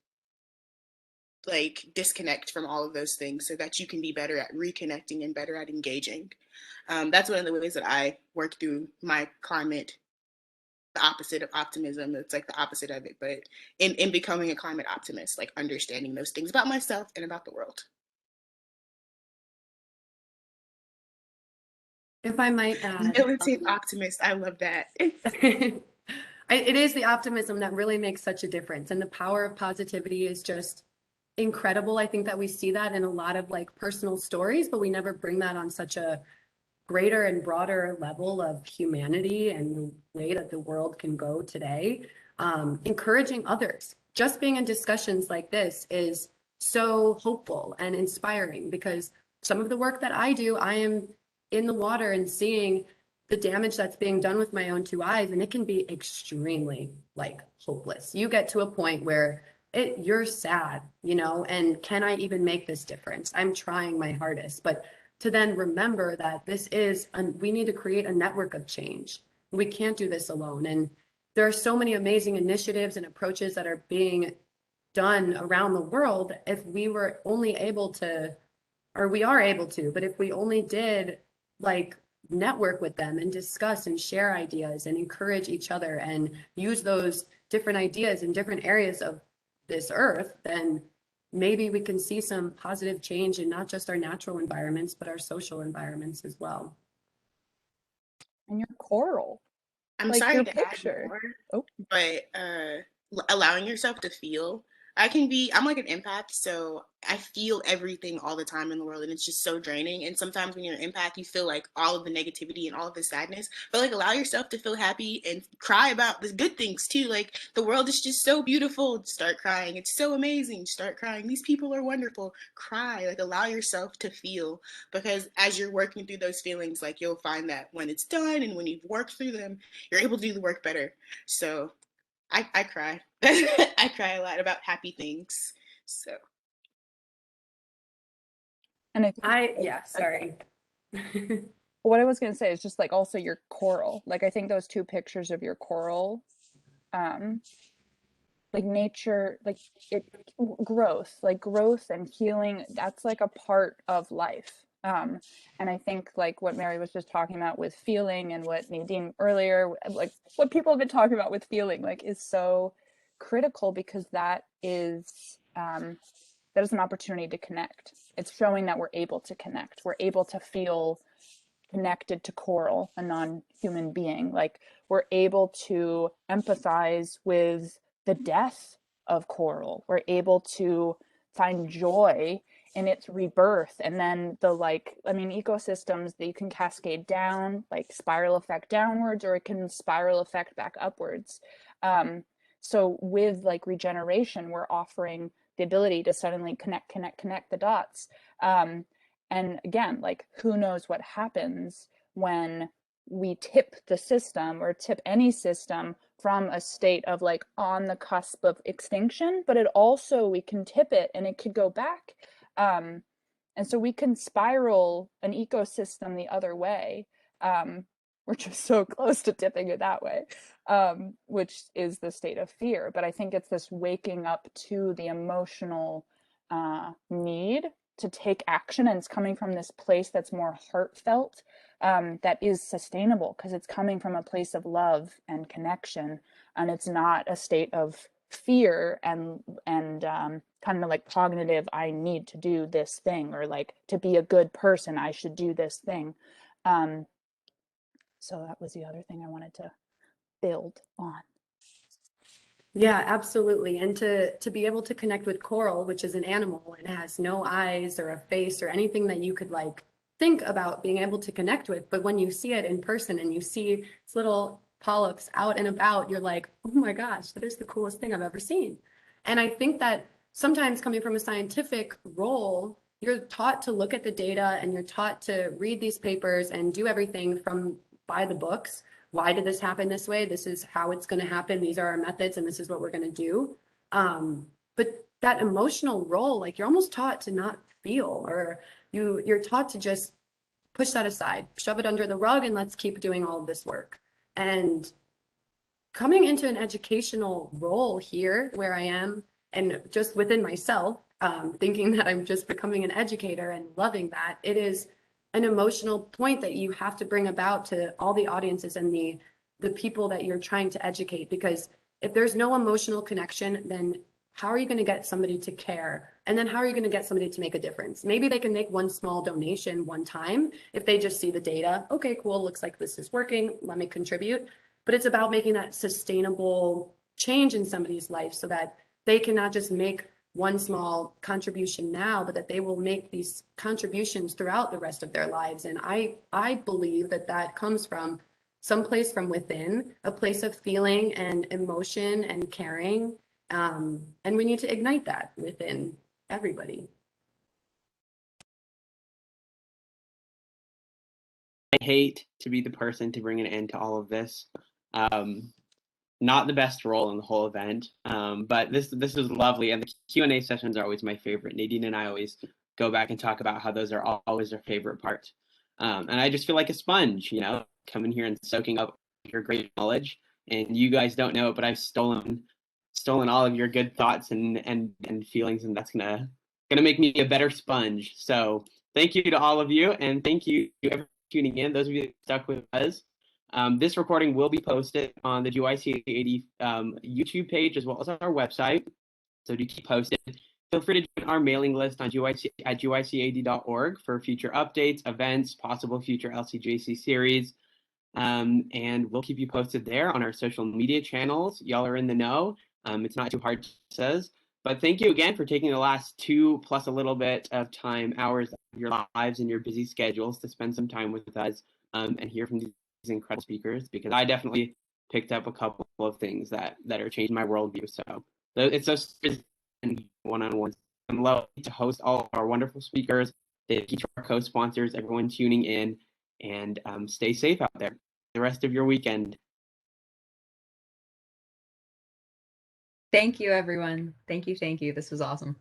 like disconnect from all of those things so that you can be better at reconnecting and better at engaging. That's one of the ways that I work through my climate, the opposite of optimism. It's like the opposite of it, but in becoming a climate optimist, like understanding those things about myself and about the world. If I might add, militant optimist, I love that. It is the optimism that really makes such a difference, and the power of positivity is just incredible. I think that we see that in a lot of like personal stories, but we never bring that on such a greater and broader level of humanity and the way that the world can go today. Encouraging others, just being in discussions like this is so hopeful and inspiring, because some of the work that I do, I am in the water and seeing the damage that's being done with my own two eyes, and it can be extremely like hopeless. You get to a point where you're sad, you know, and can I even make this difference? I'm trying my hardest, but to then remember that this is, we need to create a network of change. We can't do this alone. And there are so many amazing initiatives and approaches that are being done around the world. If we were only able to, or we are able to, but if we only did like network with them and discuss and share ideas and encourage each other and use those different ideas in different areas of this earth, then maybe we can see some positive change in not just our natural environments, but our social environments as well. And your coral. I'm Like sorry your to picture. add more, Oh. but allowing yourself to feel. I'm like an empath, so I feel everything all the time in the world, and it's just so draining. And sometimes when you're an empath, you feel like all of the negativity and all of the sadness, but like allow yourself to feel happy and cry about the good things too. Like the world is just so beautiful. Start crying. It's so amazing. Start crying. These people are wonderful. Cry. Like allow yourself to feel, because as you're working through those feelings, like you'll find that when it's done and when you've worked through them, you're able to do the work better. So I cry. I cry a lot about happy things. So. And I sorry. What I was going to say is just like also your coral. Like I think those two pictures of your coral, like nature, like growth and healing, that's like a part of life. And I think like what Mary was just talking about with feeling, and what Nadine earlier, like what people have been talking about with feeling, like is so critical, because that is an opportunity to connect. It's showing that we're able to connect. We're able to feel connected to coral, a non-human being. Like we're able to empathize with the death of coral. We're able to find joy in its rebirth. And then ecosystems that you can cascade down, like spiral effect downwards, or it can spiral effect back upwards. So with like regeneration, we're offering the ability to suddenly connect the dots. And again, like who knows what happens when we tip the system, or tip any system, from a state of like on the cusp of extinction, but we can tip it and it could go back. And so we can spiral an ecosystem the other way. We're just so close to tipping it that way, which is the state of fear. But I think it's this waking up to the emotional need to take action, and it's coming from this place that's more heartfelt, that is sustainable, because it's coming from a place of love and connection, and it's not a state of fear and kind of like cognitive, I need to do this thing, or like to be a good person I should do this thing. So that was the other thing I wanted to build on. Yeah, absolutely. And to be able to connect with coral, which is an animal and has no eyes or a face or anything that you could like think about being able to connect with. But when you see it in person and you see its little polyps out and about, you're like, oh my gosh, that is the coolest thing I've ever seen. And I think that sometimes coming from a scientific role, you're taught to look at the data and you're taught to read these papers and do everything by the books. Why did this happen this way? This is how it's going to happen. These are our methods, and this is what we're going to do. But that emotional role, like you're almost taught to not feel, or you're taught to just push that aside, shove it under the rug, and let's keep doing all of this work. And coming into an educational role here, where I am, and just within myself, thinking that I'm just becoming an educator and loving that, it is an emotional point that you have to bring about to all the audiences and the people that you're trying to educate. Because if there's no emotional connection, then how are you going to get somebody to care? And then how are you going to get somebody to make a difference? Maybe they can make one small donation one time if they just see the data. Okay, cool, looks like this is working, let me contribute. But it's about making that sustainable change in somebody's life, so that they can not just make one small contribution now, but that they will make these contributions throughout the rest of their lives. And I believe that comes from someplace from within, a place of feeling and emotion and caring. And we need to ignite that within everybody. hate to be the person to bring an end to all of this. Not the best role in the whole event, but this is lovely, and the Q&A sessions are always my favorite. Nadine and I always go back and talk about how those are always our favorite part. And I just feel like a sponge, you know, coming here and soaking up your great knowledge. And you guys don't know it, but I've stolen all of your good thoughts and feelings, and that's gonna make me a better sponge. So thank you to all of you, and thank you to everyone tuning in. Those of you that stuck with us. This recording will be posted on the GYC80 YouTube page as well as our website. So do keep posted. Feel free to join our mailing list on gyc@gycad.org for future updates, events, possible future LCJC series. And we'll keep you posted there on our social media channels. Y'all are in the know. It's not too hard to say. But thank you again for taking the last 2 plus a little bit of hours of your lives and your busy schedules to spend some time with us and hear from these incredible speakers, because I definitely picked up a couple of things that are changing my worldview. So it's just one-on-ones. I'm lucky to host all of our wonderful speakers, each of our co-sponsors, everyone tuning in, and stay safe out there the rest of your weekend. Thank you, everyone. Thank you. This was awesome.